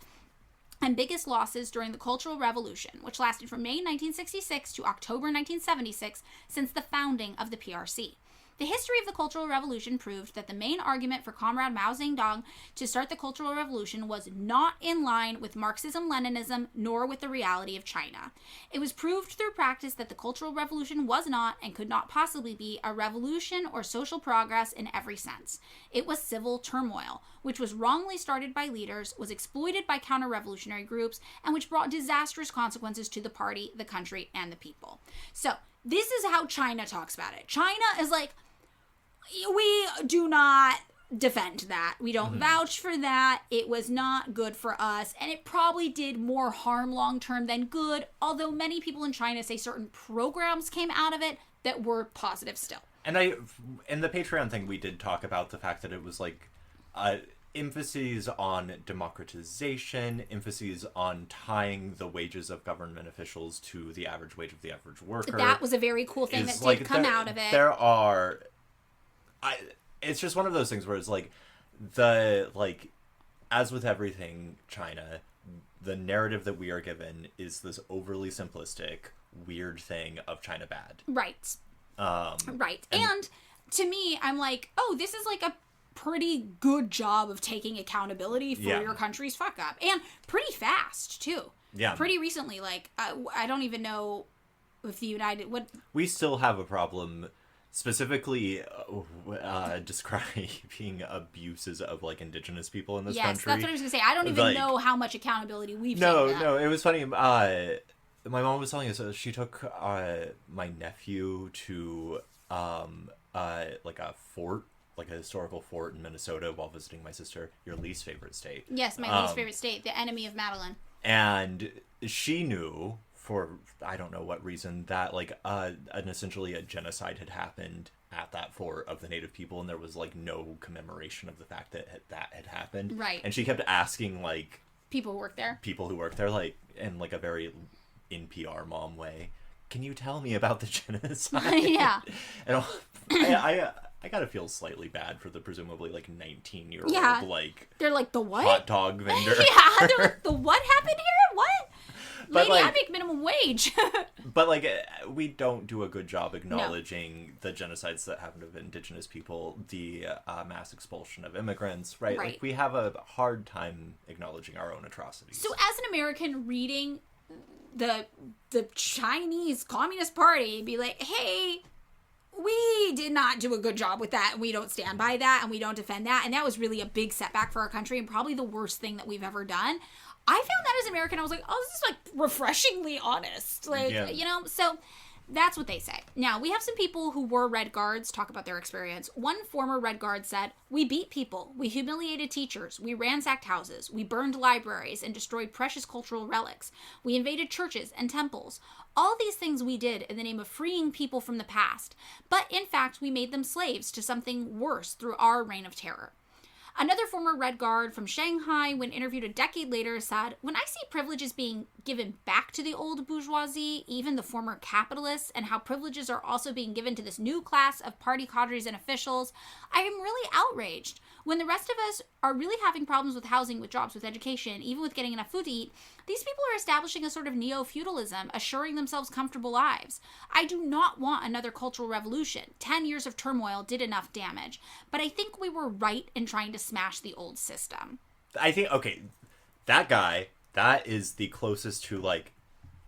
and biggest losses during the Cultural Revolution, which lasted from May 1966 to October 1976 since the founding of the PRC. The history of the Cultural Revolution proved that the main argument for Comrade Mao Zedong to start the Cultural Revolution was not in line with Marxism-Leninism nor with the reality of China. It was proved through practice that the Cultural Revolution was not and could not possibly be a revolution or social progress in every sense. It was civil turmoil, which was wrongly started by leaders, was exploited by counter-revolutionary groups, and which brought disastrous consequences to the party, the country, and the people. So, this is how China talks about it. China is like, we do not defend that. We don't vouch for that. It was not good for us, and it probably did more harm long term than good, although many people in China say certain programs came out of it that were positive still. And in the Patreon thing, we did talk about the fact that it was like emphases on democratization, emphases on tying the wages of government officials to the average wage of the average worker. That was a very cool thing that did come out of it. There are... it's just one of those things where it's like, as with everything China, the narrative that we are given is this overly simplistic, weird thing of China bad. Right. Right. And to me, I'm like, oh, this is like a pretty good job of taking accountability for your country's fuck up. And pretty fast, too. Yeah. Pretty recently, like, I don't even know if the United... We still have a problem... specifically describing abuses of, like, indigenous people in this country. Yes, that's what I was going to say. I don't even know how much accountability we've taken. No, it was funny. My mom was telling us she took my nephew to, like, a fort, like a historical fort in Minnesota while visiting my sister, your least favorite state. Yes, my least favorite state, the enemy of Madeline. And she knew... for I don't know what reason that like essentially a genocide had happened at that fort of the native people, and there was like no commemoration of the fact that had happened. Right. And she kept asking like people who work there like in like a very NPR mom way, can you tell me about the genocide? Yeah. And I gotta feel slightly bad for the presumably like 19-year-old like they're like the what hot dog vendor. Yeah, they're like, the what happened here? What? But, lady, like, I make minimum wage. But like we don't do a good job acknowledging the genocides that happen to indigenous people, the mass expulsion of immigrants, right? Like we have a hard time acknowledging our own atrocities. So as an American reading the Chinese Communist Party, be like, hey, we did not do a good job with that, and we don't stand by that, and we don't defend that, and that was really a big setback for our country, and probably the worst thing that we've ever done. I found that as an American, I was like, oh, this is like refreshingly honest. Like, you know, so that's what they say. Now, we have some people who were Red Guards talk about their experience. One former Red Guard said, we beat people, we humiliated teachers, we ransacked houses, we burned libraries and destroyed precious cultural relics, we invaded churches and temples. All these things we did in the name of freeing people from the past, but in fact, we made them slaves to something worse through our reign of terror. Another former Red Guard from Shanghai, when interviewed a decade later, said, when I see privileges being given back to the old bourgeoisie, even the former capitalists, and how privileges are also being given to this new class of party cadres and officials, I am really outraged. When the rest of us are really having problems with housing, with jobs, with education, even with getting enough food to eat, these people are establishing a sort of neo-feudalism, assuring themselves comfortable lives. I do not want another cultural revolution. 10 years of turmoil did enough damage. But I think we were right in trying to smash the old system. I think, okay, that guy, that is the closest to, like,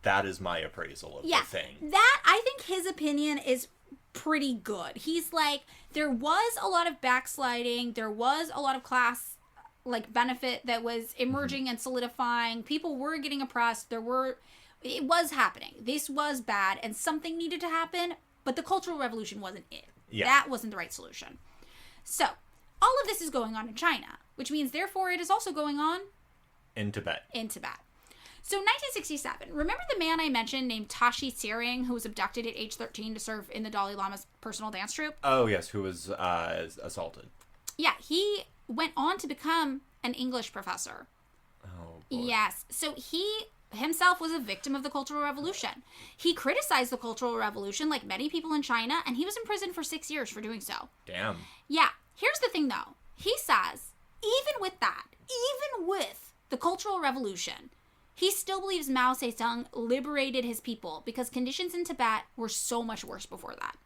that is my appraisal of the thing. That, I think his opinion is pretty good. He's like, there was a lot of backsliding, there was a lot of class like benefit that was emerging and solidifying. People were getting oppressed. It was happening. This was bad and something needed to happen, but the Cultural Revolution wasn't it. Yeah. That wasn't the right solution. So, all of this is going on in China, which means therefore it is also going on in Tibet. So 1967, remember the man I mentioned named Tashi Tsering who was abducted at age 13 to serve in the Dalai Lama's personal dance troupe? Oh, yes, who was assaulted. Yeah, he went on to become an English professor. Oh, boy. Yes, so he himself was a victim of the Cultural Revolution. He criticized the Cultural Revolution like many people in China, and he was in prison for 6 years for doing so. Damn. Yeah, here's the thing though. He says, even with the Cultural Revolution, he still believes Mao Zedong liberated his people because conditions in Tibet were so much worse before that.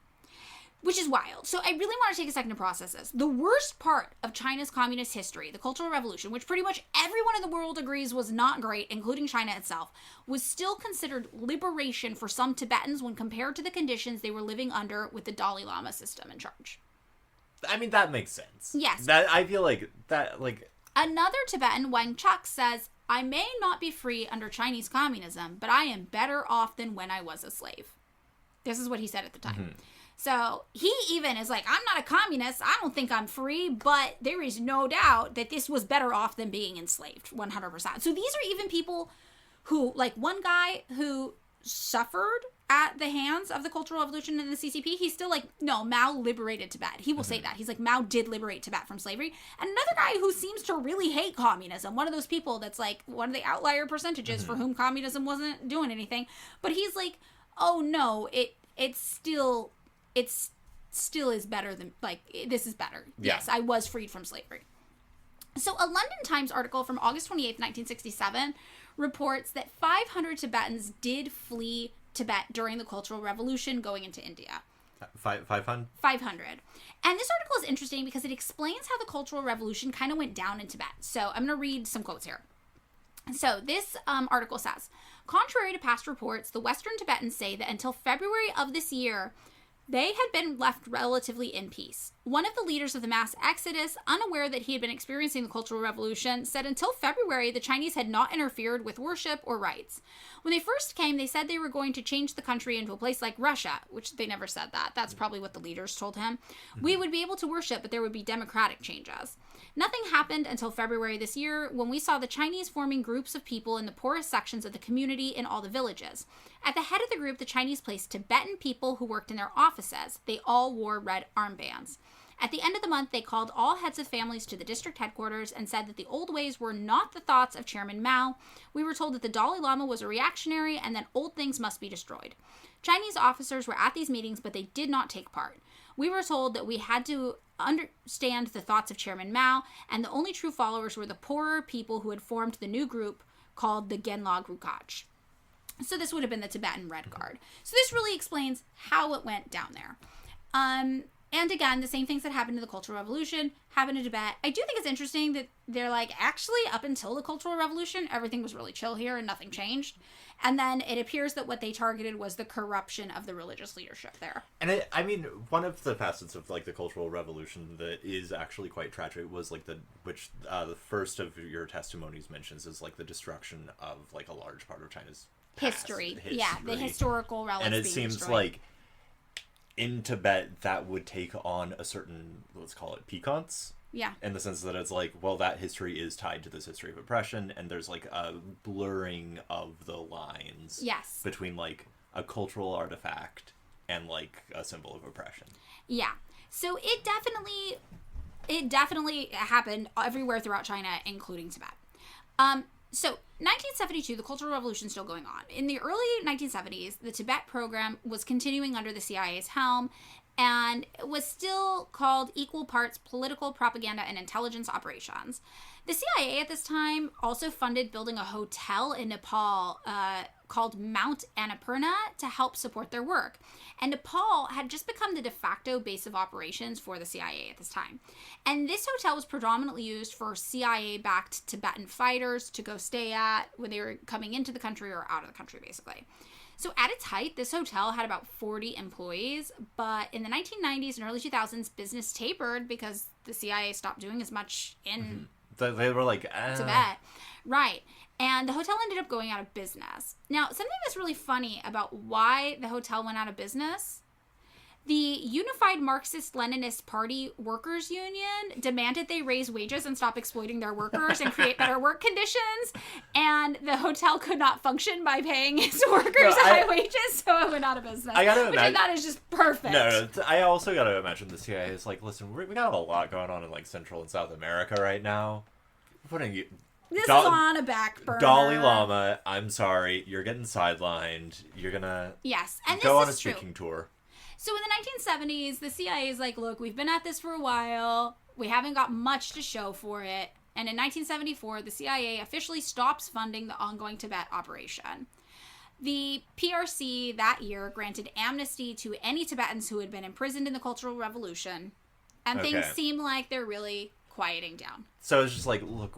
Which is wild. So I really want to take a second to process this. The worst part of China's communist history, the Cultural Revolution, which pretty much everyone in the world agrees was not great, including China itself, was still considered liberation for some Tibetans when compared to the conditions they were living under with the Dalai Lama system in charge. I mean, that makes sense. Yes. That I feel like that, like... Another Tibetan, Wang Chuk, says, I may not be free under Chinese communism, but I am better off than when I was a slave. This is what he said at the time. Mm-hmm. So he even is like, I'm not a communist. I don't think I'm free, but there is no doubt that this was better off than being enslaved, 100%. So these are even people who, like one guy who suffered at the hands of the Cultural Revolution and the CCP, he's still like, no, Mao liberated Tibet. He will say that. He's like, Mao did liberate Tibet from slavery. And another guy who seems to really hate communism, one of those people that's like one of the outlier percentages for whom communism wasn't doing anything. But he's like, oh no, it still is better than, like, this is better. Yeah. Yes, I was freed from slavery. So a London Times article from August 28th, 1967 reports that 500 Tibetans did flee Tibet during the Cultural Revolution going into India. 500? 500. And this article is interesting because it explains how the Cultural Revolution kind of went down in Tibet. So I'm going to read some quotes here. So this article says, contrary to past reports, the Western Tibetans say that until February of this year, they had been left relatively in peace. One of the leaders of the mass exodus, unaware that he had been experiencing the Cultural Revolution, said until February, the Chinese had not interfered with worship or rites. When they first came, they said they were going to change the country into a place like Russia, which they never said that. That's probably what the leaders told him. We would be able to worship, but there would be democratic changes. Nothing happened until February this year, when we saw the Chinese forming groups of people in the poorest sections of the community in all the villages. At the head of the group, the Chinese placed Tibetan people who worked in their offices. They all wore red armbands. At the end of the month, they called all heads of families to the district headquarters and said that the old ways were not the thoughts of Chairman Mao. We were told that the Dalai Lama was a reactionary and that old things must be destroyed. Chinese officers were at these meetings, but they did not take part. We were told that we had to understand the thoughts of Chairman Mao, and the only true followers were the poorer people who had formed the new group called the Genla Grukach. So this would have been the Tibetan Red Guard. So this really explains how it went down there. And again, the same things that happened to the Cultural Revolution happened to Tibet. I do think it's interesting that they're like, actually, up until the Cultural Revolution, everything was really chill here and nothing changed. And then it appears that what they targeted was the corruption of the religious leadership there. And one of the facets of like the Cultural Revolution that is actually quite tragic was like the first of your testimonies mentions is like the destruction of like a large part of China's history. Yeah, the historical relics. And it being seems destroyed. like in Tibet that would take on a certain, let's call it piquance. Yeah. In the sense that it's like, well, that history is tied to this history of oppression, and there's like a blurring of the lines. Yes. Between like a cultural artifact and like a symbol of oppression. Yeah. So it definitely happened everywhere throughout China, including Tibet. So 1972, the Cultural Revolution is still going on. In the early 1970s, the Tibet program was continuing under the CIA's helm, and it was still called equal parts political propaganda and intelligence operations. The CIA at this time also funded building a hotel in Nepal called Mount Annapurna to help support their work. And Nepal had just become the de facto base of operations for the CIA at this time. And this hotel was predominantly used for CIA-backed Tibetan fighters to go stay at when they were coming into the country or out of the country, basically. So at its height, this hotel had about 40 employees, but in the 1990s and early 2000s, business tapered because the CIA stopped doing as much in They were like, Tibet. Right. And the hotel ended up going out of business. Now, something that's really funny about why the hotel went out of business, the Unified Marxist-Leninist Party Workers Union demanded they raise wages and stop exploiting their workers and create better work conditions. And the hotel could not function by paying its workers high wages, so it went out of business. Which I thought is just perfect. No, I also got to imagine the CIA is like, listen, we got a lot going on in like Central and South America right now. This is on a back burner. Dalai Lama, I'm sorry, you're getting sidelined. You're gonna go on a speaking tour. So in the 1970s, the CIA is like, look, we've been at this for a while. We haven't got much to show for it. And in 1974, the CIA officially stops funding the ongoing Tibet operation. The PRC that year granted amnesty to any Tibetans who had been imprisoned in the Cultural Revolution. And things seem like they're really quieting down. So it's just like, look,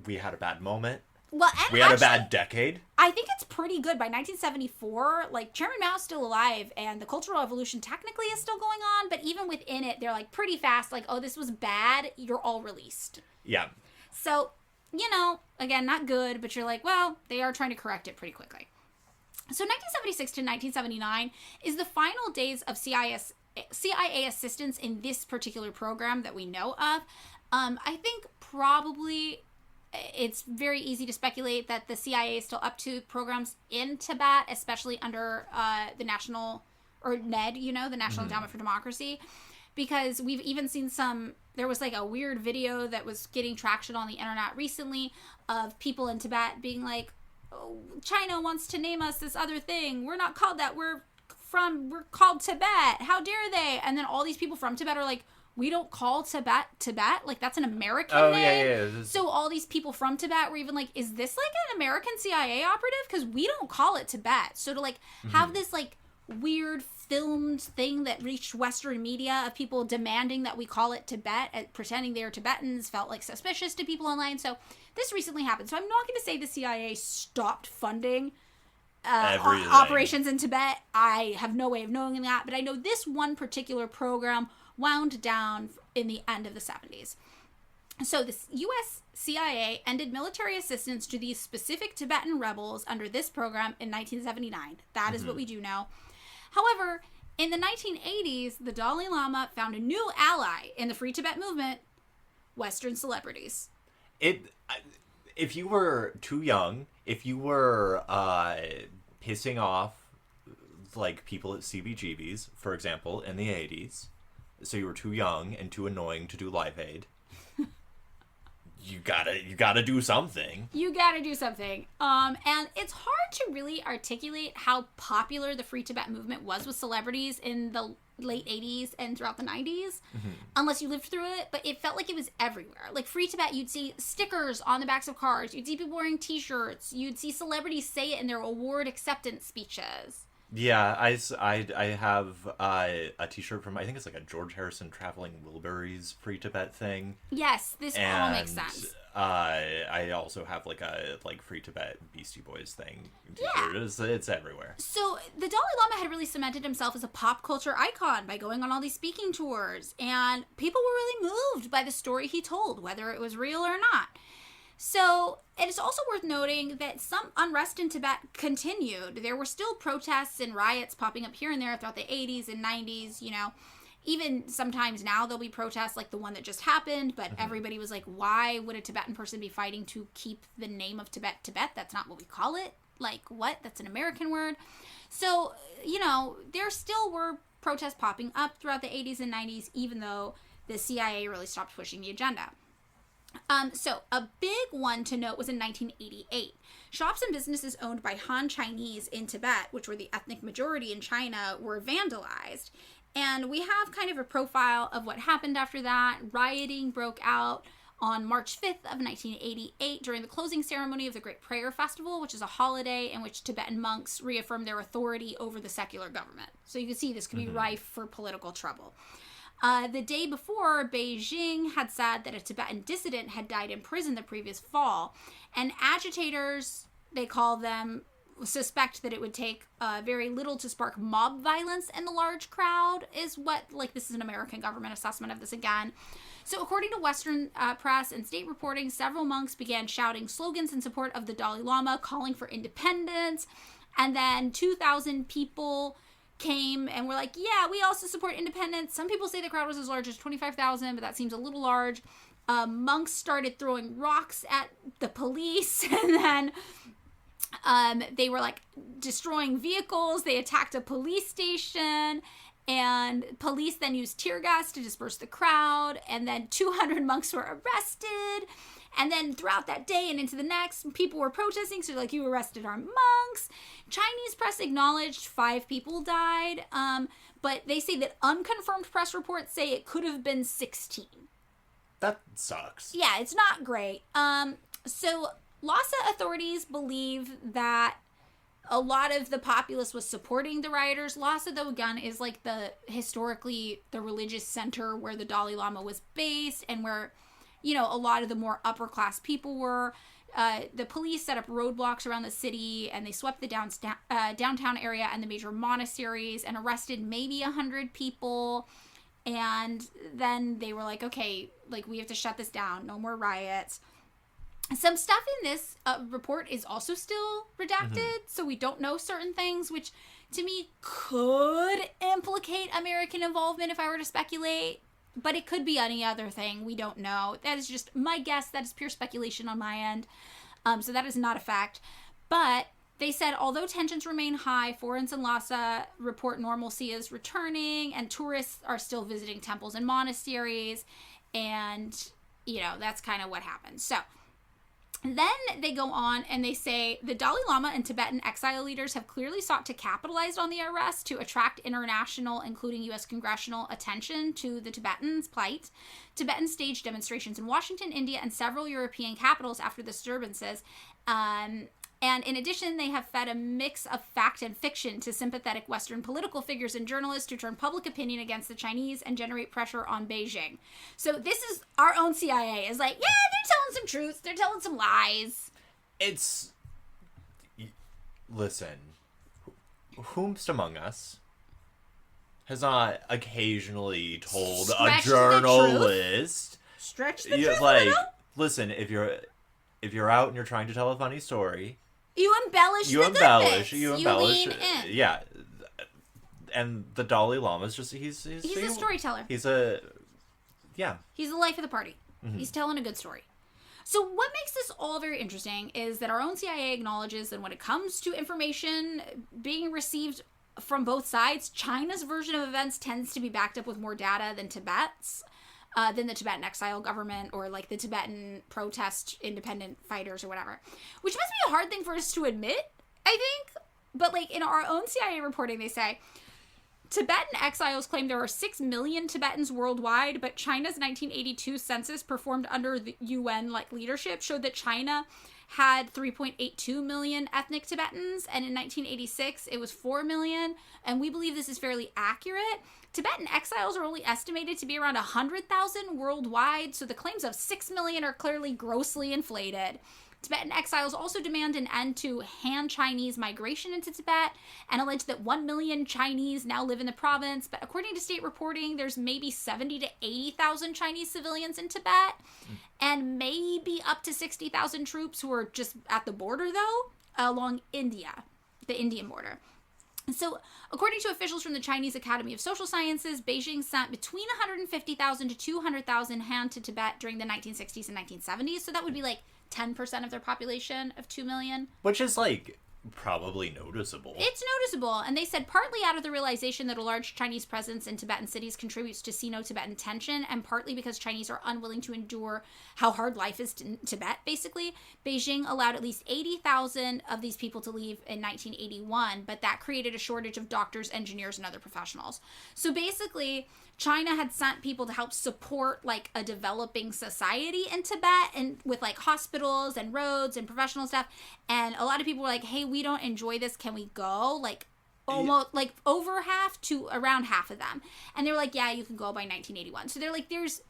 we had a bad moment. Well, and we had a bad decade. I think it's pretty good. By 1974, like, Chairman Mao's still alive, and the Cultural Revolution technically is still going on, but even within it, they're, like, pretty fast, like, oh, this was bad, you're all released. Yeah. So, you know, again, not good, but you're like, well, they are trying to correct it pretty quickly. So 1976 to 1979 is the final days of CIA assistance in this particular program that we know of. I think probably it's very easy to speculate that the CIA is still up to programs in Tibet, especially under the National, or NED, the National Endowment for Democracy, because we've even seen there was like a weird video that was getting traction on the internet recently of people in Tibet being like, oh, China wants to name us this other thing. We're not called that. We're called Tibet. How dare they? And then all these people from Tibet are like, we don't call Tibet. Like, that's an American name. Yeah. So all these people from Tibet were even like, is this like an American CIA operative? Because we don't call it Tibet. So to like have this like weird filmed thing that reached Western media of people demanding that we call it Tibet and pretending they're Tibetans felt like suspicious to people online. So this recently happened. So I'm not going to say the CIA stopped funding operations in Tibet. I have no way of knowing that, but I know this one particular program wound down in the end of the 70s. So the U.S. CIA ended military assistance to these specific Tibetan rebels under this program in 1979. That is what we do know. However, in the 1980s, the Dalai Lama found a new ally in the Free Tibet movement: Western celebrities. If you were too young, if you were pissing off like people at CBGB's, for example, in the 80s, so you were too young and too annoying to do Live Aid, you gotta do something. And it's hard to really articulate how popular the Free Tibet movement was with celebrities in the late 80s and throughout the 90s, unless you lived through it, but it felt like it was everywhere. Like Free Tibet, you'd see stickers on the backs of cars, you'd see people wearing t-shirts, you'd see celebrities say it in their award acceptance speeches. Yeah, I have a t-shirt from, I think it's like a George Harrison Traveling Wilburys Free Tibet thing. Yes, this all makes sense. I also have like a Free Tibet Beastie Boys thing. Yeah. It's everywhere. So the Dalai Lama had really cemented himself as a pop culture icon by going on all these speaking tours, and people were really moved by the story he told, whether it was real or not. So it is also worth noting that some unrest in Tibet continued. There were still protests and riots popping up here and there throughout the 80s and 90s, Even sometimes now there'll be protests like the one that just happened, but everybody was like, why would a Tibetan person be fighting to keep the name of Tibet? That's not what we call it. Like, what? That's an American word. So, there still were protests popping up throughout the 80s and 90s, even though the CIA really stopped pushing the agenda. So a big one to note was in 1988. Shops and businesses owned by Han Chinese in Tibet, which were the ethnic majority in China, were vandalized. And we have kind of a profile of what happened after that. Rioting broke out on March 5th of 1988 during the closing ceremony of the Great Prayer Festival, which is a holiday in which Tibetan monks reaffirm their authority over the secular government. So you can see this can be rife for political trouble. The day before, Beijing had said that a Tibetan dissident had died in prison the previous fall, and agitators, they call them, suspect that it would take very little to spark mob violence in the large crowd, is what, this is an American government assessment of this again. So according to Western press and state reporting, several monks began shouting slogans in support of the Dalai Lama, calling for independence, and then 2,000 people came and were like, yeah, we also support independence. Some people say the crowd was as large as 25,000, but that seems a little large. Monks started throwing rocks at the police, and then they were destroying vehicles. They attacked a police station, and police then used tear gas to disperse the crowd, and then 200 monks were arrested. And then throughout that day and into the next, people were protesting. So you arrested our monks. Chinese press acknowledged 5 people died. But they say that unconfirmed press reports say it could have been 16. That sucks. Yeah, it's not great. So Lhasa authorities believe that a lot of the populace was supporting the rioters. Lhasa, though, again, is historically the religious center where the Dalai Lama was based and where a lot of the more upper class people were. The police set up roadblocks around the city, and they swept the downtown area and the major monasteries and arrested maybe 100 people. And then they were like, okay, we have to shut this down. No more riots. Some stuff in this report is also still redacted, so we don't know certain things, which to me could implicate American involvement if I were to speculate, but it could be any other thing. We don't know. That is just my guess. That is pure speculation on my end. So that is not a fact. But they said, although tensions remain high, foreigners in Lhasa report normalcy is returning, and tourists are still visiting temples and monasteries, and, you know, that's kind of what happens. So then they go on and they say the Dalai Lama and Tibetan exile leaders have clearly sought to capitalize on the arrest to attract international, including U.S. congressional attention to the Tibetans' plight. Tibetans staged demonstrations in Washington, India, and several European capitals after the disturbances. And in addition, they have fed a mix of fact and fiction to sympathetic Western political figures and journalists to turn public opinion against the Chinese and generate pressure on Beijing. So this is our own CIA is like, yeah, they're telling some truths. They're telling some lies. Listen, whomst among us has not occasionally told a journalist. Stretch the truth a little? Listen, if you're out and you're trying to tell a funny story, you embellish. You embellish. Yeah, and the Dalai Lama is he's a storyteller. He's the life of the party. Mm-hmm. He's telling a good story. So what makes this all very interesting is that our own CIA acknowledges that when it comes to information being received from both sides, China's version of events tends to be backed up with more data than Tibet's. Than the Tibetan exile government or like the Tibetan protest independent fighters or whatever, which must be a hard thing for us to admit, I think. But like in our own CIA reporting, they say Tibetan exiles claim there are 6 million Tibetans worldwide, but China's 1982 census performed under the UN leadership showed that China had 3.82 million ethnic Tibetans, and in 1986 it was 4 million, and we believe this is fairly accurate. Tibetan exiles are only estimated to be around 100,000 worldwide, so the claims of 6 million are clearly grossly inflated. Tibetan exiles also demand an end to Han Chinese migration into Tibet and allege that 1 million Chinese now live in the province, but according to state reporting, there's maybe 70 to 80,000 Chinese civilians in Tibet, and maybe up to 60,000 troops who are just at the border, though, along India, the Indian border. So, according to officials from the Chinese Academy of Social Sciences, Beijing sent between 150,000 to 200,000 Han to Tibet during the 1960s and 1970s. So that would be like 10% of their population of 2 million. Which is like probably noticeable. It's noticeable. And they said partly out of the realization that a large Chinese presence in Tibetan cities contributes to Sino-Tibetan tension, and partly because Chinese are unwilling to endure how hard life is in Tibet, basically. Beijing allowed at least 80,000 of these people to leave in 1981, but that created a shortage of doctors, engineers, and other professionals. So basically, China had sent people to help support like a developing society in Tibet and with like hospitals and roads and professional stuff. And a lot of people were like, hey, we don't enjoy this. Can we go? Like almost like over half to around half of them. And they were like, yeah, you can go by 1981. So they're like, there's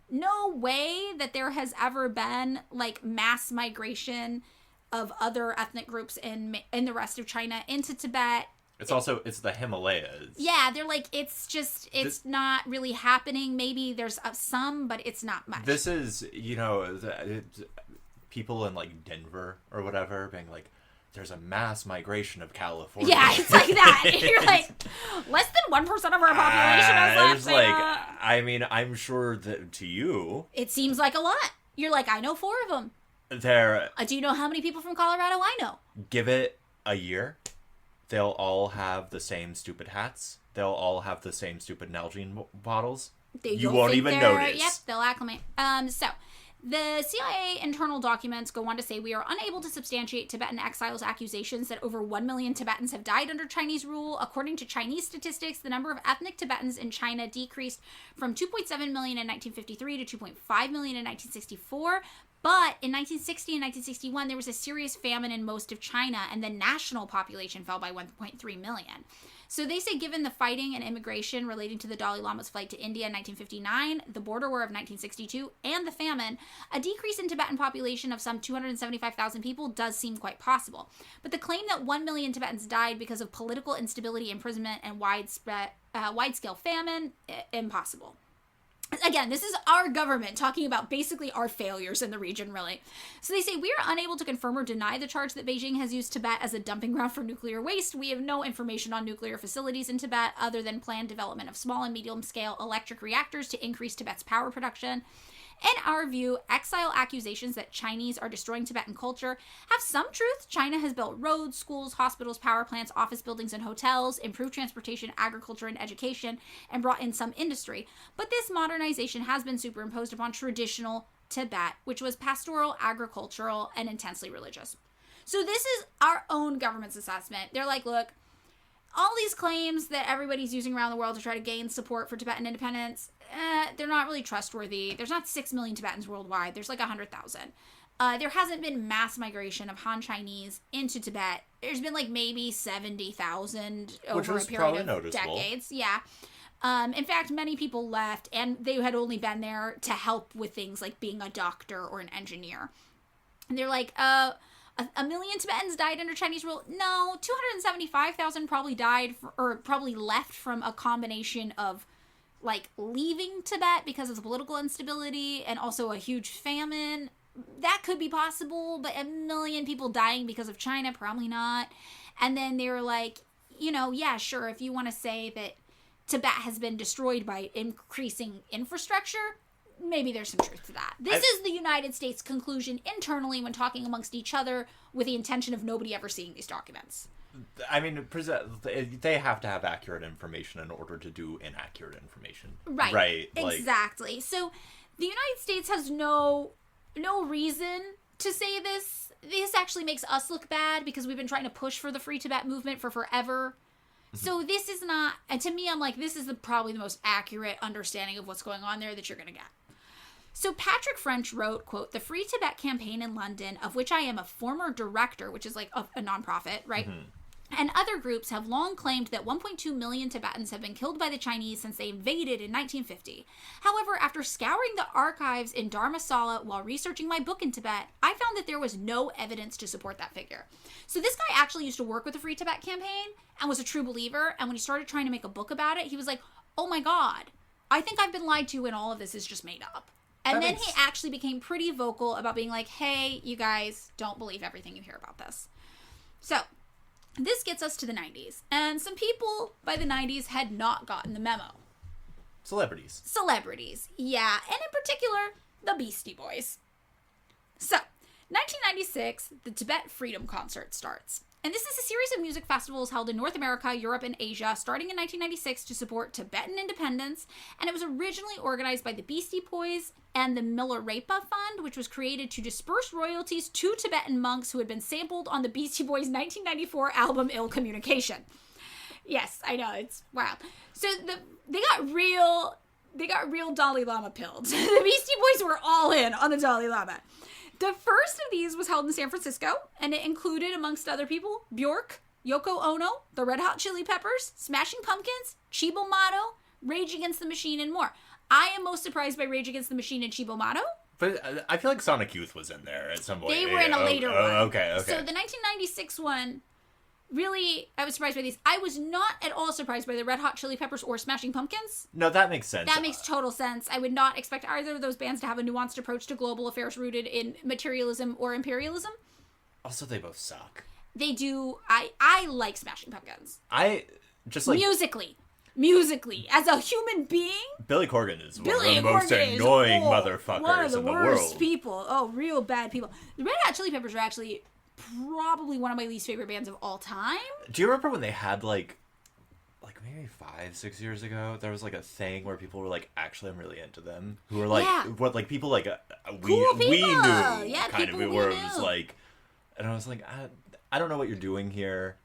no way that there has ever been like mass migration of other ethnic groups in the rest of China into Tibet. It's the Himalayas. Yeah, they're like, it's not really happening. Maybe there's some, but it's not much. This is, people in like Denver or whatever being like, there's a mass migration of California. Yeah, it's like that. You're like, less than 1% of our population has left. Like, I mean, I'm sure that to you, it seems like a lot. You're like, I know 4 of them. Do you know how many people from Colorado I know? Give it a year. They'll all have the same stupid hats. They'll all have the same stupid Nalgene bottles. You won't even notice. Yep, they'll acclimate. So, the CIA internal documents go on to say we are unable to substantiate Tibetan exiles' accusations that over 1 million Tibetans have died under Chinese rule. According to Chinese statistics, the number of ethnic Tibetans in China decreased from 2.7 million in 1953 to 2.5 million in 1964. But in 1960 and 1961, there was a serious famine in most of China, and the national population fell by 1.3 million. So they say given the fighting and immigration relating to the Dalai Lama's flight to India in 1959, the border war of 1962, and the famine, a decrease in Tibetan population of some 275,000 people does seem quite possible. But the claim that 1 million Tibetans died because of political instability, imprisonment, and wide-scale famine, impossible. again, this is our government talking about basically our failures in the region, really. So they say, we are unable to confirm or deny the charge that Beijing has used Tibet as a dumping ground for nuclear waste. We have no information on nuclear facilities in Tibet other than planned development of small and medium-scale electric reactors to increase Tibet's power production. In our view, exile accusations that Chinese are destroying Tibetan culture have some truth. China has built roads, schools, hospitals, power plants, office buildings, and hotels, improved transportation, agriculture, and education, and brought in some industry. But this modernization has been superimposed upon traditional Tibet, which was pastoral, agricultural, and intensely religious. So this is our own government's assessment. They're like, look, all these claims that everybody's using around the world to try to gain support for Tibetan independence, they're not really trustworthy. There's not 6 million Tibetans worldwide. There's like 100,000. There hasn't been mass migration of Han Chinese into Tibet. There's been like maybe 70,000 over a period of decades. Yeah. In fact, many people left, and they had only been there to help with things like being a doctor or an engineer. And they're like, a million Tibetans died under Chinese rule? No, 275,000 probably died or probably left from a combination of like leaving Tibet because of the political instability and also a huge famine. That could be possible, but a million people dying because of China, probably not. And then they were like, yeah, sure, if you want to say that Tibet has been destroyed by increasing infrastructure, maybe there's some truth to that. This is the United States conclusion internally when talking amongst each other with the intention of nobody ever seeing these documents. I mean, they have to have accurate information in order to do inaccurate information. Right. Exactly. So the United States has no reason to say this. This actually makes us look bad because we've been trying to push for the Free Tibet movement for forever. So this is not, and to me, I'm like, this is probably the most accurate understanding of what's going on there that you're going to get. So Patrick French wrote, quote, "The Free Tibet campaign in London, of which I am a former director," which is like a nonprofit, right? And other groups have long claimed that 1.2 million Tibetans have been killed by the Chinese since they invaded in 1950. However, after scouring the archives in Dharamsala while researching my book in Tibet, I found that there was no evidence to support that figure. So this guy actually used to work with the Free Tibet campaign and was a true believer. And when he started trying to make a book about it, he was like, oh my God, I think I've been lied to and all of this is just made up. And then he actually became pretty vocal about being like, hey, you guys don't believe everything you hear about this. So this gets us to the 90s. And some people by the 90s had not gotten the memo. Celebrities. Yeah. And in particular, the Beastie Boys. So, 1996, the Tibet Freedom Concert starts. And this is a series of music festivals held in North America, Europe, and Asia, starting in 1996 to support Tibetan independence. And it was originally organized by the Beastie Boys and the Milarepa Fund, which was created to disperse royalties to Tibetan monks who had been sampled on the Beastie Boys' 1994 album Ill Communication. Yes, I know, it's wild. So they got real Dalai Lama pilled. The Beastie Boys were all in on the Dalai Lama. The first of these was held in San Francisco, and it included, amongst other people, Bjork, Yoko Ono, the Red Hot Chili Peppers, Smashing Pumpkins, Chibo Matto, Rage Against the Machine, and more. I am most surprised by Rage Against the Machine and Chibo Matto. But I feel like Sonic Youth was in there at some point. They were in a later one. Okay. So the 1996 one, really, I was surprised by these. I was not at all surprised by the Red Hot Chili Peppers or Smashing Pumpkins. No, that makes sense. That makes total sense. I would not expect either of those bands to have a nuanced approach to global affairs rooted in materialism or imperialism. Also, they both suck. They do. I like Smashing Pumpkins. I just like... Musically, as a human being, Billy Corgan is one of the most annoying motherfuckers in the world. One of the worst people. Oh, real bad people. The Red Hot Chili Peppers are actually probably one of my least favorite bands of all time. Do you remember when they had like maybe 5-6 years ago, there was like a thing where people were like, actually, I'm really into them. Who were like, what, like people like we knew, kind of, where it was like, and I was like, I don't know what you're doing here.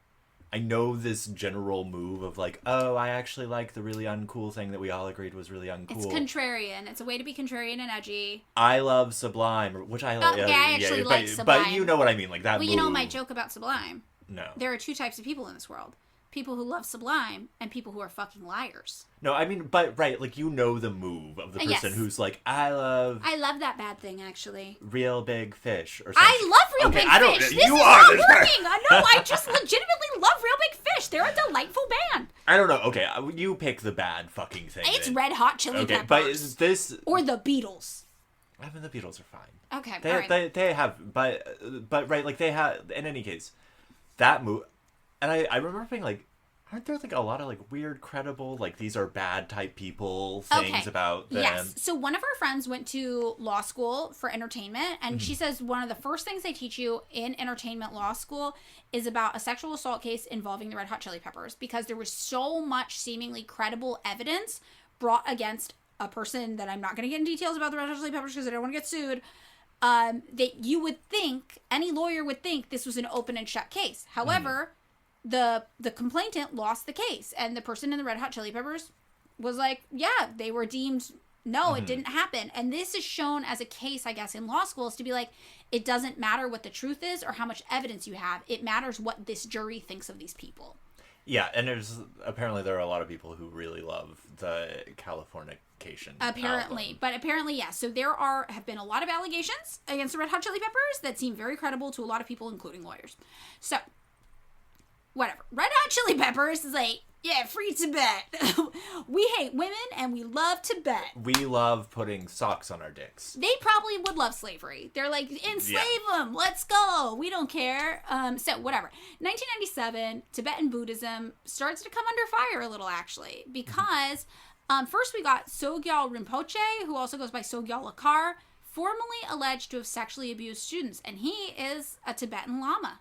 I know this general move of like, oh, I actually like the really uncool thing that we all agreed was really uncool. It's contrarian. It's a way to be contrarian and edgy. I love Sublime, which I like. I actually like Sublime. But you know what I mean, like that. Well, you know my joke about Sublime. No. There are two types of people in this world: people who love Sublime and people who are fucking liars. No, I mean, but right, like you know the move of the person who's like, I love that bad thing actually. Real Big Fish or something. I love Real Big Fish. This is not working. No, I just legitimately love Real Big Fish. They're a delightful band. I don't know. Okay, you pick the bad fucking thing. It's then. Red Hot Chili Peppers. But is this... Or the Beatles. I mean, the Beatles are fine. Okay, they have... But right, like, they have... In any case, that movie... And I remember being like, aren't there, like, a lot of, like, weird, credible, like, these are bad type people things about them? Yes. So one of our friends went to law school for entertainment, and she says one of the first things they teach you in entertainment law school is about a sexual assault case involving the Red Hot Chili Peppers, because there was so much seemingly credible evidence brought against a person that I'm not going to get in details about the Red Hot Chili Peppers because I don't want to get sued, that you would think, any lawyer would think this was an open and shut case. However... The complainant lost the case, and the person in the Red Hot Chili Peppers was like, yeah, they were deemed, no, it didn't happen. And this is shown as a case, I guess, in law schools to be like, it doesn't matter what the truth is or how much evidence you have. It matters what this jury thinks of these people. Yeah, and apparently there are a lot of people who really love the Californication Apparently. album. But apparently, yes. So there have been a lot of allegations against the Red Hot Chili Peppers that seem very credible to a lot of people, including lawyers. So... whatever. Red Hot Chili Peppers is like, yeah, free Tibet. We hate women and we love Tibet. We love putting socks on our dicks. They probably would love slavery. They're like, enslave them. Let's go. We don't care. So whatever. 1997, Tibetan Buddhism starts to come under fire a little, actually, because first we got Sogyal Rinpoche, who also goes by Sogyal Lakar, formally alleged to have sexually abused students, and he is a Tibetan Lama.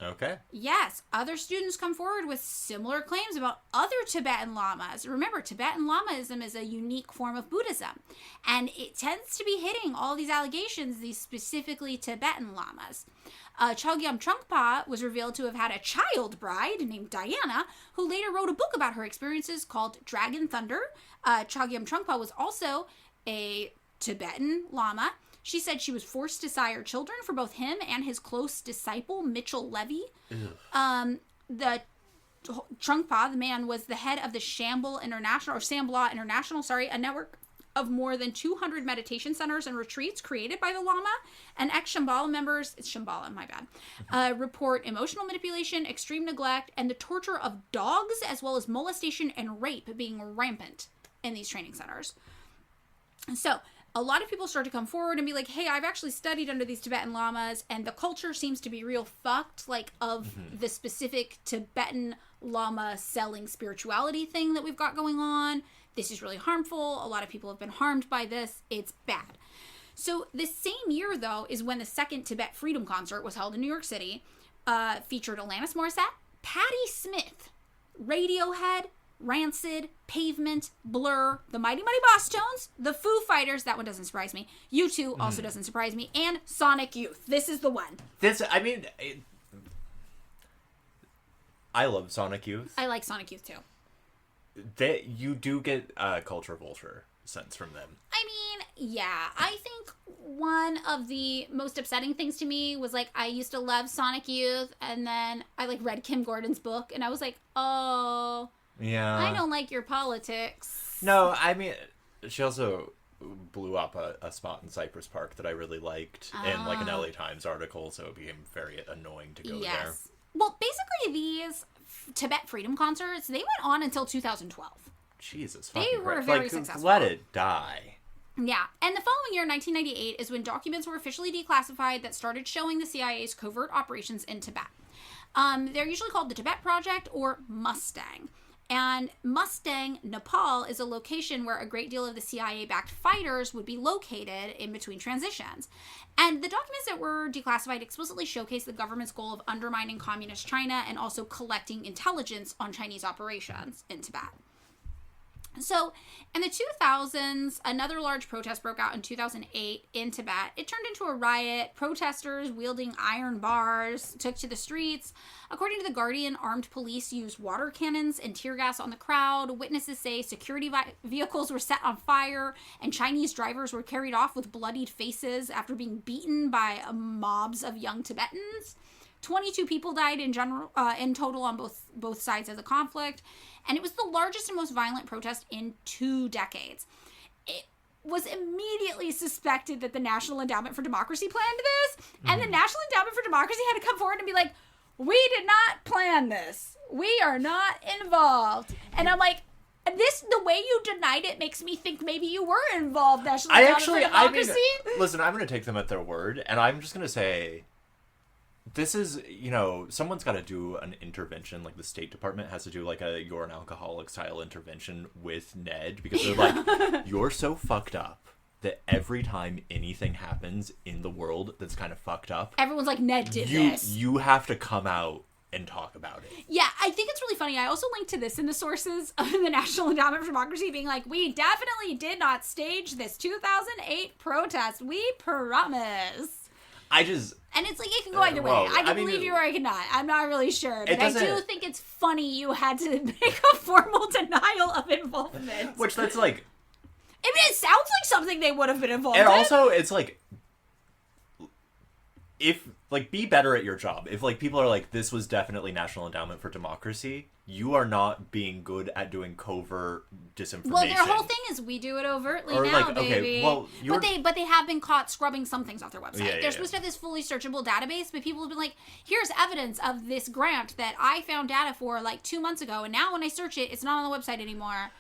Okay. Yes, other students come forward with similar claims about other Tibetan lamas. Remember, Tibetan Lamaism is a unique form of Buddhism, and it tends to be hitting all these allegations, these specifically Tibetan lamas. Chogyam Trungpa was revealed to have had a child bride named Diana, who later wrote a book about her experiences called Dragon Thunder. Chogyam Trungpa was also a Tibetan Lama. She said she was forced to sire children for both him and his close disciple, Mitchell Levy. The Trungpa, the man, was the head of the Shambhala International, a network of more than 200 meditation centers and retreats created by the Lama. And ex-Shambhala members, report emotional manipulation, extreme neglect, and the torture of dogs, as well as molestation and rape being rampant in these training centers. So... a lot of people start to come forward and be like, hey, I've actually studied under these Tibetan lamas, and the culture seems to be real fucked, like, of the specific Tibetan lama selling spirituality thing that we've got going on. This is really harmful. A lot of people have been harmed by this. It's bad. So this same year, though, is when the second Tibet Freedom Concert was held in New York City, featured Alanis Morissette, Patti Smith, Radiohead, Rancid, Pavement, Blur, the Mighty Mighty Boss Tones, the Foo Fighters, that one doesn't surprise me, U2 also doesn't surprise me, and Sonic Youth. This is the one. I love Sonic Youth. I like Sonic Youth too. You do get a culture vulture sense from them. I mean, yeah. I think one of the most upsetting things to me was, like, I used to love Sonic Youth, and then I, like, read Kim Gordon's book, and I was like, oh... yeah. I don't like your politics. No, I mean, she also blew up a spot in Cypress Park that I really liked in, like, an LA Times article, so it became very annoying to go there. Well, basically, these Tibet Freedom Concerts, they went on until 2012. Jesus fucking Christ. They were very successful. Let it die. Yeah, and the following year, 1998, is when documents were officially declassified that started showing the CIA's covert operations in Tibet. They're usually called the Tibet Project or Mustang. And Mustang, Nepal, is a location where a great deal of the CIA-backed fighters would be located in between transitions. And the documents that were declassified explicitly showcase the government's goal of undermining communist China and also collecting intelligence on Chinese operations in Tibet. So, in the 2000s, another large protest broke out in 2008 in Tibet. It turned into a riot. Protesters wielding iron bars took to the streets. According to The Guardian, armed police used water cannons and tear gas on the crowd. Witnesses say security vehicles were set on fire, and Chinese drivers were carried off with bloodied faces after being beaten by mobs of young Tibetans. 22 people died in total on both sides of the conflict, and it was the largest and most violent protest in 2 decades. It was immediately suspected that the National Endowment for Democracy planned this, and the National Endowment for Democracy had to come forward and be like, we did not plan this. We are not involved. And I'm like, the way you denied it makes me think maybe you were involved, National Endowment for Democracy. Listen, I'm going to take them at their word, and I'm just going to say, this is, someone's got to do an intervention, like the State Department has to do like a You're an Alcoholic style intervention with Ned, because they're like, you're so fucked up that every time anything happens in the world that's kind of fucked up, everyone's like, Ned did this. You have to come out and talk about it. Yeah, I think it's really funny. I also linked to this in the sources of the National Endowment for Democracy being like, we definitely did not stage this 2008 protest. We promise. And it's like, it can go either way. I can believe you or I cannot. I'm not really sure. But I do think it's funny you had to make a formal denial of involvement. Which that's like... I mean, it sounds like something they would have been involved in. And also, it's like... be better at your job. If, people are like, this was definitely National Endowment for Democracy, you are not being good at doing covert disinformation. Well, their whole thing is we do it overtly now, baby. Okay, but they have been caught scrubbing some things off their website. They're supposed to have this fully searchable database, but people have been like, here's evidence of this grant that I found data for 2 months ago, and now when I search it, it's not on the website anymore.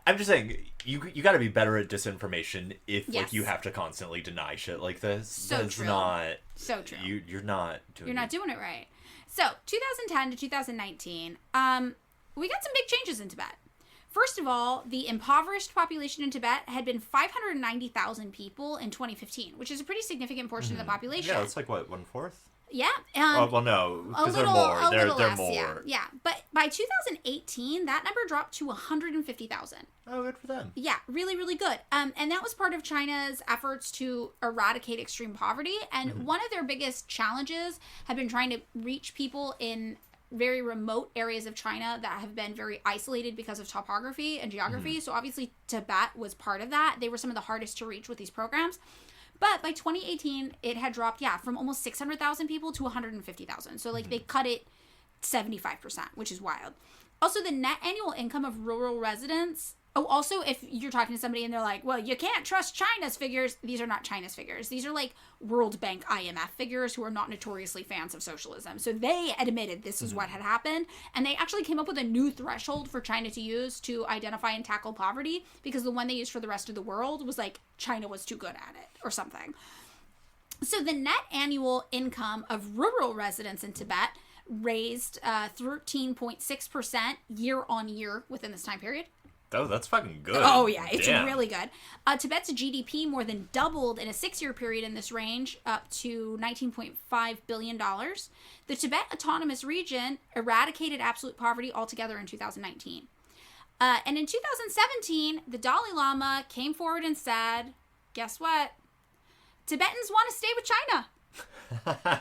I'm just saying, you got to be better at disinformation if you have to constantly deny shit like this. So true. So true. You're not doing it right. So 2010 to 2019, we got some big changes in Tibet. First of all, the impoverished population in Tibet had been 590,000 people in 2015, which is a pretty significant portion of the population. Yeah, it's like what, 1/4? Yeah. No, because they're more. They're more. Yeah. But by 2018, that number dropped to 150,000. Oh, good for them. Yeah, really, really good. And that was part of China's efforts to eradicate extreme poverty. And one of their biggest challenges had been trying to reach people in very remote areas of China that have been very isolated because of topography and geography. So obviously Tibet was part of that. They were some of the hardest to reach with these programs. But by 2018, it had dropped, from almost 600,000 people to 150,000. So, they cut it 75%, which is wild. Also, the net annual income of rural residents... Oh, also, if you're talking to somebody and they're like, well, you can't trust China's figures. These are not China's figures. These are World Bank, IMF figures who are not notoriously fans of socialism. So they admitted this is what had happened. And they actually came up with a new threshold for China to use to identify and tackle poverty, because the one they used for the rest of the world was China was too good at it or something. So the net annual income of rural residents in Tibet raised 13.6% year on year within this time period. Oh, that's fucking good. Oh, yeah. It's really good. Tibet's GDP more than doubled in a 6-year period in this range, up to $19.5 billion. The Tibet Autonomous Region eradicated absolute poverty altogether in 2019. And in 2017, the Dalai Lama came forward and said, guess what? Tibetans want to stay with China.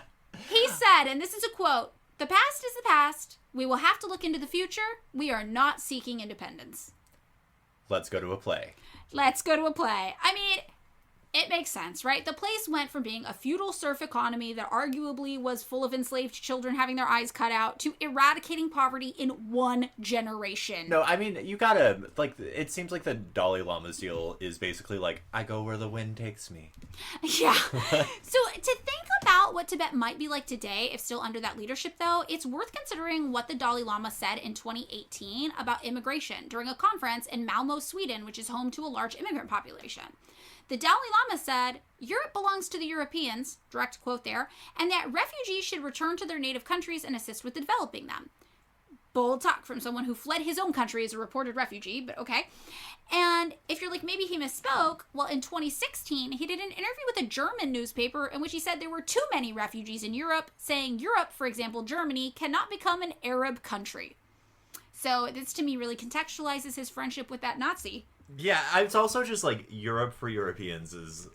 He said, and this is a quote, "The past is the past. We will have to look into the future. We are not seeking independence." Let's go to a play. I mean, it makes sense, right? The place went from being a feudal serf economy that arguably was full of enslaved children having their eyes cut out to eradicating poverty in 1 generation. No, I mean, you gotta, it seems like the Dalai Lama's deal is basically I go where the wind takes me. Yeah. So to think about what Tibet might be like today, if still under that leadership, though, it's worth considering what the Dalai Lama said in 2018 about immigration during a conference in Malmö, Sweden, which is home to a large immigrant population. The Dalai Lama said, "Europe belongs to the Europeans," direct quote there, "and that refugees should return to their native countries and assist with developing them." Bold talk from someone who fled his own country as a reported refugee, but okay. And if you're maybe he misspoke, well, in 2016, he did an interview with a German newspaper in which he said there were too many refugees in Europe, saying Europe, for example, Germany, cannot become an Arab country. So this, to me, really contextualizes his friendship with that Nazi. Yeah, it's also just Europe for Europeans is...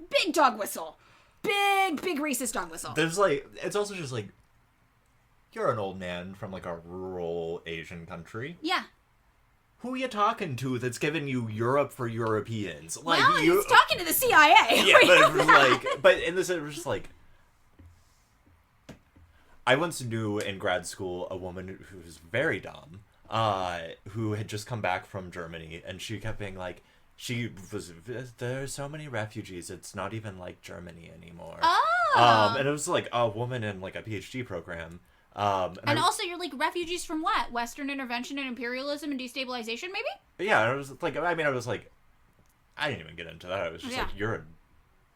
Big dog whistle. Big racist dog whistle. There's it's also just you're an old man from a rural Asian country. Yeah. Who are you talking to that's giving you Europe for Europeans? He's talking to the CIA. Yeah, but in this, it was just I once knew in grad school a woman who was very dumb, who had just come back from Germany, and she kept being there are so many refugees, it's not even like Germany anymore. Oh. And it was a woman in a PhD program And also, you're like, refugees from what? Western intervention and imperialism and destabilization, maybe? Yeah, I was like, I didn't even get into that. I was just like, you're a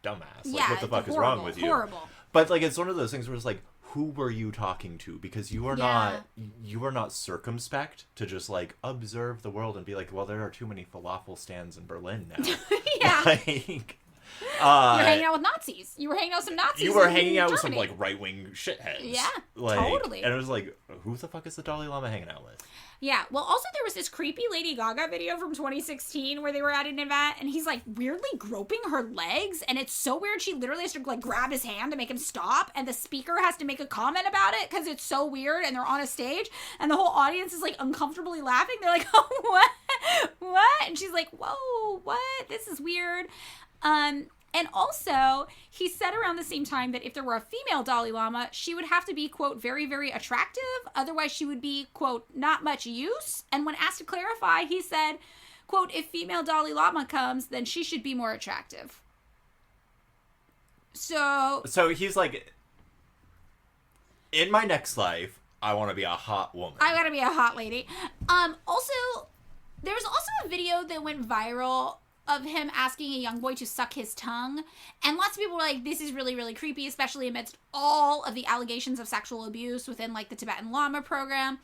dumbass. Like, what the fuck is wrong with you? Horrible. But, like, it's one of those things where it's like, who were you talking to? Because you are not circumspect to just, like, observe the world and be like, well, there are too many falafel stands in Berlin now. Yeah. Like, you're hanging out with Nazis. You were hanging out with some Nazis. You were hanging out with some, like, right-wing shitheads. Yeah, like, totally. And it was like, who the fuck is the Dalai Lama hanging out with? Yeah, well, also there was this creepy Lady Gaga video from 2016 where they were at an event, and he's, like, weirdly groping her legs, and it's so weird she literally has to, like, grab his hand to make him stop, and the speaker has to make a comment about it, because it's so weird, and they're on a stage, and the whole audience is, like, uncomfortably laughing. They're like, oh, what? And she's like, whoa, what? This is weird. And also, he said around the same time that if there were a female Dalai Lama, she would have to be, quote, very, very attractive. Otherwise, she would be, quote, not much use. And when asked to clarify, he said, quote, if female Dalai Lama comes, then she should be more attractive. So he's like, in my next life, I want to be a hot woman. I gotta be a hot lady. Also, there was also a video that went viral of him asking a young boy to suck his tongue. And lots of people were like, this is really, really creepy, especially amidst all of the allegations of sexual abuse within, like, the Tibetan Lama program.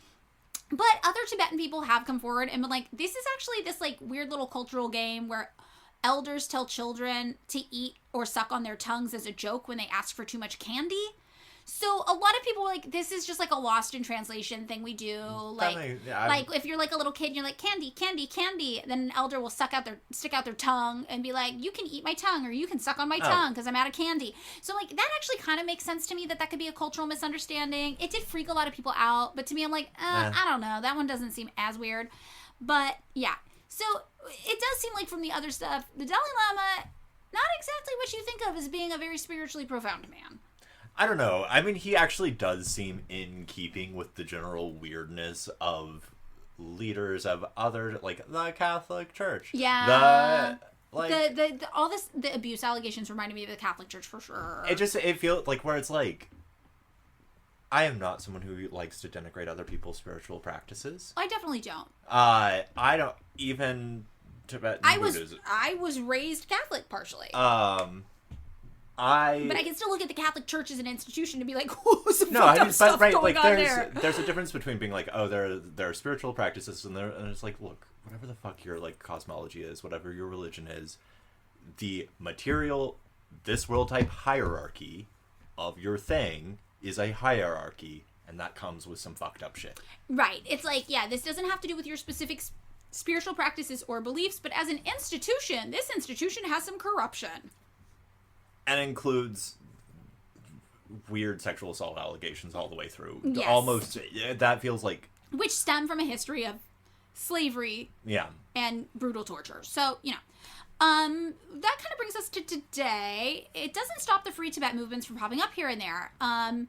But other Tibetan people have come forward and been like, this is actually this, like, weird little cultural game where elders tell children to eat or suck on their tongues as a joke when they ask for too much candy. So a lot of people were like, this is just like a lost in translation thing we do. Like, like if you're like a little kid and you're like, candy, candy, candy, then an elder will stick out their tongue and be like, you can eat my tongue or you can suck on my tongue because I'm out of candy. So, like, that actually kind of makes sense to me that could be a cultural misunderstanding. It did freak a lot of people out, but to me, I'm like, I don't know. That one doesn't seem as weird. But, yeah. So, it does seem like from the other stuff, the Dalai Lama, not exactly what you think of as being a very spiritually profound man. I don't know. I mean, he actually does seem in keeping with the general weirdness of leaders of other, like, the Catholic Church. Yeah. The abuse allegations reminded me of the Catholic Church for sure. It feels like where it's like, I am not someone who likes to denigrate other people's spiritual practices. I definitely don't. I don't even Tibetan Buddhism. I was raised Catholic partially. But I can still look at the Catholic Church as an institution to be like, whoa, some fucked up stuff going on there. There's a difference between being like, oh, there are spiritual practices, and it's like, look, whatever the fuck your, like, cosmology is, whatever your religion is, the material, this world type hierarchy of your thing is a hierarchy, and that comes with some fucked up shit. Right. It's like, yeah, this doesn't have to do with your specific spiritual practices or beliefs, but as an institution, this institution has some corruption. And includes weird sexual assault allegations all the way through. Yes. Almost, that feels like... Which stem from a history of slavery. Yeah. And brutal torture. So, you know. That kind of brings us to today. It doesn't stop the free Tibet movements from popping up here and there. And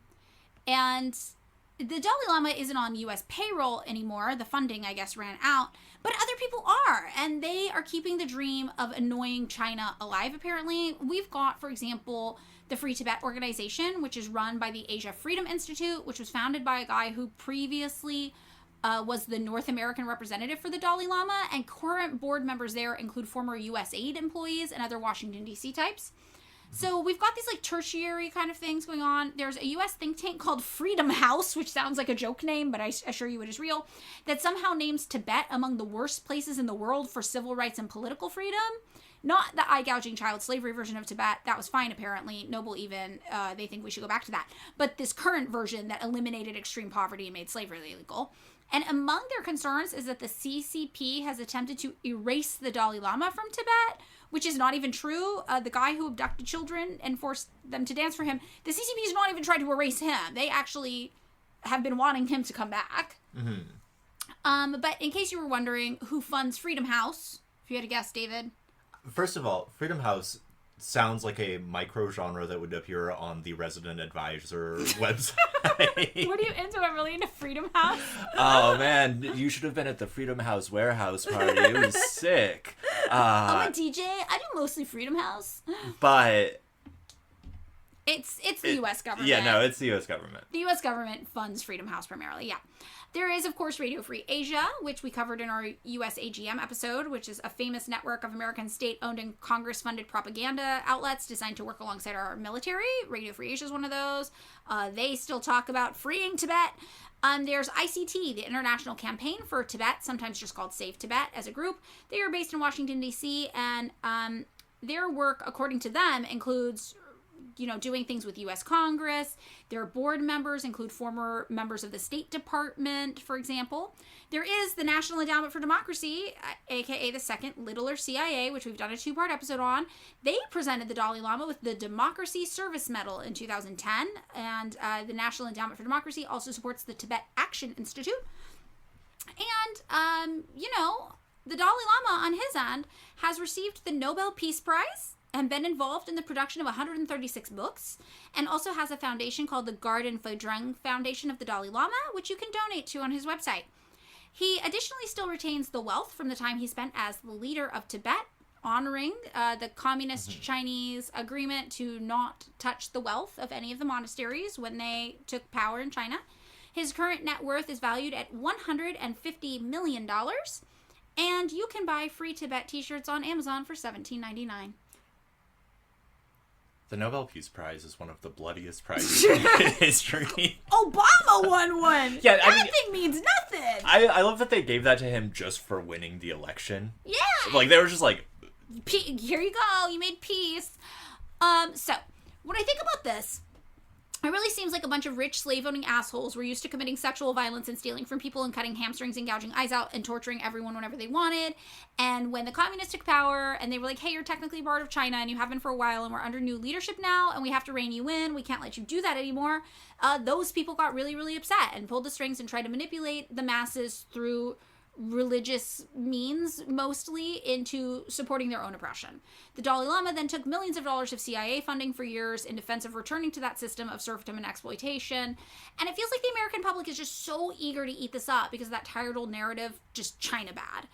the Dalai Lama isn't on U.S. payroll anymore. The funding, I guess, ran out. But other people are, and they are keeping the dream of annoying China alive, apparently. We've got, for example, the Free Tibet organization, which is run by the Asia Freedom Institute, which was founded by a guy who previously was the North American representative for the Dalai Lama, and current board members there include former USAID employees and other Washington, D.C. types. So we've got these, like, tertiary kind of things going on. There's a U.S. think tank called Freedom House, which sounds like a joke name, but I assure you it is real, that somehow names Tibet among the worst places in the world for civil rights and political freedom. Not the eye-gouging child slavery version of Tibet. That was fine, apparently. Noble even. They think we should go back to that. But this current version that eliminated extreme poverty and made slavery illegal. And among their concerns is that the CCP has attempted to erase the Dalai Lama from Tibet, which is not even true. The guy who abducted children and forced them to dance for him, the CCP has not even tried to erase him. They actually have been wanting him to come back. Mm-hmm. But in case you were wondering who funds Freedom House, if you had to guess, David. First of all, Freedom House sounds like a micro-genre that would appear on the Resident Advisor website. What are you into? I'm really into Freedom House. Oh, man. You should have been at the Freedom House warehouse party. It was sick. I'm a DJ. I do mostly Freedom House. But It's the U.S. government. Yeah, no, it's the U.S. government. The U.S. government funds Freedom House primarily, yeah. There is, of course, Radio Free Asia, which we covered in our U.S. AGM episode, which is a famous network of American state-owned and Congress-funded propaganda outlets designed to work alongside our military. Radio Free Asia is one of those. They still talk about freeing Tibet. There's ICT, the International Campaign for Tibet, sometimes just called Save Tibet as a group. They are based in Washington, D.C., and their work, according to them, includes doing things with U.S. Congress. Their board members include former members of the State Department, for example. There is the National Endowment for Democracy, aka the second littler CIA, which we've done a 2-part episode on. They presented the Dalai Lama with the Democracy Service Medal in 2010, and the National Endowment for Democracy also supports the Tibet Action Institute. And, the Dalai Lama, on his end, has received the Nobel Peace Prize and been involved in the production of 136 books, and also has a foundation called the Garden Phödrung Foundation of the Dalai Lama, which you can donate to on his website. He additionally still retains the wealth from the time he spent as the leader of Tibet, honoring the communist Chinese agreement to not touch the wealth of any of the monasteries when they took power in China. His current net worth is valued at $150 million, and you can buy free Tibet t-shirts on Amazon for $17.99. The Nobel Peace Prize is one of the bloodiest prizes in history. Obama won one! Yeah, that thing means nothing! I love that they gave that to him just for winning the election. Yeah! Like, they were just like... Here you go, you made peace. So, when I think about this, it really seems like a bunch of rich slave-owning assholes were used to committing sexual violence and stealing from people and cutting hamstrings and gouging eyes out and torturing everyone whenever they wanted. And when the communists took power and they were like, hey, you're technically part of China and you have been for a while and we're under new leadership now and we have to rein you in, we can't let you do that anymore, those people got really, really upset and pulled the strings and tried to manipulate the masses through religious means, mostly, into supporting their own oppression. The Dalai Lama then took millions of dollars of CIA funding for years in defense of returning to that system of serfdom and exploitation. And it feels like the American public is just so eager to eat this up because of that tired old narrative, just China bad.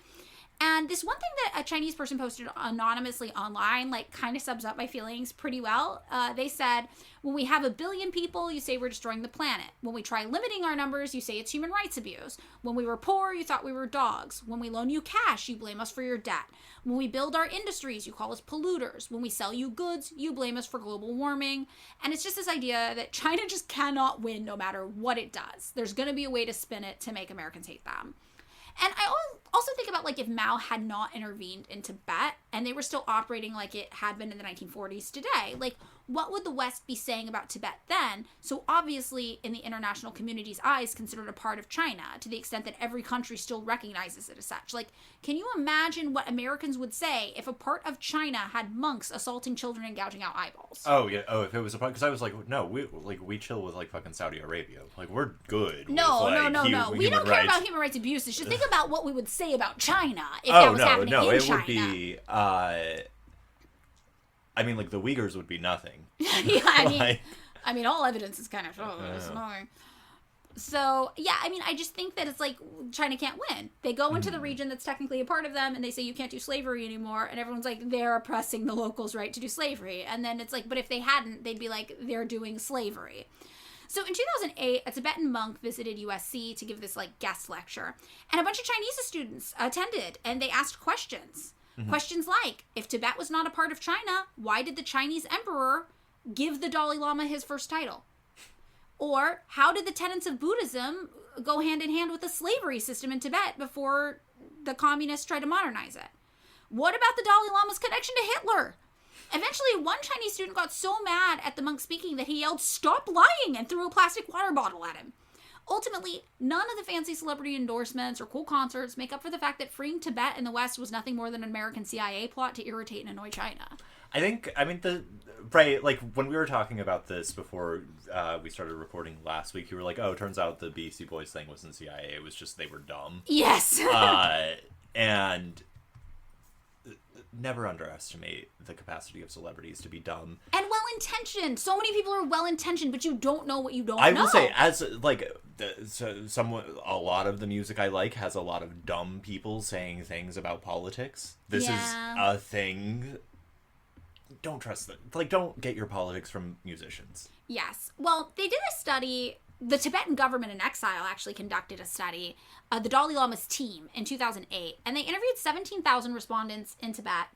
And this one thing that a Chinese person posted anonymously online, kind of sums up my feelings pretty well. They said, when we have 1 billion people, you say we're destroying the planet. When we try limiting our numbers, you say it's human rights abuse. When we were poor, you thought we were dogs. When we loan you cash, you blame us for your debt. When we build our industries, you call us polluters. When we sell you goods, you blame us for global warming. And it's just this idea that China just cannot win no matter what it does. There's going to be a way to spin it to make Americans hate them. And I also think about, if Mao had not intervened in Tibet and they were still operating like it had been in the 1940s today, what would the West be saying about Tibet then? So obviously, in the international community's eyes, considered a part of China, to the extent that every country still recognizes it as such. Can you imagine what Americans would say if a part of China had monks assaulting children and gouging out eyeballs? Oh, yeah. Oh, if it was a part... Because I was like, no, we chill with, fucking Saudi Arabia. We're good No. We don't care about human rights abuses. Just think about what we would say about China if that was happening in China. Would be... the Uyghurs would be nothing. Yeah, all evidence is kind of nothing. So, yeah, I just think that it's China can't win. They go into the region that's technically a part of them, and they say you can't do slavery anymore, and everyone's like, they're oppressing the locals' right to do slavery. And then it's but if they hadn't, they'd be like, they're doing slavery. So in 2008, a Tibetan monk visited USC to give this guest lecture, and a bunch of Chinese students attended, and they asked questions. Mm-hmm. Questions like, if Tibet was not a part of China, why did the Chinese emperor give the Dalai Lama his first title? Or, how did the tenets of Buddhism go hand in hand with the slavery system in Tibet before the communists tried to modernize it? What about the Dalai Lama's connection to Hitler? Eventually, one Chinese student got so mad at the monk speaking that he yelled, "Stop lying!" and threw a plastic water bottle at him. Ultimately, none of the fancy celebrity endorsements or cool concerts make up for the fact that freeing Tibet in the West was nothing more than an American CIA plot to irritate and annoy China. When we were talking about this before we started recording last week, you were like, oh, it turns out the Beastie Boys thing wasn't CIA, it was just they were dumb. Yes! And never underestimate the capacity of celebrities to be dumb. And well-intentioned. So many people are well-intentioned, but you don't know what you don't know. I will say, as, a lot of the music I like has a lot of dumb people saying things about politics. This is a thing. don't trust them. Like, don't get your politics from musicians. Yes. Well, they did a study. The Tibetan government in exile actually conducted a study, the Dalai Lama's team, in 2008. And they interviewed 17,000 respondents in Tibet.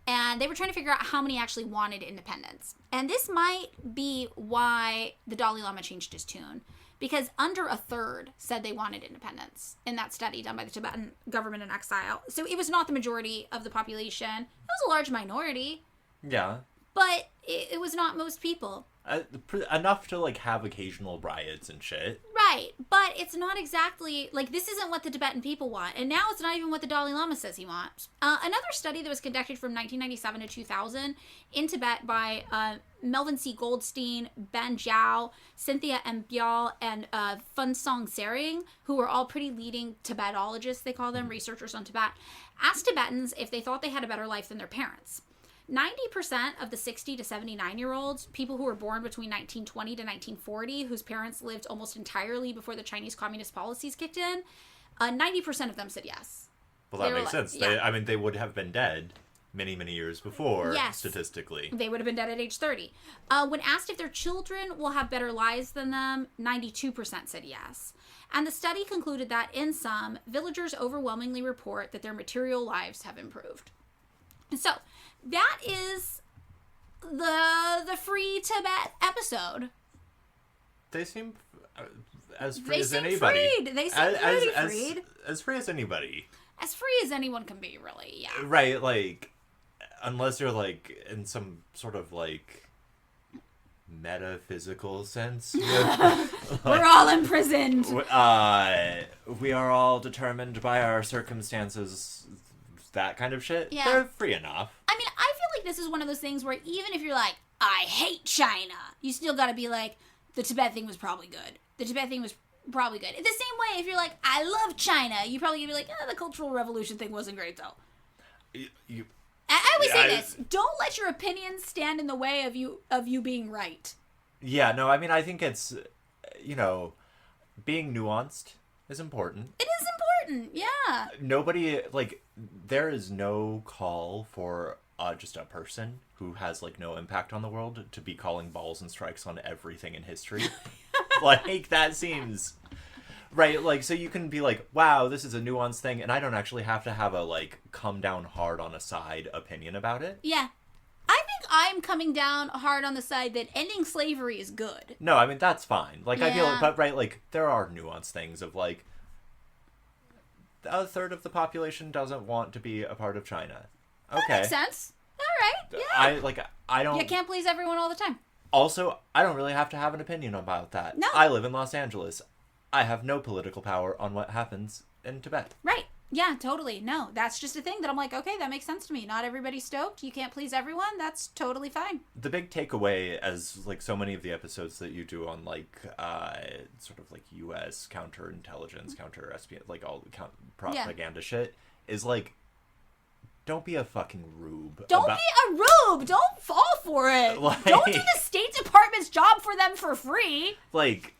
And they were trying to figure out how many actually wanted independence. And this might be why the Dalai Lama changed his tune. Because under a third said they wanted independence in that study done by the Tibetan government in exile. So it was not the majority of the population. It was a large minority. Yeah. But it was not most people. Enough to, like, have occasional riots and shit. Right, but it's not exactly, like, this isn't what the Tibetan people want, and now it's not even what the Dalai Lama says he wants. Another study that was conducted from 1997 to 2000 in Tibet by Melvin C. Goldstein, Ben Zhao, Cynthia M. Bial, and Fun Song Sering, who were all pretty leading Tibetologists, they call them, researchers on Tibet, asked Tibetans if they thought they had a better life than their parents. 90% of the 60 to 79-year-olds, people who were born between 1920 to 1940, whose parents lived almost entirely before the Chinese communist policies kicked in, 90% of them said yes. Well, that makes sense. Yeah. They would have been dead many, many years before, yes, statistically. They would have been dead at age 30. When asked if their children will have better lives than them, 92% said yes. And the study concluded that, in sum, villagers overwhelmingly report that their material lives have improved. So, that is the Free Tibet episode. They seem as free as anybody. Freed. They seem pretty freed. As free as anybody. As free as anyone can be, really, yeah. Right, like, unless you're, like, in some sort of, like, metaphysical sense. We're all imprisoned. We are all determined by our circumstances, that kind of shit. Yeah. They're free enough. I mean, I feel like this is one of those things where even if you're like, I hate China, you still gotta be like, the Tibet thing was probably good. The Tibet thing was probably good. In the same way, if you're like, I love China, you probably gonna be like, the Cultural Revolution thing wasn't great, though. I always say this. Don't let your opinions stand in the way of you being right. Yeah, no, I mean, I think it's, being nuanced is important. It is important, yeah. Nobody, like, there is no call for just a person who has, like, no impact on the world to be calling balls and strikes on everything in history. Like, that seems... Right, like, so you can be like, wow, this is a nuanced thing, and I don't actually have to have a, like, come down hard on a side opinion about it. Yeah. I think I'm coming down hard on the side that ending slavery is good. No, I mean, that's fine. Like, yeah. I feel, but, right, like, there are nuanced things of, like, a third of the population doesn't want to be a part of China. Okay. That makes sense. All right, yeah. I don't... You can't please everyone all the time. Also, I don't really have to have an opinion about that. No. I live in Los Angeles. I have no political power on what happens in Tibet. Right. Yeah, totally. No, that's just a thing that I'm like, okay, that makes sense to me. Not everybody's stoked. You can't please everyone. That's totally fine. The big takeaway, as, like, so many of the episodes that you do on, like, sort of, like, U.S. counterintelligence, counter-espionage, like, all propaganda shit, is, like, don't be a fucking rube. Don't be a rube! Don't fall for it! Like, don't do the State Department's job for them for free! Like,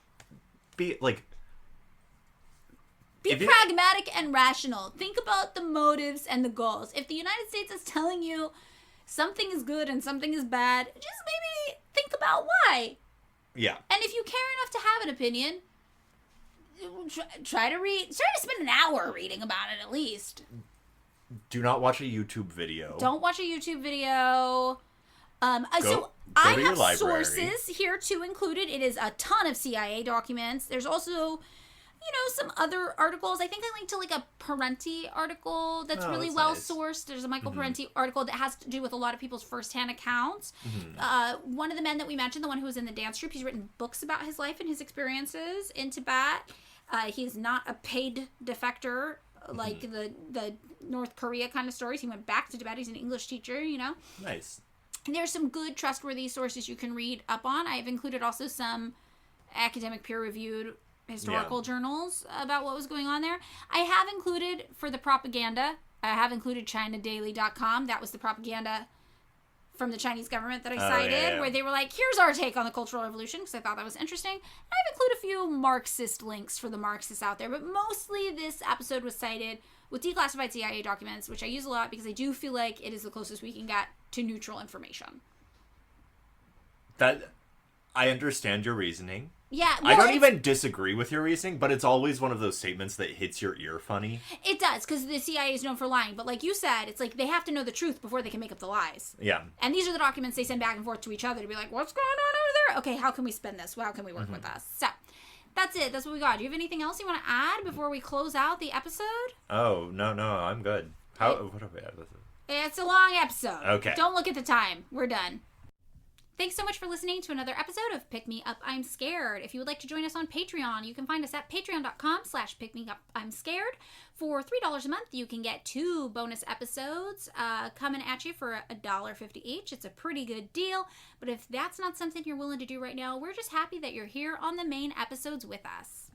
be pragmatic and rational. Think about the motives and the goals. If the United States is telling you something is good and something is bad, just maybe think about why. Yeah. And if you care enough to have an opinion, try to spend an hour reading about it at least. Do not watch a YouTube video. Don't watch a YouTube video. So I have sources here too included. It is a ton of CIA documents. There's also, some other articles. I think I linked to like a Parenti article that's really well sourced. There's a Michael Parenti article that has to do with a lot of people's firsthand accounts. One of the men that we mentioned, the one who was in the dance troupe, he's written books about his life and his experiences in Tibet. He's not a paid defector like the North Korea kind of stories. He went back to Tibet. He's an English teacher, Nice. And there's some good, trustworthy sources you can read up on. I've included also some academic peer-reviewed historical journals about what was going on there. I have included, for the propaganda, I have included ChinaDaily.com. That was the propaganda from the Chinese government that I cited, where they were like, here's our take on the Cultural Revolution, because I thought that was interesting. And I've included a few Marxist links for the Marxists out there, but mostly this episode was cited with declassified CIA documents, which I use a lot because I do feel like it is the closest we can get to neutral information. That, I understand your reasoning. Yeah, well, I don't even disagree with your reasoning, but it's always one of those statements that hits your ear funny. It does, because the CIA is known for lying. But like you said, it's like they have to know the truth before they can make up the lies. Yeah. And these are the documents they send back and forth to each other to be like, what's going on over there? Okay, how can we spin this? Well, how can we work with us? So, that's it. That's what we got. Do you have anything else you want to add before we close out the episode? Oh, no, I'm good. What are we at? It's a long episode. Okay. Don't look at the time. We're done. Thanks so much for listening to another episode of Pick Me Up, I'm Scared. If you would like to join us on Patreon, you can find us at patreon.com/pickmeupimscared. For $3 a month, you can get 2 bonus episodes coming at you for $1.50 each. It's a pretty good deal, but if that's not something you're willing to do right now, we're just happy that you're here on the main episodes with us.